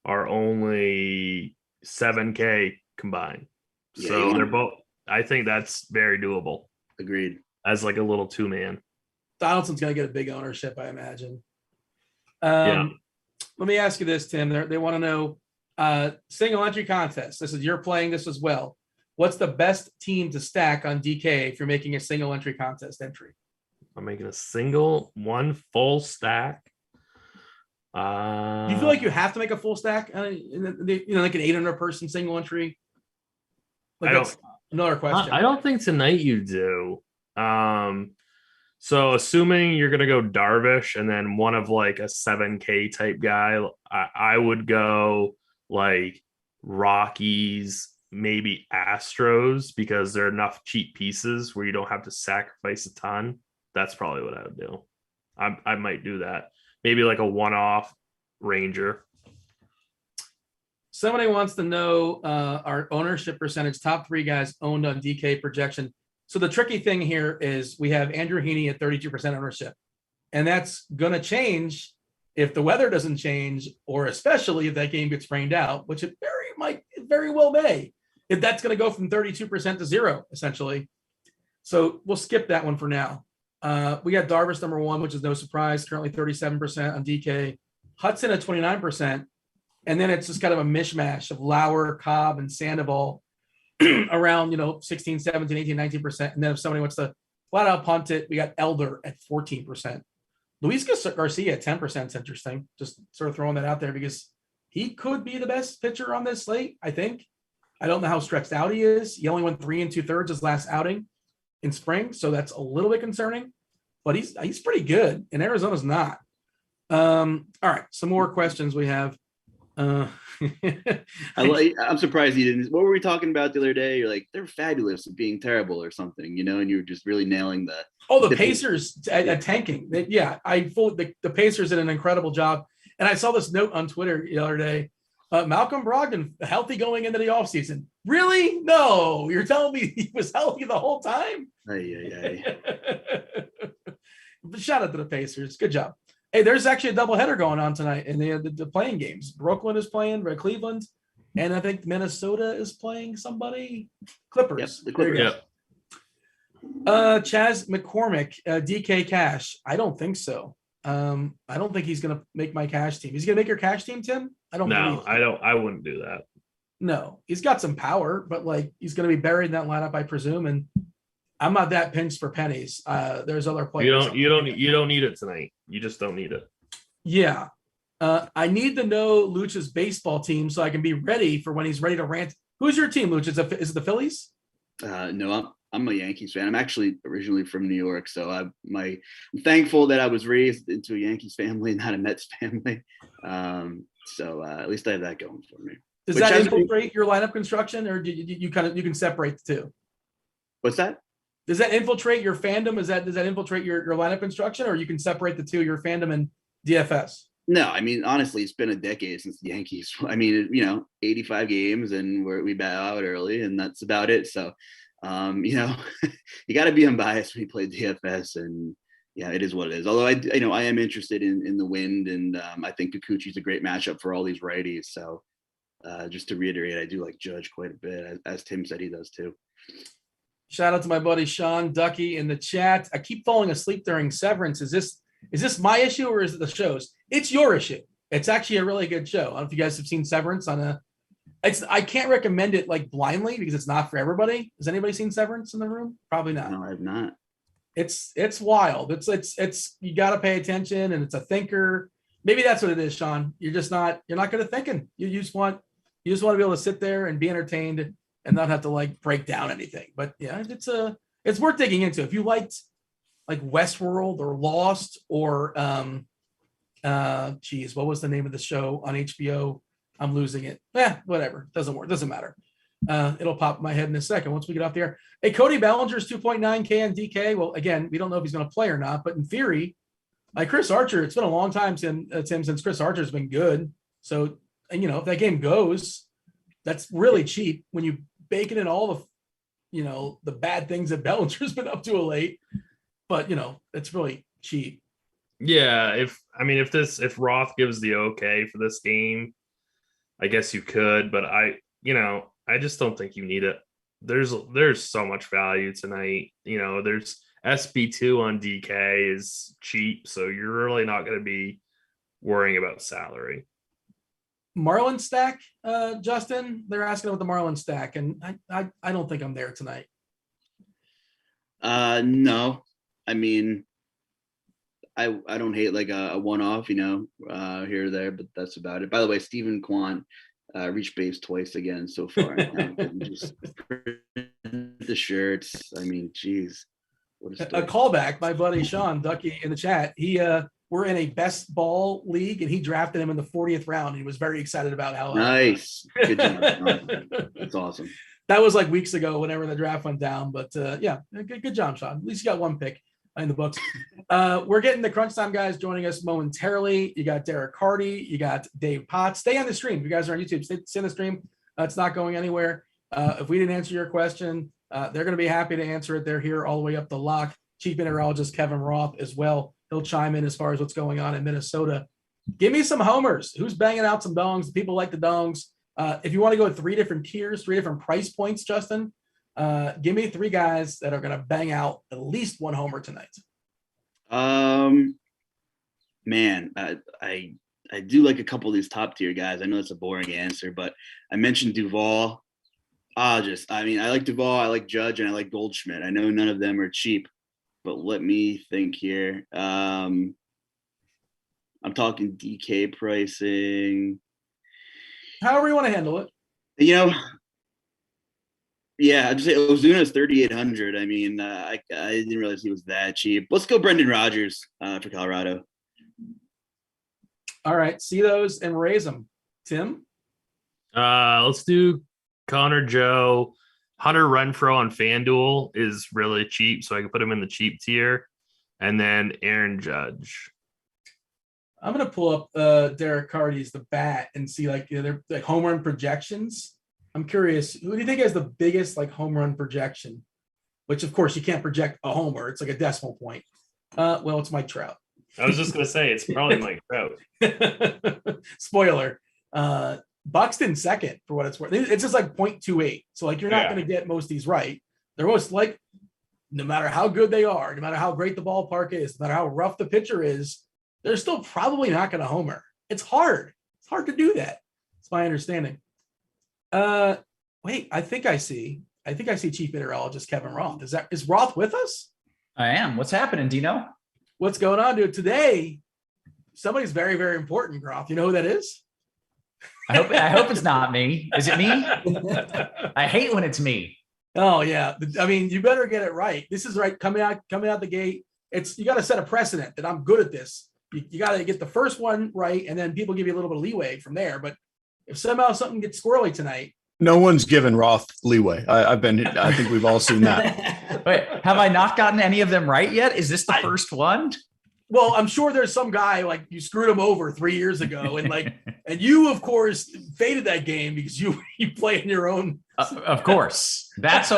are only 7K combined. Yeah, So they're both, I think that's very doable. Agreed. As like a little 2-man. Donaldson's going to get a big ownership, I imagine. Yeah. Let me ask you this, Tim. They want to know single entry contest. This is you're playing this as well. What's the best team to stack on DK if you're making a single entry contest entry? I'm making one full stack. Do you feel like you have to make a full stack? Like an 800 person single entry? Like that's another question. I don't think tonight you do. So assuming you're gonna go Darvish and then one of like a 7K type guy, I would go like Rockies, maybe Astros, because there are enough cheap pieces where you don't have to sacrifice a ton. That's probably what I would do. I might do that. Maybe like a one-off Ranger. Somebody wants to know our ownership percentage, top 3 guys owned on DK projection. So the tricky thing here is we have Andrew Heaney at 32% ownership, and that's going to change if the weather doesn't change, or especially if that game gets rained out, which it very well may. If that's going to go from 32% to 0, essentially. So we'll skip that one for now. We got Darvish number 1, which is no surprise, currently 37% on DK. Hudson at 29%. And then it's just kind of a mishmash of Lauer, Cobb, and Sandoval around, 16, 17, 18, 19%. And then if somebody wants to flat out punt it, we got Elder at 14%. Luis Garcia at 10% is interesting. Just sort of throwing that out there because he could be the best pitcher on this slate, I think. I don't know how stretched out he is. He only went 3 2/3 his last outing in spring, so that's a little bit concerning. But he's pretty good, and Arizona's not. All right, some more questions we have. I'm surprised you didn't. What were we talking about the other day? You're like, they're fabulous at being terrible or something, and you were just really nailing the Pacers at tanking. The Pacers did an incredible job. And I saw this note on Twitter the other day. Malcolm Brogdon healthy going into the offseason. Really? No, you're telling me he was healthy the whole time? Aye. Shout out to the Pacers. Good job. Hey, there's actually a doubleheader going on tonight in the playing games. Brooklyn is playing Cleveland, and I think Minnesota is playing somebody. Clippers. Yep, the Clippers. Yep. Chaz McCormick, DK Cash. I don't think so. I don't think he's going to make my cash team. He's going to make your cash team, Tim? I wouldn't do that. No, he's got some power, but he's going to be buried in that lineup, I presume. And I'm not that pinched for pennies. There's other players. You don't need it tonight. You just don't need it. Yeah. I need to know Luch's baseball team so I can be ready for when he's ready to rant. Who's your team, Luch? Is it the Phillies? No, I'm a Yankees fan. I'm actually originally from New York, so I'm thankful that I was raised into a Yankees family, not a Mets family. So at least I have that going for me. Does that infiltrate your lineup construction, or you can separate the two? What's that? Does that infiltrate your fandom? Does that infiltrate your lineup construction, or you can separate the two, your fandom and DFS? No, I mean, honestly, it's been a decade since the Yankees. I mean, 85 games and we bow out early, and that's about it. So, you got to be unbiased when you play DFS, and yeah, it is what it is. Although I am interested in the Wind, and I think Kikuchi's a great matchup for all these righties. So, just to reiterate, I do like Judge quite a bit, as Tim said he does too. Shout out to my buddy Sean Ducky in the chat. I keep falling asleep during Severance. Is this my issue or is it the show's? It's your issue. It's actually a really good show. I don't know if you guys have seen Severance I can't recommend it blindly because it's not for everybody. Has anybody seen Severance in the room? Probably not. No, I have not. It's wild. It's you got to pay attention, and it's a thinker. Maybe that's what it is, Sean. You're not good at thinking. You just want to be able to sit there and be entertained and not have to break down anything. But yeah, it's worth digging into. If you liked Westworld or Lost or what was the name of the show on HBO? I'm losing it. Whatever. Doesn't work. Doesn't matter. It'll pop in my head in a second once we get off the air. Hey, Cody Bellinger's 2.9K on DK. Well, again, we don't know if he's going to play or not, but in theory, Chris Archer, it's been a long time since Chris Archer's been good. So, and if that game goes, that's really cheap when you bake it in all the, the bad things that Bellinger's been up to of late. But, it's really cheap. Yeah, if Roth gives the okay for this game, I guess you could, but I just don't think you need it. There's so much value tonight. There's SB2 on DK is cheap, so you're really not going to be worrying about salary. Marlin stack, Justin, they're asking about the Marlin stack, and I don't think I'm there tonight. No, I mean, I don't hate like a one-off, here or there, but that's about it. By the way, Stephen Kwan reached base twice again so far. Just the shirts. I mean, geez. What a callback. My buddy Sean Ducky in the chat. We're in a best ball league, and he drafted him in the 40th round. He was very excited about how nice. Good job. That's awesome. That was like weeks ago, whenever the draft went down. But yeah, good job, Sean. At least you got one pick in the books. We're getting the crunch time guys joining us momentarily. You got Derek Carty, you got Dave Potts. Stay on the stream. If you guys are on YouTube, stay on the stream. It's not going anywhere. If we didn't answer your question, they're going to be happy to answer it. They're here all the way up the lock. Chief Meteorologist Kevin Roth as well. He'll chime in as far as what's going on in Minnesota. Give me some homers. Who's banging out some dongs? People like the dongs. If you want to go with 3 different tiers, 3 different price points, Justin, give me 3 guys that are going to bang out at least 1 homer tonight. Man, I do like a couple of these top tier guys. I know it's a boring answer, but I mentioned Duvall. I like Duvall, I like Judge, and I like Goldschmidt. I know none of them are cheap, but let me think here. I'm talking DK pricing. However you want to handle it. Yeah, I'd just say Ozuna's 3,800. I mean, I didn't realize he was that cheap. Let's go Brendan Rodgers for Colorado. All right, see those and raise them. Tim? Let's do Connor Joe. Hunter Renfroe on FanDuel is really cheap, so I can put him in the cheap tier. And then Aaron Judge. I'm going to pull up Derek Carty's the bat and see their like home run projections. I'm curious, who do you think has the biggest like home run projection? Which of course you can't project a homer. It's like a decimal point. Well, it's Mike Trout. I was just going to say, it's probably Mike Trout. Spoiler. Buxton second for what it's worth. It's just like 0.28. So like you're not going to get most of these right. They're most like, no matter how good they are, no matter how great the ballpark is, no matter how rough the pitcher is, they're still probably not going to homer. It's hard. It's hard to do that. It's my understanding. Wait, I think I see Chief Meteorologist Kevin Roth. Is Roth with us? I am. What's happening, Dino? What's going on, dude? Today, somebody's very, very important, Roth. You know who that is? I hope it's not me. Is it me? I hate when it's me. Oh yeah. I mean, you better get it right. This is right coming out the gate. You got to set a precedent that I'm good at this. You got to get the first one right, and then people give you a little bit of leeway from there. But if somehow something gets squirrely tonight, no one's given I think we've all seen that. Wait, have I not gotten any of them right yet? Is this the first one? Well, I'm sure there's some guy like you screwed him over 3 years ago, and and you of course faded that game because you play in your own. Of course, that's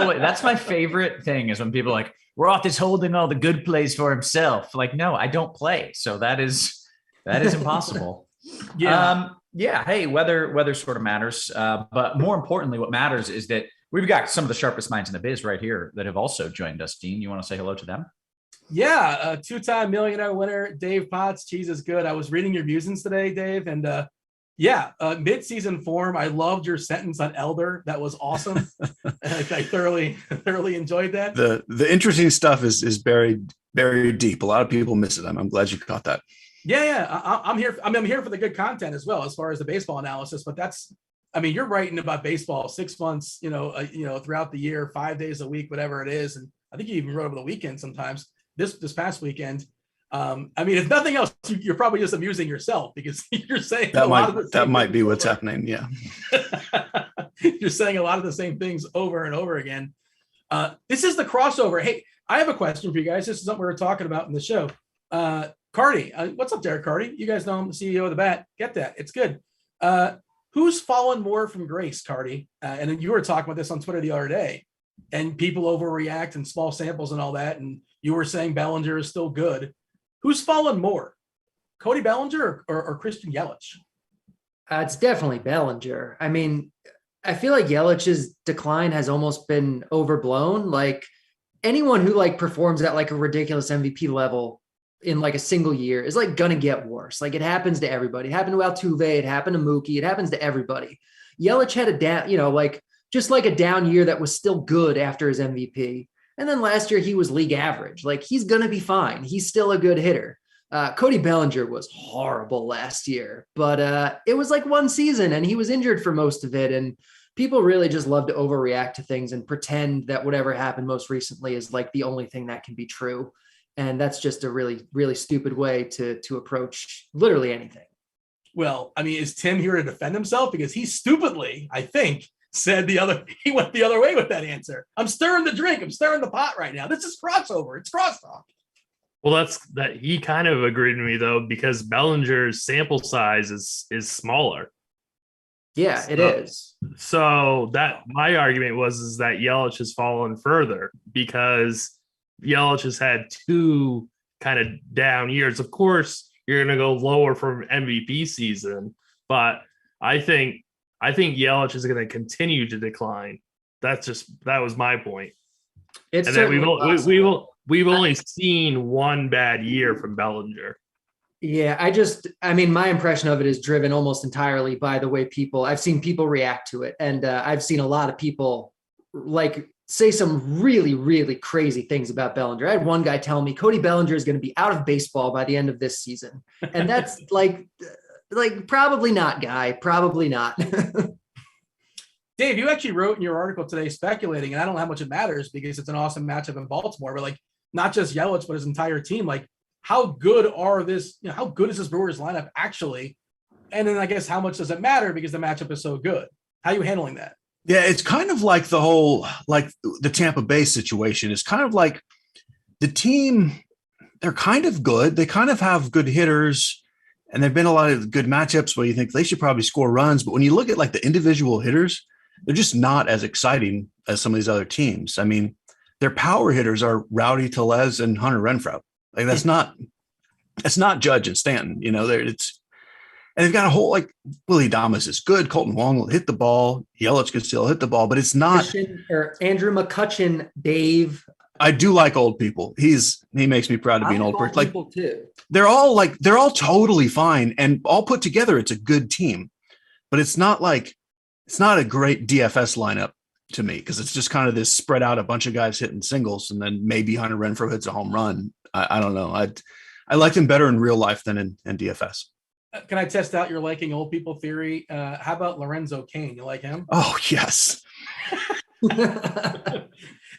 my favorite thing is when people are like Roth is holding all the good plays for himself. Like, no, I don't play, so that is impossible. Yeah. Yeah. Hey, weather sort of matters, but more importantly, what matters is that we've got some of the sharpest minds in the biz right here that have also joined us. Dean, you want to say hello to them? Yeah, 2-time millionaire winner, Dave Potts. Cheese is good. I was reading your musings today, Dave, and mid-season form. I loved your sentence on Elder. That was awesome. I thoroughly enjoyed that. The interesting stuff is buried deep. A lot of people miss it. I'm glad you caught that. Yeah. I'm here. I'm here for the good content as well, as far as the baseball analysis. But you're writing about baseball 6 months, throughout the year, 5 days a week, whatever it is, and I think you even wrote over the weekend sometimes. This past weekend. If nothing else, you're probably just amusing yourself because you're saying that might be what's happening. Yeah. You're saying a lot of the same things over and over again. This is the crossover. Hey, I have a question for you guys. This is something we were talking about in the show. Carty, what's up, Derek Carty? You guys know I'm the CEO of the Bat. Get that. It's good. Who's fallen more from grace, Carty? And you were talking about this on Twitter the other day, and people overreact and small samples and all that. And you were saying Bellinger is still good. Who's fallen more, Cody Bellinger or Christian Yelich? It's definitely Bellinger. I mean, I feel like Yelich's decline has almost been overblown. Like anyone who like performs at like a ridiculous MVP level in like a single year is like gonna get worse. Like it happens to everybody. It happened to Altuve. It happened to Mookie. It happens to everybody. Yelich had a down, like just like a down year that was still good after his MVP. And then last year he was league average. Like he's going to be fine. He's still a good hitter. Cody Bellinger was horrible last year, but it was like one season and he was injured for most of it. And people really just love to overreact to things and pretend that whatever happened most recently is like the only thing that can be true. And that's just a really, really stupid way to approach literally anything. Well, I mean, is Tim here to defend himself? Because he stupidly, I think, said he went the other way with that answer. I'm stirring the drink. I'm stirring the pot right now. This is crossover. It's crosstalk. Well, that's that he kind of agreed with me though, because Bellinger's sample size is smaller. Yeah, it is. So that my argument is that Yelich has fallen further because Yelich has had two kind of down years. Of course, you're going to go lower from MVP season, but I think Yelich is going to continue to decline. That was my point. It's and then we've only seen one bad year from Bellinger. Yeah, I mean, my impression of it is driven almost entirely by the way I've seen people react to it. And I've seen a lot of people like say some really, really crazy things about Bellinger. I had one guy tell me Cody Bellinger is going to be out of baseball by the end of this season. And that's like probably not, guy, probably not. Dave, you actually wrote in your article today speculating, and I don't know how much it matters because it's an awesome matchup in Baltimore, but like not just Yelich, but his entire team. Like how good how good is this Brewers lineup actually? And then I guess how much does it matter because the matchup is so good? How are you handling that? Yeah, it's kind of like the whole, like the Tampa Bay situation. It's kind of like the team, they're kind of good. They kind of have good hitters, and there've been a lot of good matchups where you think they should probably score runs. But when you look at like the individual hitters, they're just not as exciting as some of these other teams. I mean, their power hitters are Rowdy Tellez and Hunter Renfroe. Like that's not Judge and Stanton, and they've got a whole, like Willie Adames is good. Colton Wong will hit the ball. Yelich can still hit the ball, but it's not. Or Andrew McCutchen, Dave. I do like old people. He makes me proud to be an old person. Like too. they're all totally fine and all put together. It's a good team, but it's not a great DFS lineup to me because it's just kind of this spread out a bunch of guys hitting singles and then maybe Hunter Renfroe hits a home run. I don't know. I liked him better in real life than in DFS. Can I test out your liking old people theory? How about Lorenzo Cain? You like him? Oh, yes.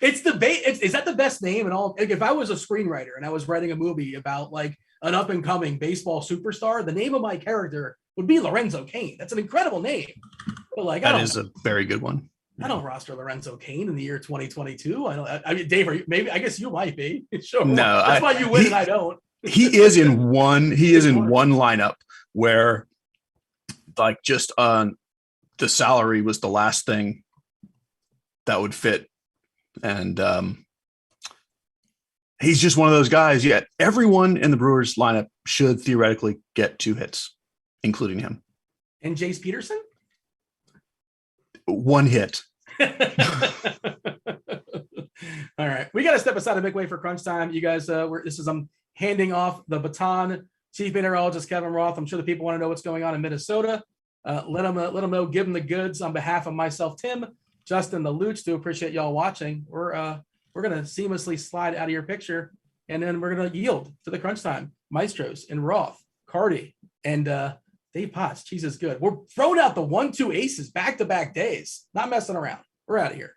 Is that the best name in all? Like, if I was a screenwriter and I was writing a movie about like an up and coming baseball superstar, the name of my character would be Lorenzo Cain. That's an incredible name. But like, that is a very good one. I don't roster Lorenzo Cain in the year 2022. I mean, Dave, I guess you might be. Sure. No, that's why you win and I don't. He is in one lineup where like just the salary was the last thing that would fit. And he's just one of those guys. Yeah, everyone in the Brewers lineup should theoretically get 2 hits, including him. And Jace Peterson? 1 hit. All right. We got to step aside a big way for crunch time. You guys, I'm handing off the baton. Chief Meteorologist Kevin Roth. I'm sure the people want to know what's going on in Minnesota. Let them know, give them the goods on behalf of myself, Tim, Justin, the Looch. Do appreciate y'all watching. We're going to seamlessly slide out of your picture, and then we're going to yield to the crunch time. Maestros and Roth, Carty, and Dave Potts. Cheese is good. We're throwing out the 1-2 aces back-to-back days. Not messing around. We're out of here.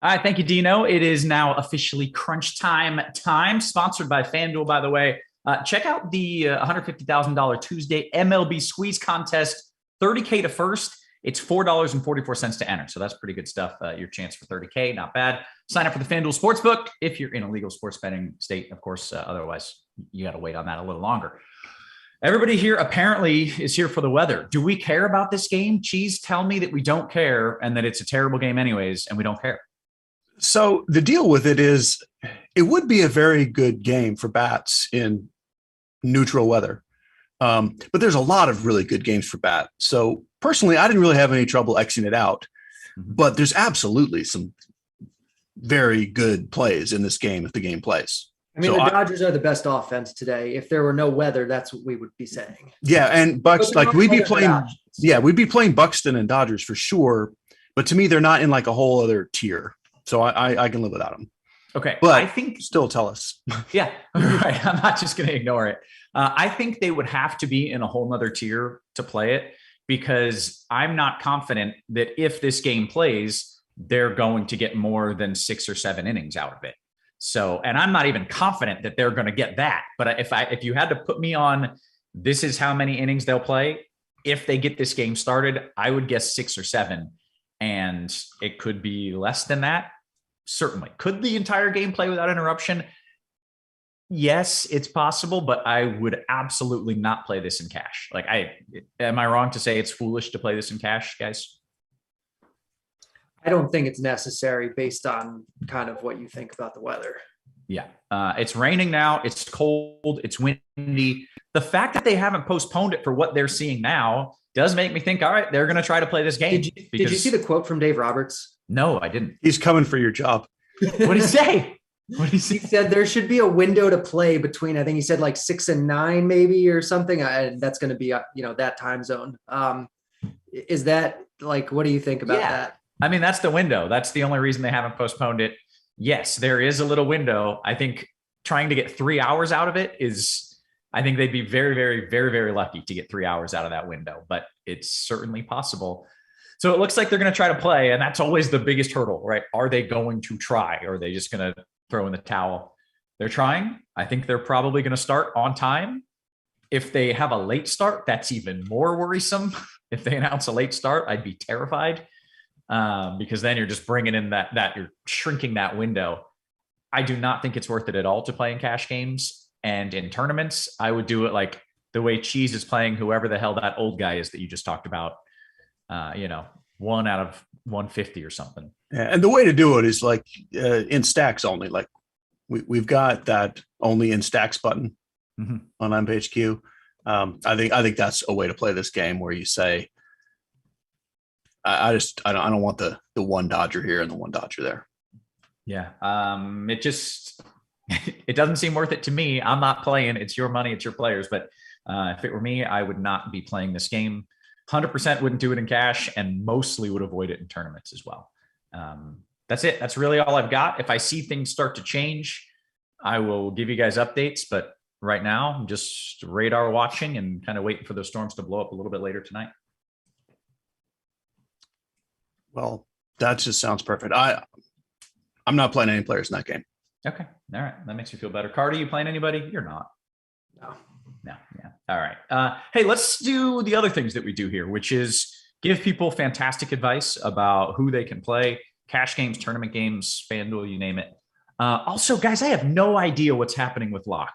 All right, thank you, Dino. It is now officially crunch time, sponsored by FanDuel, by the way. Check out the $150,000 Tuesday MLB Squeeze contest, $30K to first. It's $4.44 to enter. So that's pretty good stuff. Your chance for $30K, not bad. Sign up for the FanDuel Sportsbook if you're in a legal sports betting state. Of course, otherwise, you got to wait on that a little longer. Everybody here apparently is here for the weather. Do we care about this game? Cheese, tell me that we don't care and that it's a terrible game anyways, and we don't care. So the deal with it is it would be a very good game for bats in neutral weather. But there's a lot of really good games for bat. So personally, I didn't really have any trouble Xing it out, but there's absolutely some very good plays in this game if the game plays. I mean, So the Dodgers are the best offense today. If there were no weather, that's what we would be saying. Yeah, and Bucks, like we'd be playing. Options. Yeah, we'd be playing Buxton and Dodgers for sure. But to me, they're not in like a whole other tier. So I can live without them. Okay, But I think still tell us. yeah, right. I'm not just going to ignore it. I think they would have to be in a whole nother tier to play it, because I'm not confident that if this game plays, they're going to get more than 6 or 7 innings out of it. So, and I'm not even confident that they're going to get that. But if you had to put me on, this is how many innings they'll play, if they get this game started, I would guess 6 or 7. And it could be less than that. Certainly. Could the entire game play without interruption? Yes, it's possible, but I would absolutely not play this in cash. Like, am I wrong to say it's foolish to play this in cash, guys? I don't think it's necessary based on kind of what you think about the weather. Yeah. It's raining now. It's cold. It's windy. The fact that they haven't postponed it for what they're seeing now does make me think, all right, they're going to try to play this game. Did you see the quote from Dave Roberts? No, I didn't. He's coming for your job. What did he say? What did he say? He said there should be a window to play between, I think he said like 6 and 9 maybe or something. And that's going to be, that time zone. Is that like, what do you think about that? I mean, that's the window. That's the only reason they haven't postponed it. Yes, there is a little window. I think trying to get 3 hours out of it I think they'd be very, very, very, very lucky to get 3 hours out of that window, but it's certainly possible. So it looks like they're going to try to play, and that's always the biggest hurdle, right? Are they going to try, or are they just going to throw in the towel? They're trying. I think they're probably going to start on time. If they have a late start, that's even more worrisome. If they announce a late start, I'd be terrified. Because then you're just bringing in that you're shrinking that window. I do not think it's worth it at all to play in cash games. And in tournaments, I would do it like the way Cheese is playing whoever the hell that old guy is that you just talked about, 1 out of 150 or something. Yeah, and the way to do it is like in stacks only. Like we've got that only in stacks button on MPHQ. I think that's a way to play this game where you say, I don't want the one Dodger here and the one Dodger there. Yeah. It doesn't seem worth it to me. I'm not playing. It's your money. It's your players. But if it were me, I would not be playing this game. 100% wouldn't do it in cash, and mostly would avoid it in tournaments as well. That's it. That's really all I've got. If I see things start to change, I will give you guys updates. But right now, I'm just radar watching and kind of waiting for those storms to blow up a little bit later tonight. Well, that just sounds perfect. I'm not playing any players in that game. Okay. All right. That makes me feel better. Carty, you playing anybody? You're not. No. Yeah. All right. Hey, let's do the other things that we do here, which is give people fantastic advice about who they can play, cash games, tournament games, FanDuel, you name it. Also, guys, I have no idea what's happening with Lock.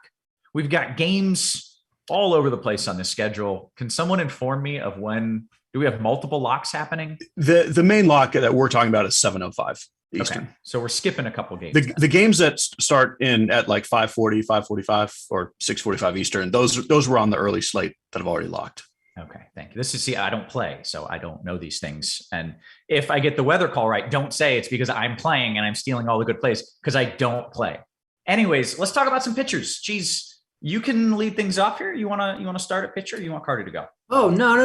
We've got games all over the place on this schedule. Can someone inform me of when? Do we have multiple locks happening? The main lock that we're talking about is 7:05 Eastern. Okay. So we're skipping a couple games. The games that start in at like 5:40, 5:45, or 6:45 Eastern, those were on the early slate that have already locked. Okay, thank you. I don't play, so I don't know these things. And if I get the weather call right, don't say it's because I'm playing and I'm stealing all the good plays, because I don't play. Anyways, let's talk about some pitchers. Geez, you can lead things off here. You wanna start at pitcher? Or you want Carty to go? Oh, no.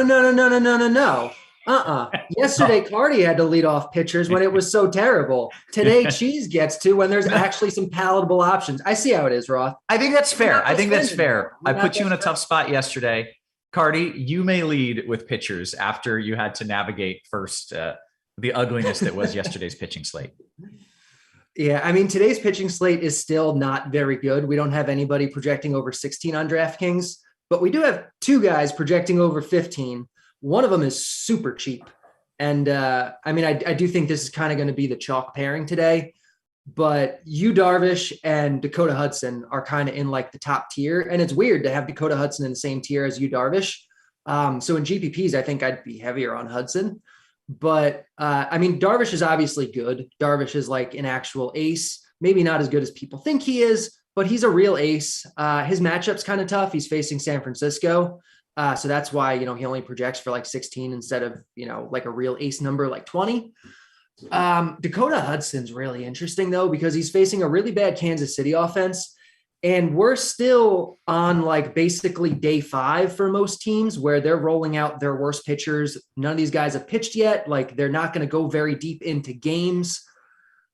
Yesterday, Carty had to lead off pitchers when it was so terrible. Today, Cheese gets to when there's actually some palatable options. I see how it is, Roth. I think that's fair. I put you in a tough spot yesterday. Carty, you may lead with pitchers after you had to navigate first the ugliness that was yesterday's pitching slate. Yeah, I mean, today's pitching slate is still not very good. We don't have anybody projecting over 16 on DraftKings, but we do have 2 guys projecting over 15. One of them is super cheap. And I do think this is kind of going to be the chalk pairing today. but Yu Darvish and Dakota Hudson are kind of in like the top tier. And it's weird to have Dakota Hudson in the same tier as Yu Darvish. So in GPPs, I think I'd be heavier on Hudson. But I mean, Darvish is obviously good. Darvish is like an actual ace, maybe not as good as people think he is, but he's a real ace. His matchup's kind of tough. He's facing San Francisco. So that's why, you know, he only projects for like 16 instead of, you know, like a real ace number, like 20. Dakota Hudson's really interesting though, because he's facing a really bad Kansas City offense. And we're still on like basically day 5 for most teams where they're rolling out their worst pitchers. None of these guys have pitched yet. Like they're not going to go very deep into games.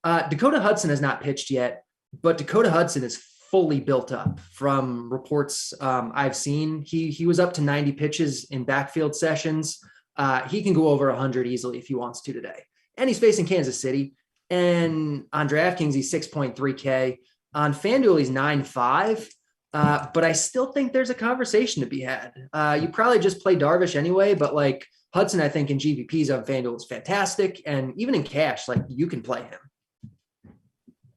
Dakota Hudson has not pitched yet, but Dakota Hudson is fully built up from reports I've seen. He was up to 90 pitches in backfield sessions. He can go over 100 easily if he wants to today. And he's facing Kansas City. And on DraftKings, he's 6.3K. On FanDuel, he's 9.5. But I still think there's a conversation to be had. You probably just play Darvish anyway, but like Hudson, I think in GPPs on FanDuel is fantastic. And even in cash, like you can play him.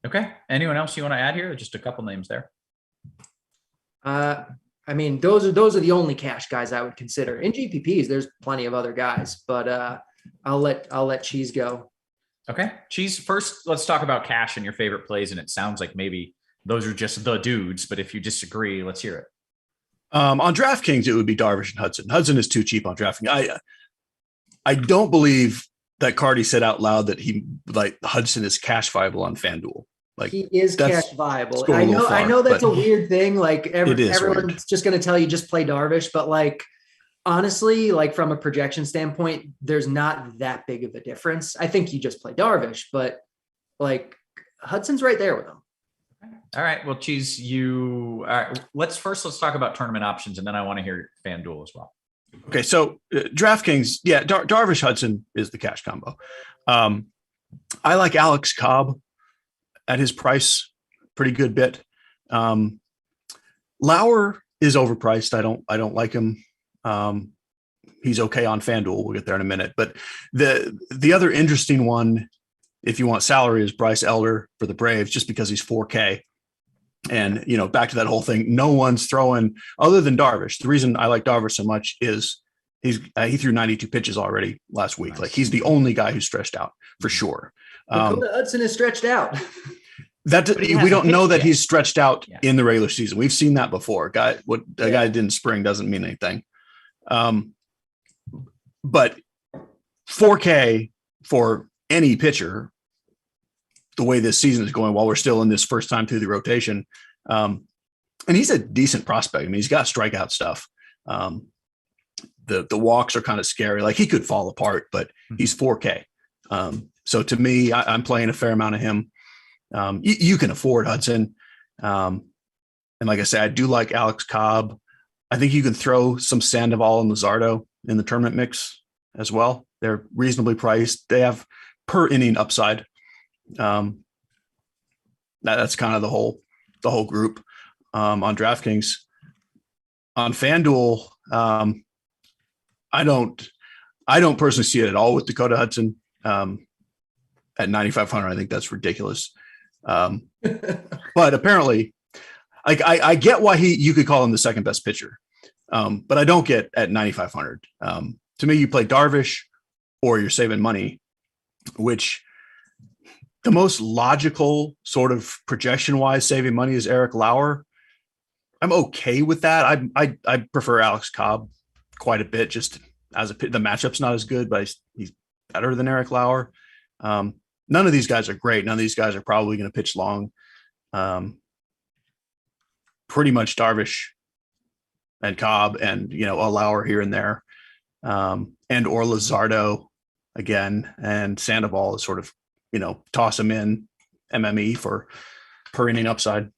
Okay. Anyone else you want to add here? Just a couple names there. I mean, those are the only cash guys I would consider. In GPPs, there's plenty of other guys, but I'll let Cheese go. Okay. Cheese, first, let's talk about cash and your favorite plays. And it sounds like maybe those are just the dudes, but if you disagree, let's hear it. On DraftKings, it would be Darvish and Hudson. Hudson is too cheap on DraftKings. I don't believe that Carty said out loud that he like Hudson is cash viable on FanDuel. Like he is cash viable. I know that's a weird thing. Like everyone's weird. Just going to tell you just play Darvish, but like honestly, like from a projection standpoint, there's not that big of a difference. I think you just play Darvish, but like Hudson's right there with him. All right. Well, Cheese, all right. Let's talk about tournament options, and then I want to hear FanDuel as well. Okay, so DraftKings, yeah, Darvish Hudson is the cash combo. I like Alex Cobb at his price, pretty good bit. Lauer is overpriced. I don't like him. He's okay on FanDuel. We'll get there in a minute. But the other interesting one, if you want salary, is Bryce Elder for the Braves, just because he's 4K. And, you know, back to that whole thing, no one's throwing other than Darvish. The reason I like Darvish so much is he threw 92 pitches already last week. Nice. Like he's the only guy who's stretched out for sure. Dakota Hudson is stretched out. We don't know that he's stretched out in the regular season. We've seen that before. Guy did in spring doesn't mean anything. But 4K for any pitcher, the way this season is going, while we're still in this first time through the rotation. And he's a decent prospect. I mean, he's got strikeout stuff. The walks are kind of scary. Like he could fall apart, but he's 4K. So to me, I'm playing a fair amount of him. You can afford Hudson. And like I said, I do like Alex Cobb. I think you can throw some Sandoval and Luzardo in the tournament mix as well. They're reasonably priced. They have per inning upside. That's kind of the whole group on DraftKings. On FanDuel, I don't personally see it at all with Dakota Hudson at 9,500. I think that's ridiculous. But apparently, like I get why you could call him the second best pitcher, but I don't get at 9,500. To me, you play Darvish or you're saving money, which the most logical sort of projection wise saving money is Eric Lauer. I'm okay with that. I prefer Alex Cobb quite a bit. Just as the matchup's not as good, but he's better than Eric Lauer. None of these guys are great. None of these guys are probably going to pitch long. Pretty much Darvish and Cobb and, you know, a Lauer here and there. And or Luzardo again, and Sandoval is sort of, you know, toss him in MME for per inning upside.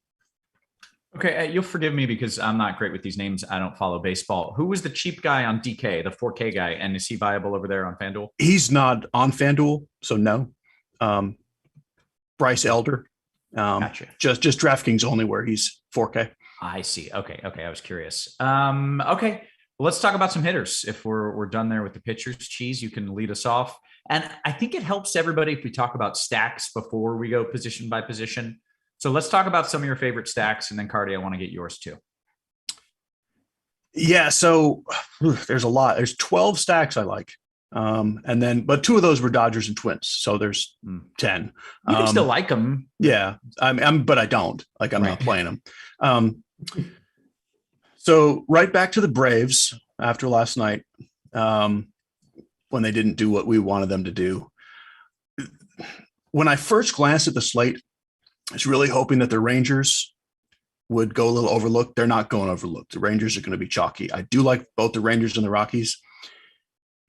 Okay. You'll forgive me because I'm not great with these names. I don't follow baseball. Who was the cheap guy on DK, the 4K guy? And is he viable over there on FanDuel? He's not on FanDuel. So no. Bryce Elder. Gotcha. Just DraftKings only where he's 4K. I see. Okay. I was curious. Okay. Well, let's talk about some hitters. If we're done there with the pitchers, Cheese, you can lead us off. And I think it helps everybody if we talk about stacks before we go position by position. So let's talk about some of your favorite stacks, and then Carty, I want to get yours too. Yeah, so there's a lot. There's 12 stacks I like. But 2 of those were Dodgers and Twins. So there's 10. You can still like them. Yeah. But I don't. Like, I'm not playing them. So right back to the Braves after last night, when they didn't do what we wanted them to do. When I first glanced at the slate, I was really hoping that the Rangers would go a little overlooked. They're not going overlooked. The Rangers are going to be chalky. I do like both the Rangers and the Rockies.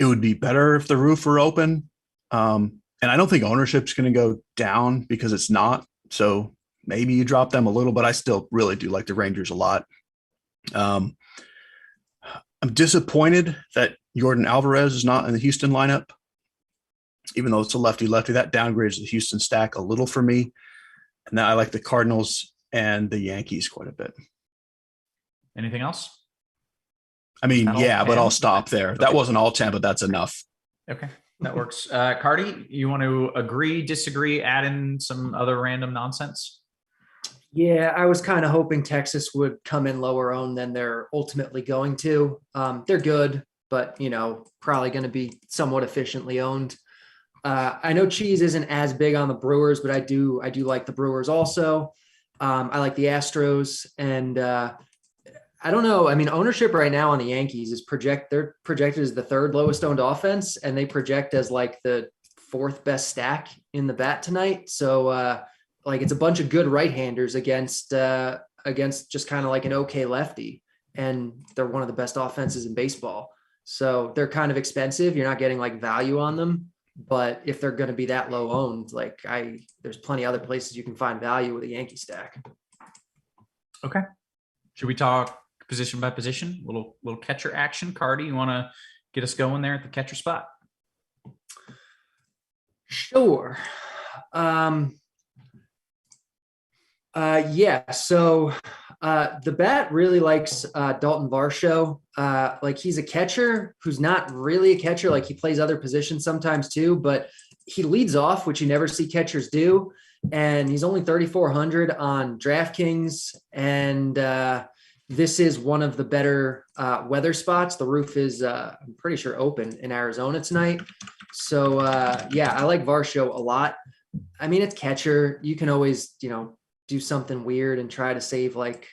It would be better if the roof were open. And I don't think ownership's going to go down because it's not. So maybe you drop them a little, but I still really do like the Rangers a lot. I'm disappointed that Jordan Alvarez is not in the Houston lineup, even though it's a lefty-lefty. That downgrades the Houston stack a little for me. And then I like the Cardinals and the Yankees quite a bit. Anything else? I mean, but I'll stop there. Okay. That wasn't all 10, but that's enough. Okay, that works. Carty, you want to agree, disagree, add in some other random nonsense? Yeah, I was kind of hoping Texas would come in lower owned than they're ultimately going to. They're good, but, probably going to be somewhat efficiently owned. I know Cheese isn't as big on the Brewers, but I do like the Brewers also. I like the Astros, and I don't know. I mean, ownership right now on the Yankees is they're projected as the 3rd lowest owned offense, and they project as like the 4th best stack in the bat tonight. So it's a bunch of good right-handers against just kind of like an okay lefty, and they're one of the best offenses in baseball. So they're kind of expensive. You're not getting like value on them, but if they're going to be that low owned, there's plenty of other places you can find value with a Yankee stack. Okay. Should we talk position by position? Little catcher action. Carty, you want to get us going there at the catcher spot? Sure. So the bat really likes Dalton Varsho. He's a catcher who's not really a catcher. Like, he plays other positions sometimes too, but he leads off, which you never see catchers do. And he's only 3,400 on DraftKings. And this is one of the better weather spots. The roof is, I'm pretty sure, open in Arizona tonight. So I like Varsho a lot. I mean, it's catcher. You can always, do something weird and try to save like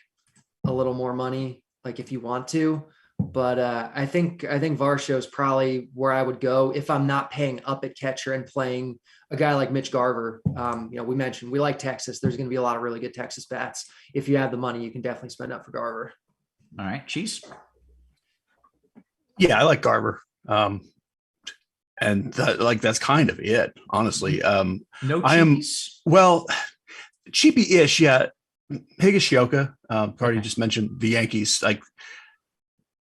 a little more money, like if you want to. But I think Varsho is probably where I would go if I'm not paying up at catcher and playing a guy like Mitch Garver. We mentioned we like Texas. There's going to be a lot of really good Texas bats. If you have the money, you can definitely spend up for Garver. All right, Cheese. Yeah, I like Garver. That's kind of it, honestly. No Cheese. Cheapy-ish, yeah. Higashioka, Carty just mentioned the Yankees. Like,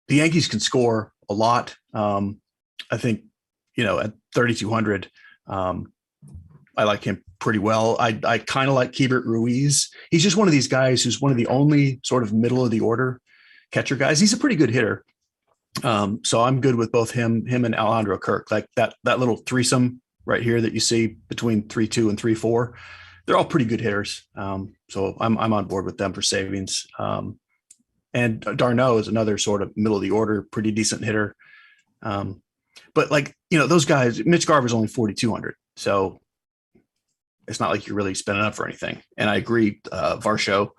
the Yankees can score a lot. I think, at 3,200, I like him pretty well. I kind of like Keibert Ruiz. He's just one of these guys who's one of the only sort of middle of the order catcher guys. He's a pretty good hitter. So I'm good with both him and Alejandro Kirk. Like that little threesome right here that you see between 3-2 and 3-4. They're all pretty good hitters. So I'm on board with them for savings. And Darno is another sort of middle of the order, pretty decent hitter. But those guys, Mitch Garver's only 4,200. So it's not like you're really spending up for anything. And I agree, Varsho,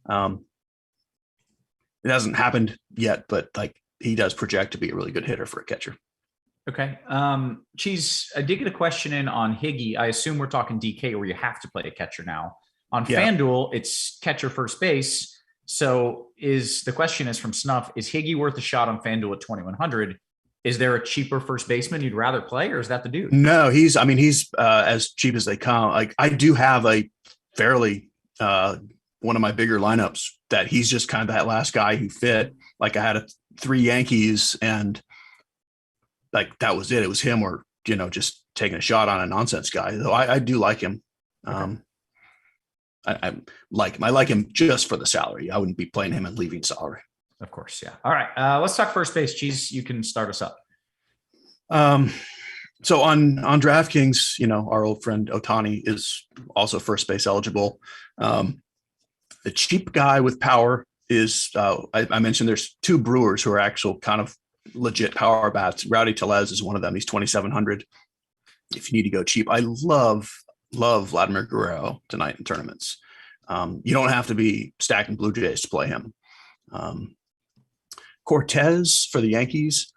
it hasn't happened yet, but he does project to be a really good hitter for a catcher. Okay. Cheese, I did get a question in on Higgy. I assume we're talking DK where you have to play a catcher now. On FanDuel, it's catcher first base. So the question is from Snuff, is Higgy worth a shot on FanDuel at 2,100? Is there a cheaper first baseman you'd rather play, or is that the dude? No, he's as cheap as they come. Like, I do have a fairly one of my bigger lineups that he's just kind of that last guy who fit. Like, I had 3 Yankees and that was it. It was him or, just taking a shot on a nonsense guy. Though I do like him. Okay. I like him just for the salary. I wouldn't be playing him and leaving salary. Of course. Yeah. All right. Let's talk first base. Cheese, you can start us up. So on DraftKings, our old friend Otani is also first base eligible. The cheap guy with power is I mentioned there's two Brewers who are actual kind of legit power bats. Rowdy Tellez is one of them. He's 2,700. If you need to go cheap, I love Vladimir Guerrero tonight in tournaments. You don't have to be stacking Blue Jays to play him. Cortez for the Yankees,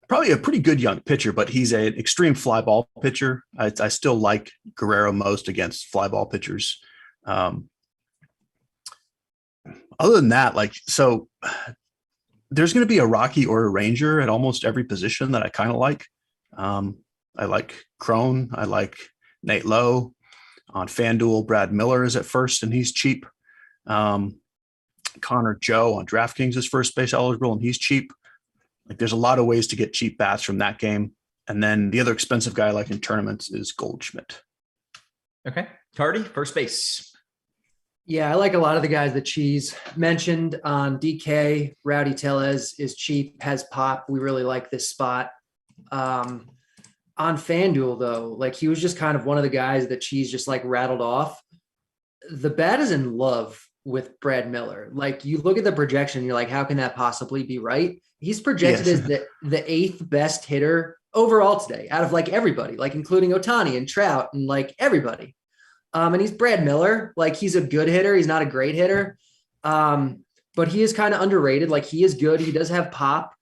probably a pretty good young pitcher, but he's an extreme fly ball pitcher. I still like Guerrero most against fly ball pitchers. Other than that, there's going to be a Rocky or a Ranger at almost every position that I kind of like. I like Crone. I like Nate Lowe. On FanDuel, Brad Miller is at first, and he's cheap. Connor Joe on DraftKings is first base eligible, and he's cheap. There's a lot of ways to get cheap bats from that game. And then the other expensive guy I like in tournaments is Goldschmidt. Okay. Carty, first base. Yeah, I like a lot of the guys that Cheese mentioned on DK. Rowdy Tellez is cheap, has pop. We really like this spot. On FanDuel, though, he was just kind of one of the guys that Cheese just rattled off. The bat is in love with Brad Miller. You look at the projection, you're like, how can that possibly be right? He's projected as the eighth best hitter overall today out of everybody, including Otani and Trout and everybody. And he's Brad Miller. He's a good hitter. He's not a great hitter. But he is kind of underrated. He is good. He does have pop.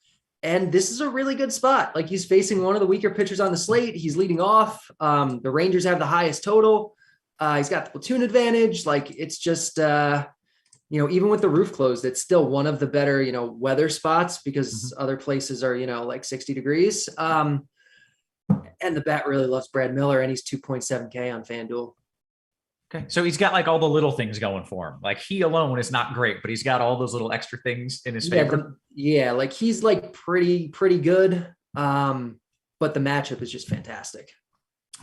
And this is a really good spot. He's facing one of the weaker pitchers on the slate. He's leading off. The Rangers have the highest total. He's got the platoon advantage. It's just, even with the roof closed, it's still one of the better, weather spots because other places are, 60 degrees. And the bat really loves Brad Miller, and he's 2.7K on FanDuel. Okay. So he's got all the little things going for him. He alone is not great, but he's got all those little extra things in his favor. He's pretty good. But the matchup is just fantastic.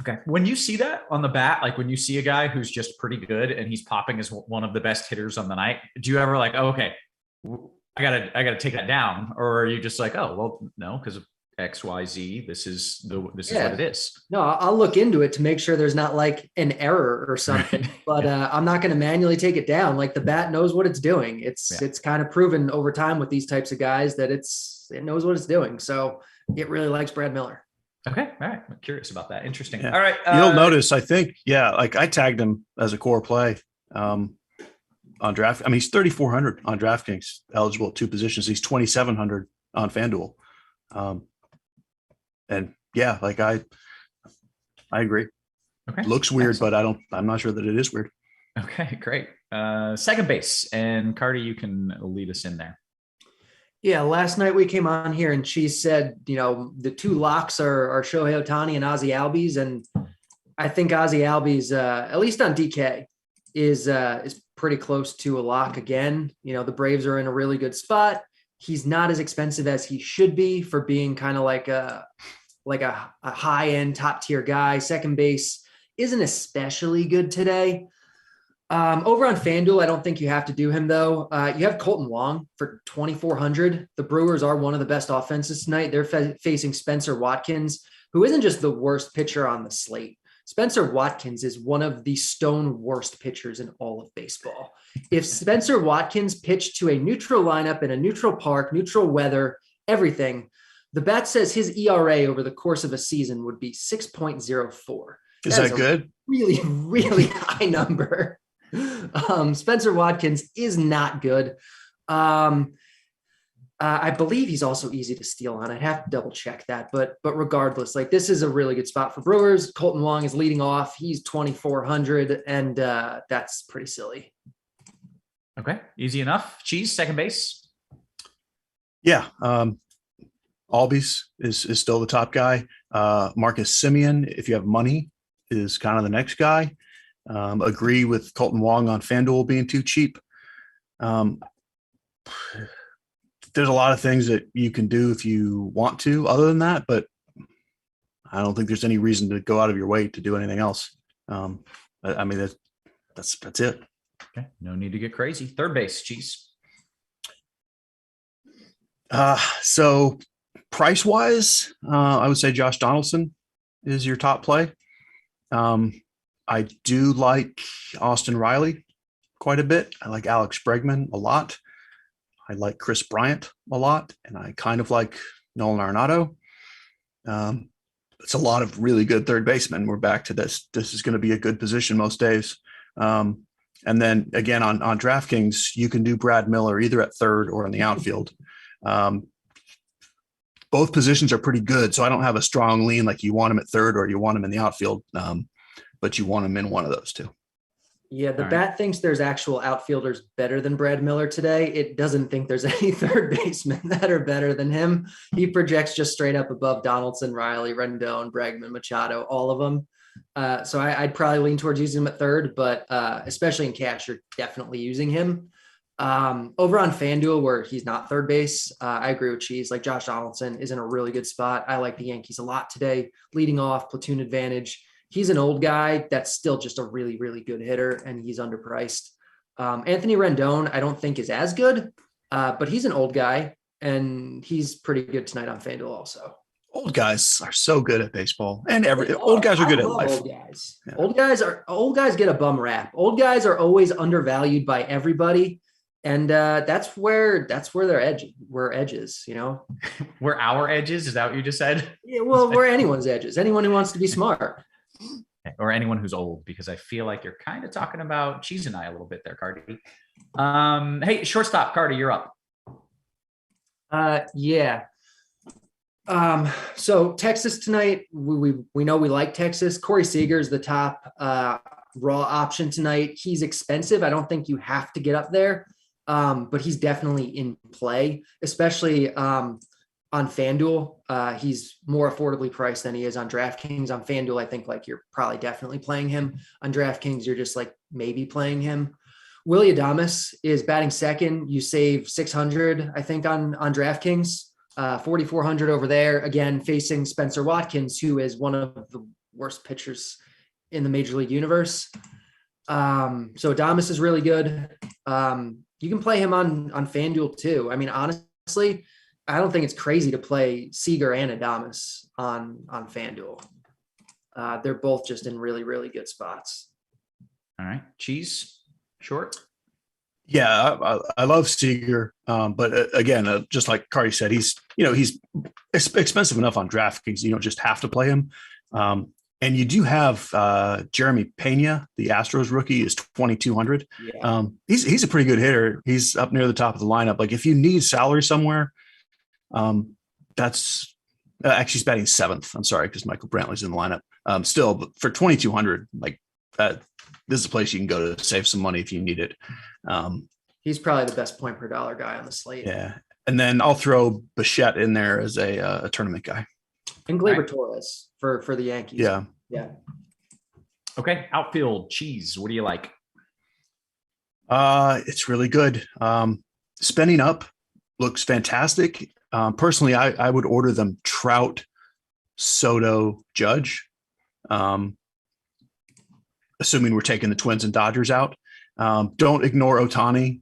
Okay. When you see that on the bat, when you see a guy who's just pretty good and he's popping as one of the best hitters on the night, do you ever okay, I gotta take that down? Or are you just oh, well, no, because of XYZ, this is what it is. No, I'll look into it to make sure there's not an error or something, but I'm not going to manually take it down. The bat knows what it's doing. It's kind of proven over time with these types of guys that it knows what it's doing. So it really likes Brad Miller. Okay. All right. I'm curious about that. Interesting. Yeah. All right. You'll notice, I think, I tagged him as a core play on draft. I mean, he's 3,400 on DraftKings, eligible at two positions. He's 2,700 on FanDuel. And I agree. Okay. Looks weird, but I'm not sure that it is weird. Okay, great. Second base, and Carty, you can lead us in there. Yeah, last night we came on here and she said, the two locks are Shohei Ohtani and Ozzy Albies. And I think Ozzy Albies, at least on DK, is pretty close to a lock again. The Braves are in a really good spot. He's not as expensive as he should be for being kind of a high end top tier guy. Second base isn't especially good today. Over on FanDuel, I don't think you have to do him though. You have Colton Wong for 2,400. The Brewers are one of the best offenses tonight. They're facing Spencer Watkins, who isn't just the worst pitcher on the slate. Spencer Watkins is one of the stone worst pitchers in all of baseball. If Spencer Watkins pitched to a neutral lineup in a neutral park, neutral weather, everything, the bat says his ERA over the course of a season would be 6.04. Is that good? Really, really high number. Spencer Watkins is not good. I believe he's also easy to steal on. I'd have to double check that, but regardless, this is a really good spot for Brewers. Colton Wong is leading off. He's 2,400, and that's pretty silly. Okay, easy enough. Cheese, second base. Yeah, Albies is still the top guy. Marcus Semien, if you have money, is kind of the next guy. Agree with Colton Wong on FanDuel being too cheap. There's a lot of things that you can do if you want to other than that, but I don't think there's any reason to go out of your way to do anything else. I mean, that's it. Okay. No need to get crazy. Third base, Cheese. So price wise, I would say Josh Donaldson is your top play. I do like Austin Riley quite a bit. I like Alex Bregman a lot. I like Chris Bryant a lot, and I kind of like Nolan Arenado. It's a lot of really good third basemen. We're back to this. This is going to be a good position most days. And then again, on DraftKings, you can do Brad Miller either at third or in the outfield. Both positions are pretty good, so I don't have a strong lean like you want him at third or you want him in the outfield, but you want him in one of those two. Yeah, the bat thinks there's actual outfielders better than Brad Miller today. It doesn't think there's any third basemen that are better than him. He projects just straight up above Donaldson, Riley, Rendon, Bregman, Machado, all of them. So I'd probably lean towards using him at third, but especially in cash, you're definitely using him. Over on FanDuel, where he's not third base, I agree with Cheese. Like Josh Donaldson is in a really good spot. I like the Yankees a lot today, leading off, platoon advantage. He's an old guy that's still just a really, really good hitter, and he's underpriced. Anthony Rendon, I don't think is as good, but he's an old guy, and he's pretty good tonight on FanDuel also. Old guys are so good at baseball, and old guys are good at life. Old guys. Yeah. Old guys get a bum rap. Old guys are always undervalued by everybody. And that's where their edge, where edges, you know, we're our edges. Is that what you just said? Yeah, well, we're anyone's edges. Anyone who wants to be smart, or anyone who's old, because I feel like you're kind of talking about Cheese and I a little bit there, Carty. Hey, shortstop, Carty, you're up. Yeah. So Texas tonight, we know we like Texas. Corey Seager is the top raw option tonight. He's expensive. I don't think you have to get up there. But he's definitely in play, especially on FanDuel. He's more affordably priced than he is on DraftKings. On FanDuel, I think like you're probably definitely playing him. On DraftKings, you're just like maybe playing him. Willy Adames is batting second. You save 600, I think, on DraftKings, 4,400 over there. Again, facing Spencer Watkins, who is one of the worst pitchers in the Major League universe. So Adames is really good. You can play him on FanDuel too. I mean, honestly, I don't think it's crazy to play Seager and Adames on FanDuel. They're both just in really, really good spots. All right. Cheese, short? Yeah, I love Seager. But again, just like Carty said, he's expensive enough on DraftKings. You don't just have to play him. And you do have Jeremy Pena, the Astros rookie, is 2,200. Yeah. He's a pretty good hitter. He's up near the top of the lineup. Like if you need salary somewhere, that's actually he's batting seventh. I'm sorry, because Michael Brantley's in the lineup. Still, but for 2,200, like this is a place you can go to save some money if you need it. He's probably the best point per dollar guy on the slate. Yeah, and then I'll throw Bichette in there as a tournament guy. And Gleyber Torres for the Yankees. Yeah. Yeah. Okay. Outfield, Cheese. What do you like? It's really good. Spending up looks fantastic. Personally, I would order them Trout, Soto, Judge. Assuming we're taking the Twins and Dodgers out. Don't ignore Ohtani,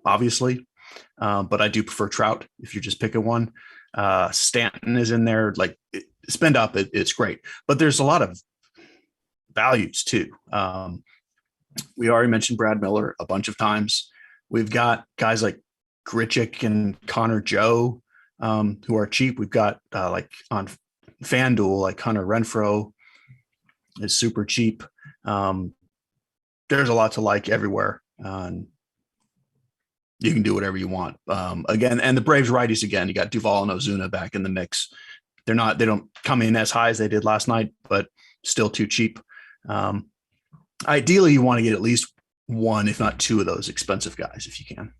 obviously. But I do prefer Trout if you're just picking one. Stanton is in there. Like spend up, it's great. But there's a lot of values too. We already mentioned Brad Miller a bunch of times. We've got guys like Grichuk and Connor Joe who are cheap. We've got like on FanDuel, like Hunter Renfroe is super cheap. There's a lot to like everywhere. You can do whatever you want. Again, and the Braves righties again, you got Duvall and Ozuna back in the mix. They don't come in as high as they did last night, but still too cheap. Ideally, you want to get at least one, if not two of those expensive guys if you can.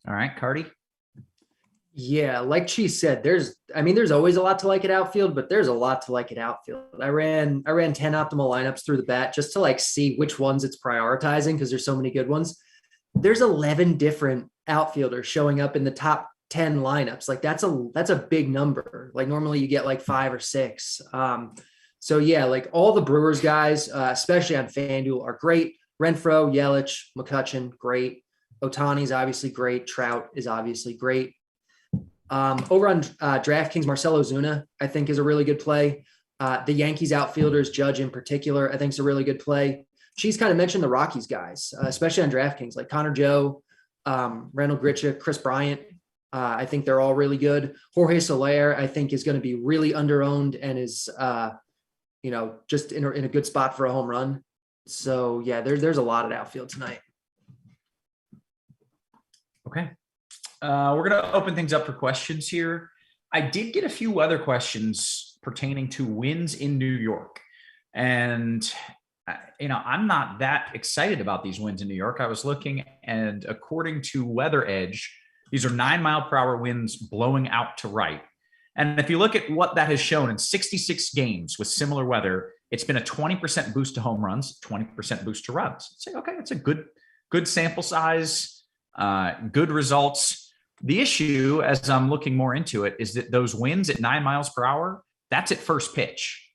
All right, Carty. Yeah, like Cheese said, there's always a lot to like at outfield, but there's a lot to like at outfield. I ran 10 optimal lineups through the bat just to like see which ones it's prioritizing because there's so many good ones. There's 11 different outfielders showing up in the top 10 lineups. Like that's a big number. Like normally you get like 5 or 6. So yeah, like all the Brewers guys, especially on FanDuel, are great. Renfroe, Yelich, McCutchen, great. Otani's obviously great. Trout is obviously great. Over on DraftKings, Marcell Ozuna, I think, is a really good play. The Yankees outfielders, Judge in particular, I think is a really good play. She's kind of mentioned the Rockies guys, especially on DraftKings, like Connor Joe, Randall Grichuk, Chris Bryant. I think they're all really good. Jorge Soler, I think, is going to be really underowned and is, just in a good spot for a home run. So, yeah, there's a lot at outfield tonight. Okay. We're going to open things up for questions here. I did get a few weather questions pertaining to winds in New York. And, I'm not that excited about these winds in New York. I was looking, and according to Weather Edge, these are 9-mile-per-hour winds blowing out to right. And if you look at what that has shown in 66 games with similar weather, it's been a 20% boost to home runs, 20% boost to runs. It's like, okay, it's a good sample size, good results. The issue, as I'm looking more into it, is that those winds at 9 miles per hour, that's at first pitch.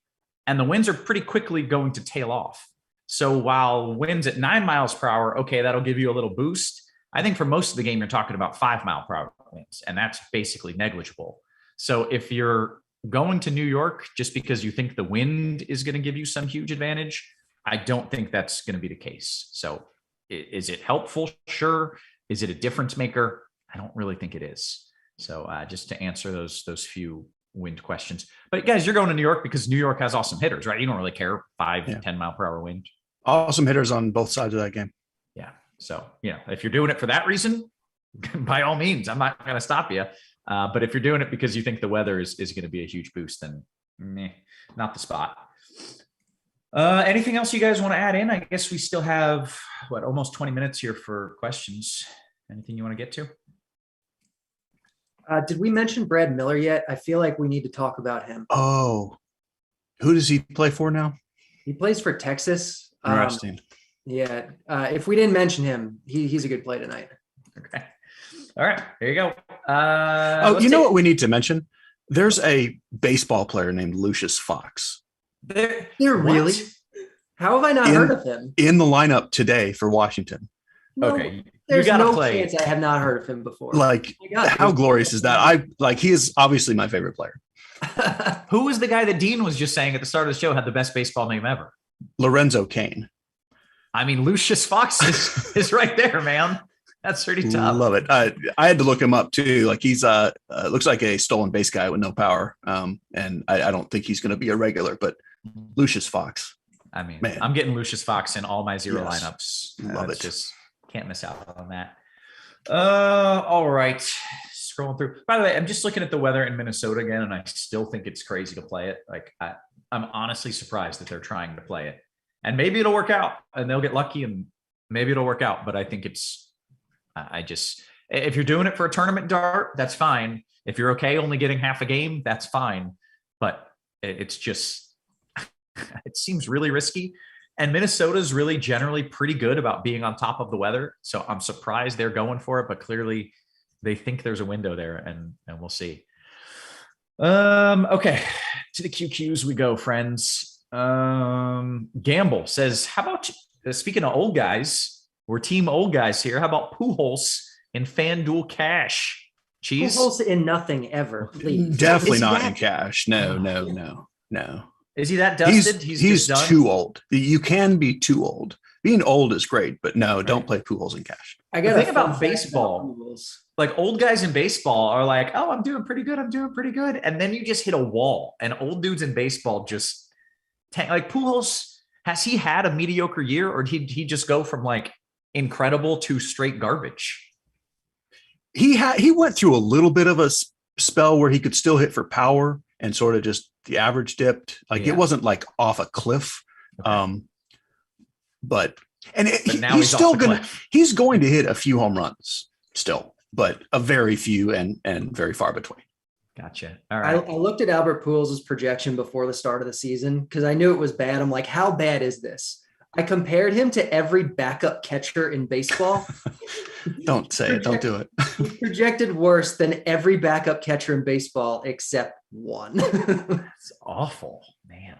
And the winds are pretty quickly going to tail off. So while winds at 9 miles per hour, okay, that'll give you a little boost. I think for most of the game, you're talking about 5-mile-per-hour winds, and that's basically negligible. So if you're going to New York just because you think the wind is going to give you some huge advantage, I don't think that's going to be the case. So is it helpful? Sure. Is it a difference maker? I don't really think it is. So just to answer those few wind questions. But guys, you're going to New York because New York has awesome hitters, right? You don't really care 10-mile-per-hour wind. Awesome hitters on both sides of that game. Yeah. So, if you're doing it for that reason, by all means, I'm not going to stop you. But if you're doing it because you think the weather is going to be a huge boost, then not the spot. Anything else you guys want to add in? I guess we still have, almost 20 minutes here for questions. Anything you want to get to? Did we mention Brad Miller yet? I feel like we need to talk about him. Oh, who does he play for now? He plays for Texas. Interesting. Yeah. If we didn't mention him, he's a good play tonight. Okay. All right. There you go. You know what we need to mention? There's a baseball player named Lucius Fox. They're really? How have I not heard of him? In the lineup today for Washington. No, okay. There's no chance I have not heard of him before. How glorious is that? He is obviously my favorite player. Who was the guy that Dean was just saying at the start of the show had the best baseball name ever? Lorenzo Cain. I mean, Lucius Fox is right there, man. That's pretty tough. Love it. I had to look him up too. He's looks like a stolen base guy with no power. And I don't think he's going to be a regular, but Lucius Fox. I mean, man. I'm getting Lucius Fox in all my zero lineups. Love it. Just can't miss out on that. All right. Scrolling through. By the way, I'm just looking at the weather in Minnesota again, and I still think it's crazy to play it. I'm honestly surprised that they're trying to play it. And maybe it'll work out and they'll get lucky and maybe it'll work out. But I think if you're doing it for a tournament dart, that's fine. If you're okay only getting half a game, that's fine. But it's just, it seems really risky. And Minnesota's really generally pretty good about being on top of the weather. So I'm surprised they're going for it, but clearly they think there's a window there and we'll see. Okay. To the QQs we go, friends. Gamble says, how about, speaking of old guys, we're team old guys here. How about Pujols in FanDuel cash? Cheese? Pujols in nothing ever, please. Definitely not in cash. No. Is he that dusted? He's too old. You can be too old. Being old is great, but no, don't play Pujols in cash. I got to think about baseball. Like old guys in baseball are like, oh, I'm doing pretty good. And then you just hit a wall. And old dudes in baseball just like Pujols, has he had a mediocre year or did he just go from incredible to straight garbage? He went through a little bit of a spell where he could still hit for power and sort of just the average dipped. It wasn't off a cliff. Okay. He's still he's going to hit a few home runs still, but a very few and very far between. Gotcha. All right. I looked at Albert Pujols' projection before the start of the season because I knew it was bad. I'm like, how bad is this? I compared him to every backup catcher in baseball. Don't say it. Don't do it. He projected worse than every backup catcher in baseball except one. That's awful, man.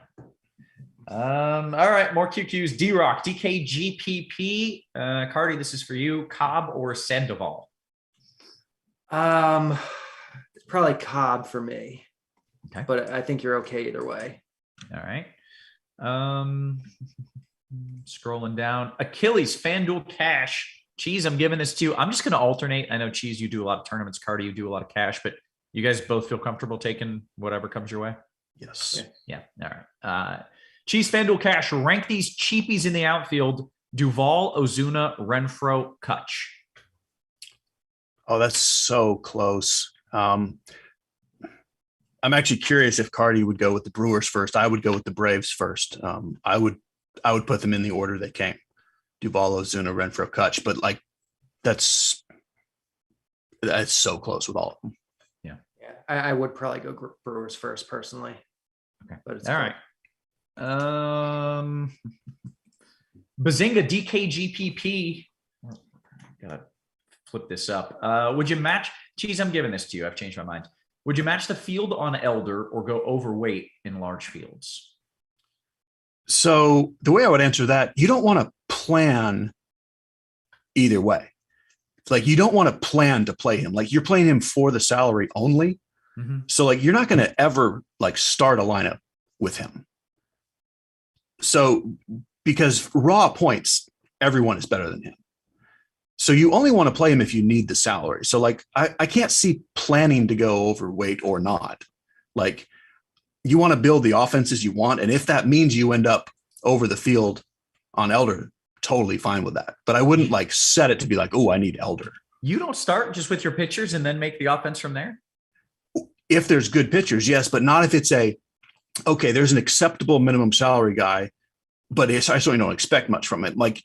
All right, more QQs. D-Rock, DKGPP. Carty, this is for you. Cobb or Sandoval? It's probably Cobb for me. Okay. But I think you're okay either way. All right. Scrolling down. Achilles, FanDuel Cash. Cheese, I'm giving this to you. I'm just going to alternate. I know, Cheese, you do a lot of tournaments. Carty, you do a lot of cash, but you guys both feel comfortable taking whatever comes your way? Yes. Yeah. All right. Cheese, FanDuel Cash. Rank these cheapies in the outfield. Duvall, Ozuna, Renfroe, Kutch. Oh, that's so close. I'm actually curious if Carty would go with the Brewers first. I would go with the Braves first. I would put them in the order they came. Duvall, Ozuna, Renfroe, Kutch. But like, that's so close with all of them. Yeah, I would probably go Brewers first personally. Okay, but it's all right. Bazinga, DKGPP. Gotta flip this up. Would you match? Cheese, I'm giving this to you. I've changed my mind. Would you match the field on Elder or go overweight in large fields? So the way I would answer that, you don't want to plan either way. It's like you don't want to plan to play him. Like you're playing him for the salary only. Mm-hmm. So like you're not going to ever like start a lineup with him. So because raw points, everyone is better than him. So you only want to play him if you need the salary. So like I can't see planning to go overweight or not. Like you want to build the offenses you want. And if that means you end up over the field on Elder, totally fine with that. But I wouldn't like set it to be like, oh, I need Elder. You don't start just with your pitchers and then make the offense from there? If there's good pitchers, yes, but not if it's okay, there's an acceptable minimum salary guy, but I certainly don't expect much from it. Like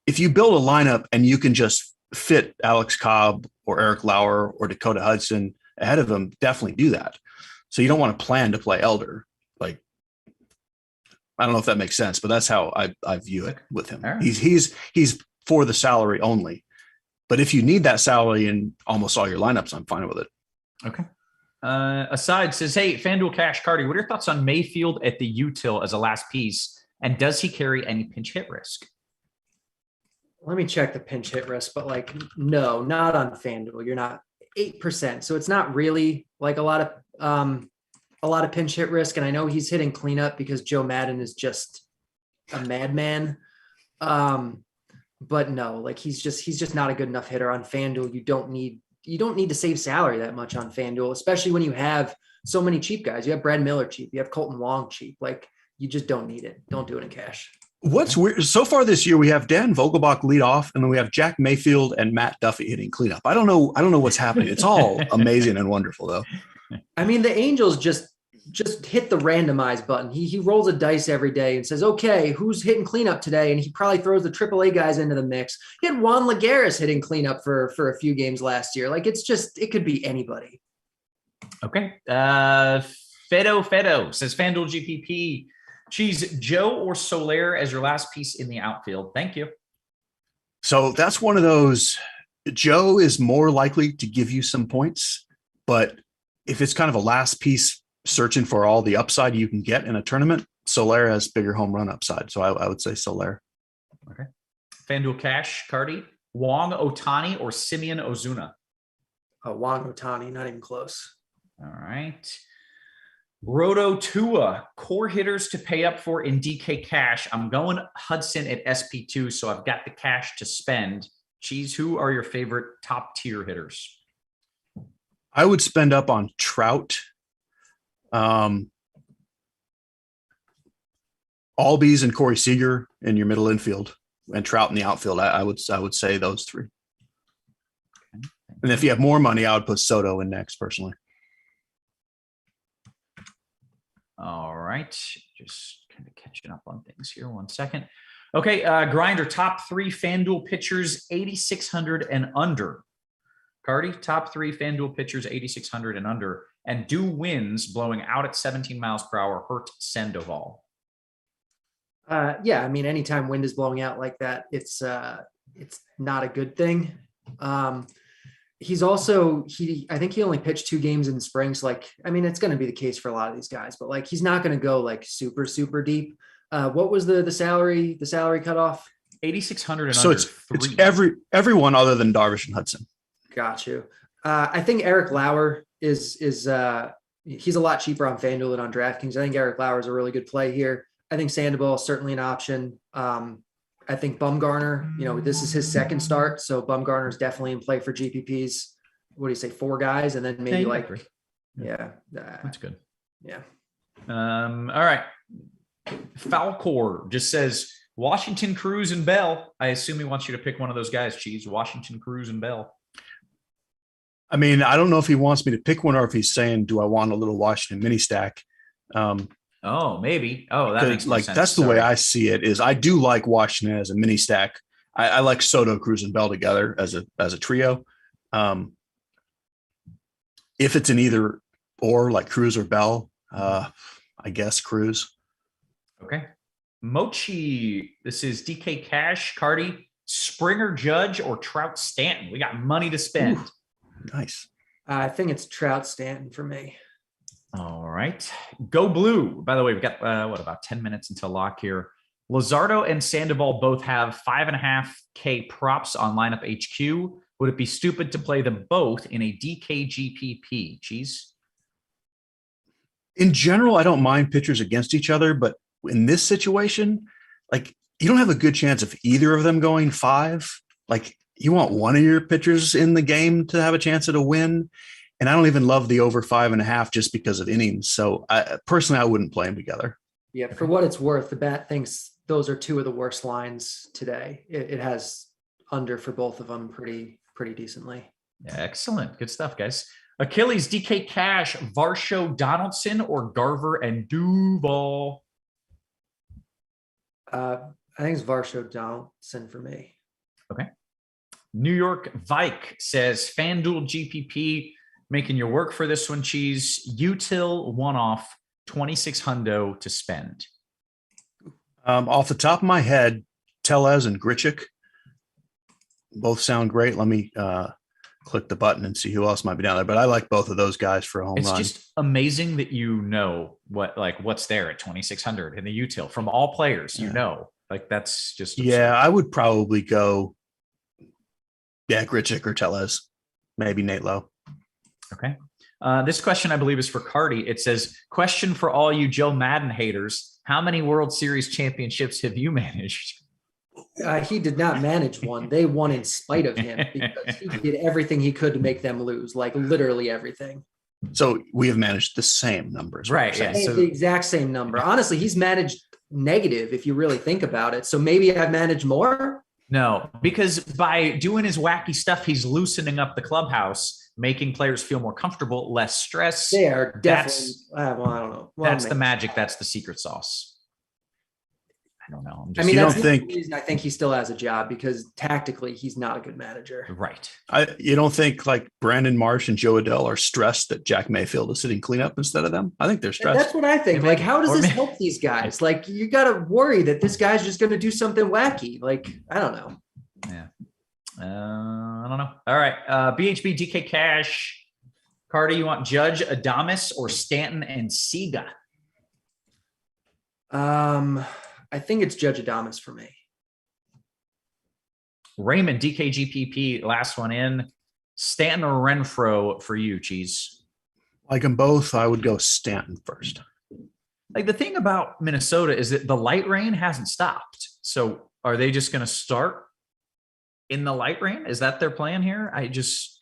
if you build a lineup and you can just fit Alex Cobb or Eric Lauer or Dakota Hudson ahead of him, definitely do that. So you don't want to plan to play Elder. Like, I don't know if that makes sense, but that's how I view it with him. Right. He's for the salary only. But if you need that salary in almost all your lineups, I'm fine with it. Okay. Aside says, hey, FanDuel Cash, Carty, what are your thoughts on Mayfield at the util as a last piece? And does he carry any pinch hit risk? Let me check the pinch hit risk, but like, no, not on FanDuel. You're not 8%. So it's not really like a lot of pinch hit risk. And I know he's hitting cleanup because Joe Madden is just a madman. But no, like he's just not a good enough hitter on FanDuel. You don't need to save salary that much on FanDuel, especially when you have so many cheap guys. You have Brad Miller cheap. You have Colton Wong cheap. Like you just don't need it. Don't do it in cash. What's weird so far this year, we have Dan Vogelbach lead off, and then we have Jack Mayfield and Matt Duffy hitting cleanup. I don't know what's happening. It's all amazing and wonderful though. I mean, the Angels just hit the randomize button. He rolls a dice every day and says, okay, who's hitting cleanup today? And he probably throws the AAA guys into the mix. He had Juan Lagares hitting cleanup for a few games last year. Like it could be anybody. Okay. Fedo says FanDuel GPP. Cheese, Joe or Soler as your last piece in the outfield. Thank you. So that's one of those. Joe is more likely to give you some points, but if it's kind of a last piece searching for all the upside you can get in a tournament, Soler has bigger home run upside. So I would say Soler. Okay. FanDuel Cash, Carty, Wong Otani or Simeon Ozuna? Wong Otani, not even close. All right. Roto Tua, core hitters to pay up for in DK Cash. I'm going Hudson at SP2, so I've got the cash to spend. Cheese, who are your favorite top tier hitters? I would spend up on Trout. Albies and Corey Seager in your middle infield, and Trout in the outfield. I would say those three. Okay. And if you have more money, I would put Soto in next personally. All right. Just kind of catching up on things here. 1 second. Okay. Grinder, top three FanDuel pitchers, 8,600 and under. Carty, top three FanDuel pitchers, 8,600 and under. And do winds blowing out at 17 miles per hour hurt Sandoval? Yeah. I mean, anytime wind is blowing out like that, it's not a good thing. He's also, I think he only pitched 2 games in the spring. So like, I mean, it's going to be the case for a lot of these guys, but like, he's not going to go like super, super deep. What was the salary cutoff? 8,600 and So under it's three. everyone other than Darvish and Hudson. Got you. I think Eric Lauer is he's a lot cheaper on FanDuel than on DraftKings. I think Eric Lauer is a really good play here. I think Sandoval is certainly an option. I think Bumgarner, this is his second start, so Bumgarner is definitely in play for GPPs. What do you say, 4 guys, and then maybe that's good. Yeah. All right. Falcor just says Washington, Cruz, and Bell. I assume he wants you to pick one of those guys, Cheese. Washington, Cruz, and Bell. I mean, I don't know if he wants me to pick one or if he's saying, do I want a little Washington mini stack? Oh, maybe. Oh, that makes more sense. That's the way I see it. Is I do like Washington as a mini stack. I like Soto, Cruz, and Bell together as a trio. If it's an either or, like Cruz or Bell, I guess Cruz. Okay. Mochi. This is DK Cash, Carty, Springer, Judge, or Trout Stanton. We got money to spend. Ooh, nice. I think it's Trout Stanton for me. All right. Go Blue. By the way, we've got, about 10 minutes until lock here. Luzardo and Sandoval both have 5.5K props on lineup HQ. Would it be stupid to play them both in a DKGPP? Cheese? In general, I don't mind pitchers against each other, but in this situation, like you don't have a good chance of either of them going 5. Like you want one of your pitchers in the game to have a chance at a win. And I don't even love the over 5.5 just because of innings. So personally, I wouldn't play them together. Yeah. For what it's worth, the bat thinks those are 2 of the worst lines today. It has under for both of them pretty decently. Yeah, excellent. Good stuff, guys. Achilles, DK Cash, Varsho, Donaldson, or Garver and Duval? I think it's Varsho Donaldson for me. Okay. New York Vike says FanDuel GPP making your work for this one, Cheese. Util one-off 2,600 to spend. Off the top of my head, Tellez and Grichuk both sound great. Let me click the button and see who else might be down there. But I like both of those guys for a home run. It's just amazing that what's there at 2,600 in the util from all players. That's just absurd. Yeah. I would probably go. Yeah, Grichuk or Tellez, maybe Nate Lowe. Okay. This question, I believe, is for Carty. It says, question for all you Joe Madden haters. How many World Series championships have you managed? He did not manage one. They won in spite of him because he did everything he could to make them lose, like literally everything. So we have managed the same numbers. Right. Yeah. The exact same number. Honestly, he's managed negative if you really think about it. So maybe I've managed more. No, because by doing his wacky stuff, he's loosening up the clubhouse, making players feel more comfortable, less stress. They are definitely. I don't know. That's the magic. That's the secret sauce. I don't know. That's the reason I think he still has a job, because tactically he's not a good manager. Right. You don't think like Brandon Marsh and Joe Adell are stressed that Jack Mayfield is sitting cleanup instead of them? I think they're stressed. And that's what I think. Like, how does this help these guys? Like, you got to worry that this guy's just going to do something wacky. Like, I don't know. Yeah. I don't know. All right. BHB, DK Cash. Carty, you want Judge, Adames, or Stanton and Sega? I think it's Judge Adames for me. Raymond, DKGPP, last one in. Stanton or Renfro for you, Cheese? Like them both, I would go Stanton first. Like the thing about Minnesota is that the light rain hasn't stopped. So are they just going to start in the light rain? Is that their plan here? Because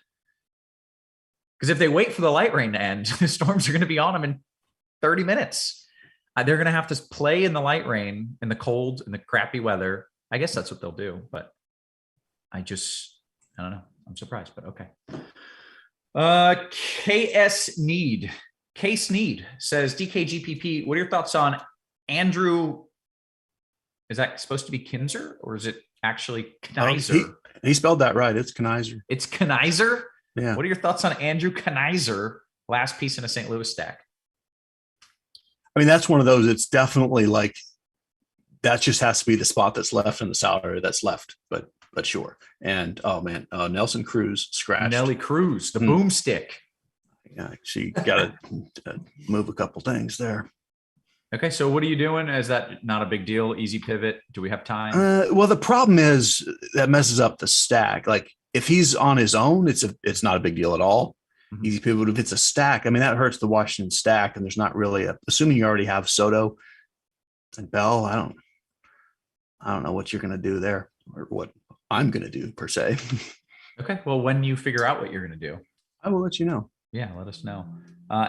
if they wait for the light rain to end, the Storms are going to be on them in 30 minutes. They're going to have to play in the light rain, in the cold, in the crappy weather. I guess that's what they'll do, but I don't know. I'm surprised, but okay. Case Need says, DKGPP, what are your thoughts on Andrew? Is that supposed to be Kinzer or is it actually Knizer? He spelled that right. It's Knizer. It's Knizer? Yeah. What are your thoughts on Andrew Knizer? Last piece in a St. Louis stack. I mean, that's one of those. It's definitely like that just has to be the spot that's left in the salary that's left. But sure. And man, Nelson Cruz scratched. Nelly Cruz, the boomstick. Yeah, she got to move a couple things there. Okay, so what are you doing? Is that not a big deal? Easy pivot? Do we have time? Well, the problem is that messes up the stack. Like if he's on his own, it's not a big deal at all. Mhm. Easy pivot. If it's a stack, I mean, that hurts the Washington stack, and there's not really assuming you already have Soto and Bell. I don't know what you're going to do there, or what I'm going to do per se. Okay, well, when you figure out what you're going to do, I will let you know. yeah, let us know.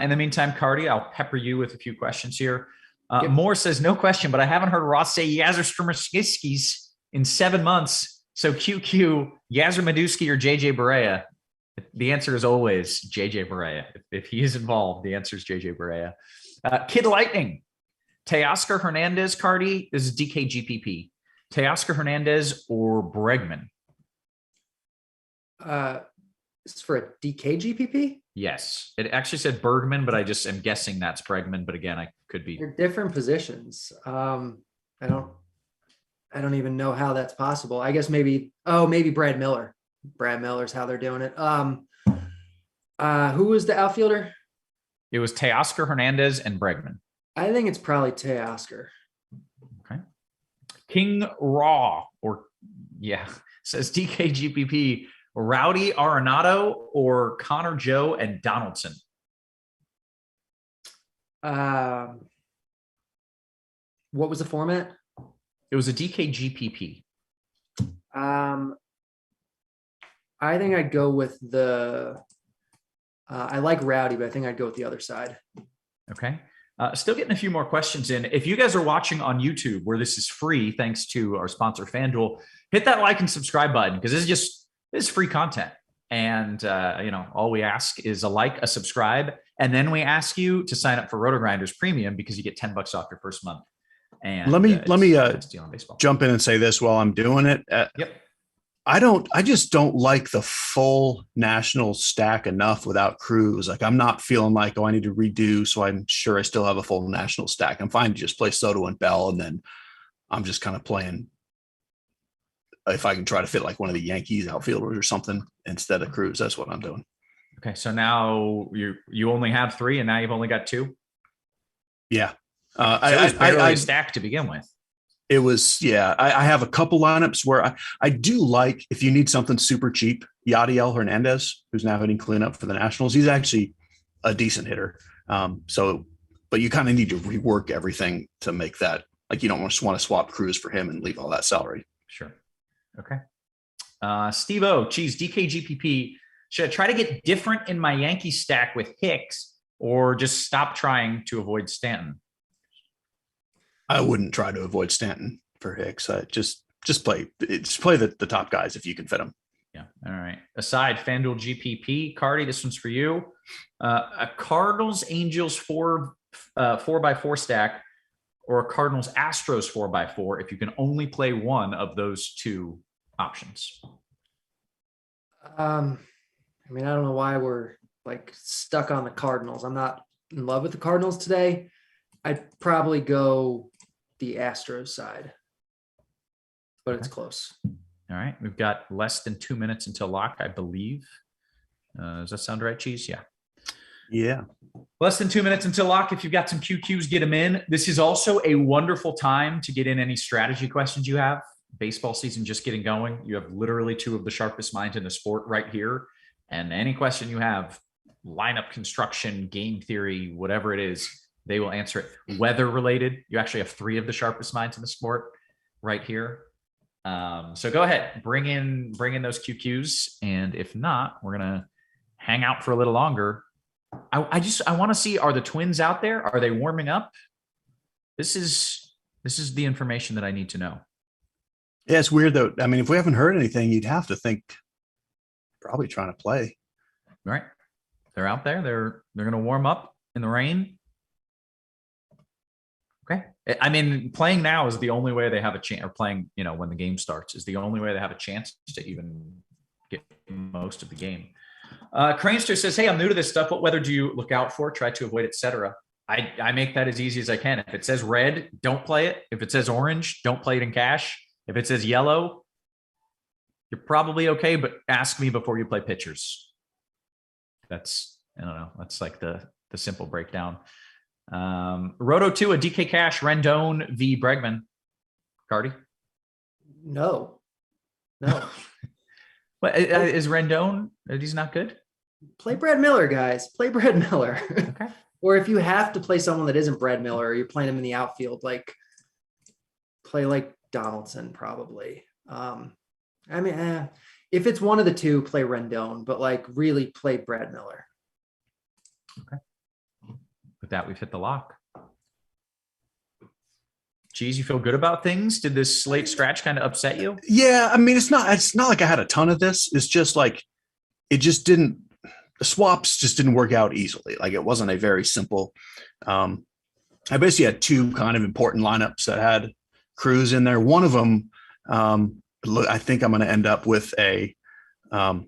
In the meantime, Carty, I'll pepper you with a few questions here. Yep. Moore says, no question, but I haven't heard Roth say Yasser in 7 months. So QQ, Yasser Medusky or JJ Barea? The answer is always JJ Barea. If he is involved, the answer is JJ Barea. Kid Lightning, Teoscar Hernandez, Carty. This is DKGPP. Teoscar Hernandez or Bregman? It's for a DKGPP. Yes, it actually said Bergman, but I just am guessing that's Bregman. But again, I could be. They're different positions. I don't even know how that's possible. I guess maybe Brad Miller. Brad Miller's how they're doing it. Who was the outfielder? It was Teoscar Hernandez and Bregman. I think it's probably Teoscar. Okay. King Raw says DKGPP, Rowdy Arenado or Connor Joe and Donaldson. What was the format? It was a DKGPP. I think I'd go with I like Rowdy, but I think I'd go with the other side. Okay. Still getting a few more questions in. If you guys are watching on YouTube, where this is free, thanks to our sponsor FanDuel, hit that like and subscribe button, because this is free content. And all we ask is a like, a subscribe, and then we ask you to sign up for Rotogrinders Premium, because you get $10 off your first month. And let me baseball. jump in and say this while I'm doing it. Yep. I just don't like the full national stack enough without Cruz. Like I'm not feeling like, I need to redo. So I'm sure I still have a full national stack. I'm fine to just play Soto and Bell. And then I'm just kind of playing, if I can try to fit like one of the Yankees outfielders or something instead of Cruz. That's what I'm doing. Okay. So now you only have 3 and now you've only got 2. Yeah. I stacked to begin with. It was, I have a couple lineups where I do like, if you need something super cheap, Yadiel Hernandez, who's now hitting cleanup for the Nationals. He's actually a decent hitter. But you kind of need to rework everything to make that, like, you don't just want to swap Cruz for him and leave all that salary. Sure. Okay. Steve-O, Cheese, DKGPP. Should I try to get different in my Yankee stack with Hicks, or just stop trying to avoid Stanton? I wouldn't try to avoid Stanton for Hicks. Just play the top guys if you can fit them. Yeah. All right. Aside FanDuel GPP, Carty, this one's for you. A Cardinals Angels 4x4 stack, or a Cardinals Astros 4x4 if you can only play one of those 2 options. I don't know why we're like stuck on the Cardinals. I'm not in love with the Cardinals today. I'd probably go the Astros side, but it's close. All right. We've got less than 2 minutes until lock, I believe. Does that sound right, Cheese? Yeah. Yeah. Less than 2 minutes until lock. If you've got some QQs, get them in. This is also a wonderful time to get in any strategy questions you have. Baseball season just getting going. You have literally 2 of the sharpest minds in the sport right here. And any question you have, lineup construction, game theory, whatever it is, they will answer it. Weather related, you actually have 3 of the sharpest minds in the sport right here. So go ahead, bring in those QQs. And if not, we're going to hang out for a little longer. I want to see, are the Twins out there? Are they warming up? This is the information that I need to know. Yeah, it's weird though. I mean, if we haven't heard anything, you'd have to think probably trying to play. Right. They're out there. They're going to warm up in the rain. Okay. I mean, playing now is the only way they have a chance, or playing, when the game starts is the only way they have a chance to even get most of the game. Cranester says, hey, I'm new to this stuff. What weather do you look out for? Try to avoid, etc. I make that as easy as I can. If it says red, don't play it. If it says orange, don't play it in cash. If it says yellow, you're probably okay, but ask me before you play pitchers. That's, I don't know. That's like the simple breakdown. Roto 2, a DK Cash, Rendon v. Bregman. Carty? No. What is Rendon? He's not good? Play Brad Miller, guys. Play Brad Miller. Okay. Or if you have to play someone that isn't Brad Miller, or you're playing him in the outfield, like play like Donaldson, probably. If it's one of the two, play Rendon, but like really play Brad Miller. Okay. With that, we've hit the lock. Cheese, you feel good about things? Did this slate scratch kind of upset you? Yeah, I mean, it's not like I had a ton of this. It's just like the swaps just didn't work out easily. Like it wasn't a very simple. I basically had two kind of important lineups that had Cruz in there. One of them, I think I'm going to end up with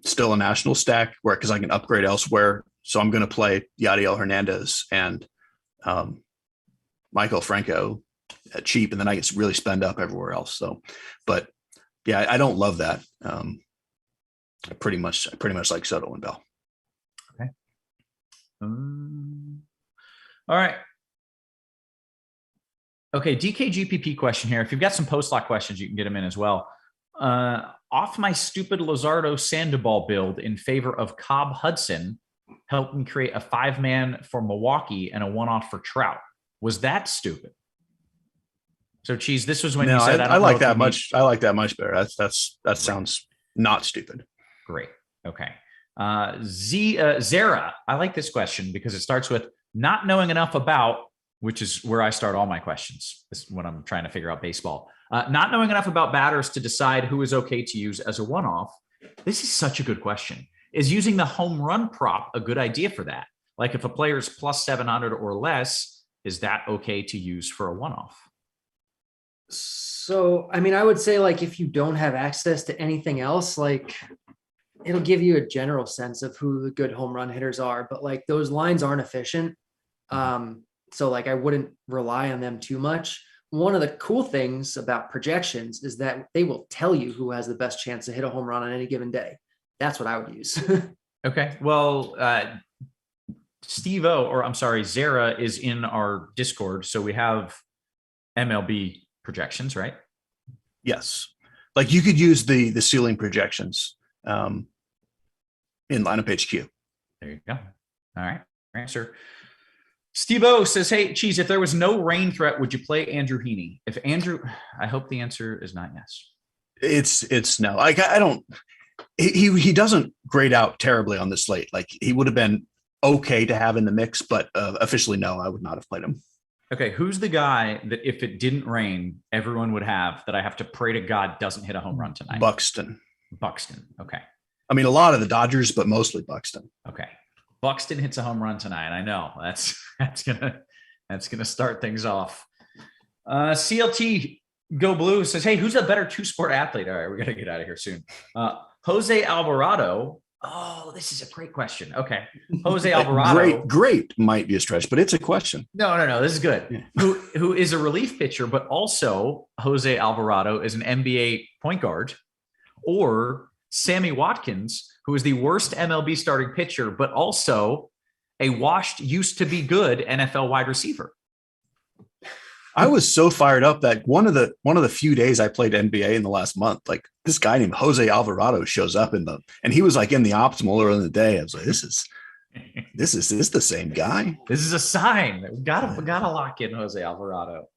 still a national stack because I can upgrade elsewhere. So I'm going to play Yadiel Hernandez and Michael Franco at cheap, and then I get really spend up everywhere else. So, but yeah, I don't love that. I pretty much like Soto and Bell. Okay. All right. Okay, DK GPP question here. If you've got some post-lock questions, you can get them in as well. Off my stupid Luzardo Sandoval build in favor of Cobb Hudson, helped me create a 5-man for Milwaukee and a 1-off for Trout. Was that stupid? So, Cheese, this was when you said I like that much. I like that much better. That sounds not stupid. Great. Okay. Zara, I like this question because it starts with not knowing enough about, which is where I start all my questions. This is when I'm trying to figure out baseball. Not knowing enough about batters to decide who is okay to use as a one-off. This is such a good question. Is using the home run prop a good idea for that? Like if a player is plus 700 or less, is that okay to use for a one-off? So, I mean, I would say like if you don't have access to anything else, like it'll give you a general sense of who the good home run hitters are, but like those lines aren't efficient. So like I wouldn't rely on them too much. One of the cool things about projections is that they will tell you who has the best chance to hit a home run on any given day. That's what I would use. Okay. Well, Zara is in our Discord. So we have MLB projections, right? Yes. Like you could use the ceiling projections in lineup HQ. There you go. All right. Answer. Steve-O says, hey, Cheese, if there was no rain threat, would you play Andrew Heaney? I hope the answer is not yes. It's no. Like I don't. He doesn't grade out terribly on the slate. Like he would have been okay to have in the mix, but officially no, I would not have played him. Okay, who's the guy that if it didn't rain, everyone would have that I have to pray to God doesn't hit a home run tonight? Buxton. Okay. I mean, a lot of the Dodgers, but mostly Buxton. Okay. Buxton hits a home run tonight. I know that's gonna start things off. CLT Go Blue says, hey, who's a better two-sport athlete? All right, we're gonna get out of here soon. Jose Alvarado. Oh, this is a great question. Okay. Jose Alvarado. Great might be a stretch, but it's a question. No. This is good. Yeah. Who is a relief pitcher, but also Jose Alvarado is an NBA point guard, or Sammy Watkins, who is the worst MLB starting pitcher, but also a washed, used to be good NFL wide receiver. I was so fired up that one of the few days I played NBA in the last month, like this guy named Jose Alvarado shows up and he was like in the optimal early in the day. I was like, this is the same guy. This is a sign. We gotta lock in Jose Alvarado.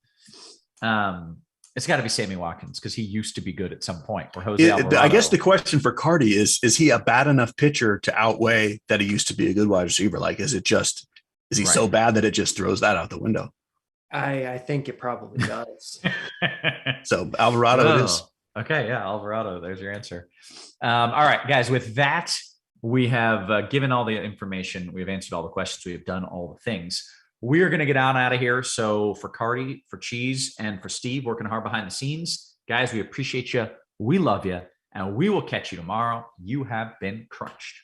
It's got to be Sammy Watkins because he used to be good at some point. Or Jose Alvarado. I guess the question for Carty is he a bad enough pitcher to outweigh that he used to be a good wide receiver? Like, is he so bad that it just throws that out the window? I think it probably does. So Alvarado it is. Okay, yeah, Alvarado. There's your answer. All right, guys. With that, we have given all the information. We've answered all the questions. We have done all the things. We are going to get on out of here. So for Carty, for Cheese, and for Steve, working hard behind the scenes, guys, we appreciate you. We love you, and we will catch you tomorrow. You have been crunched.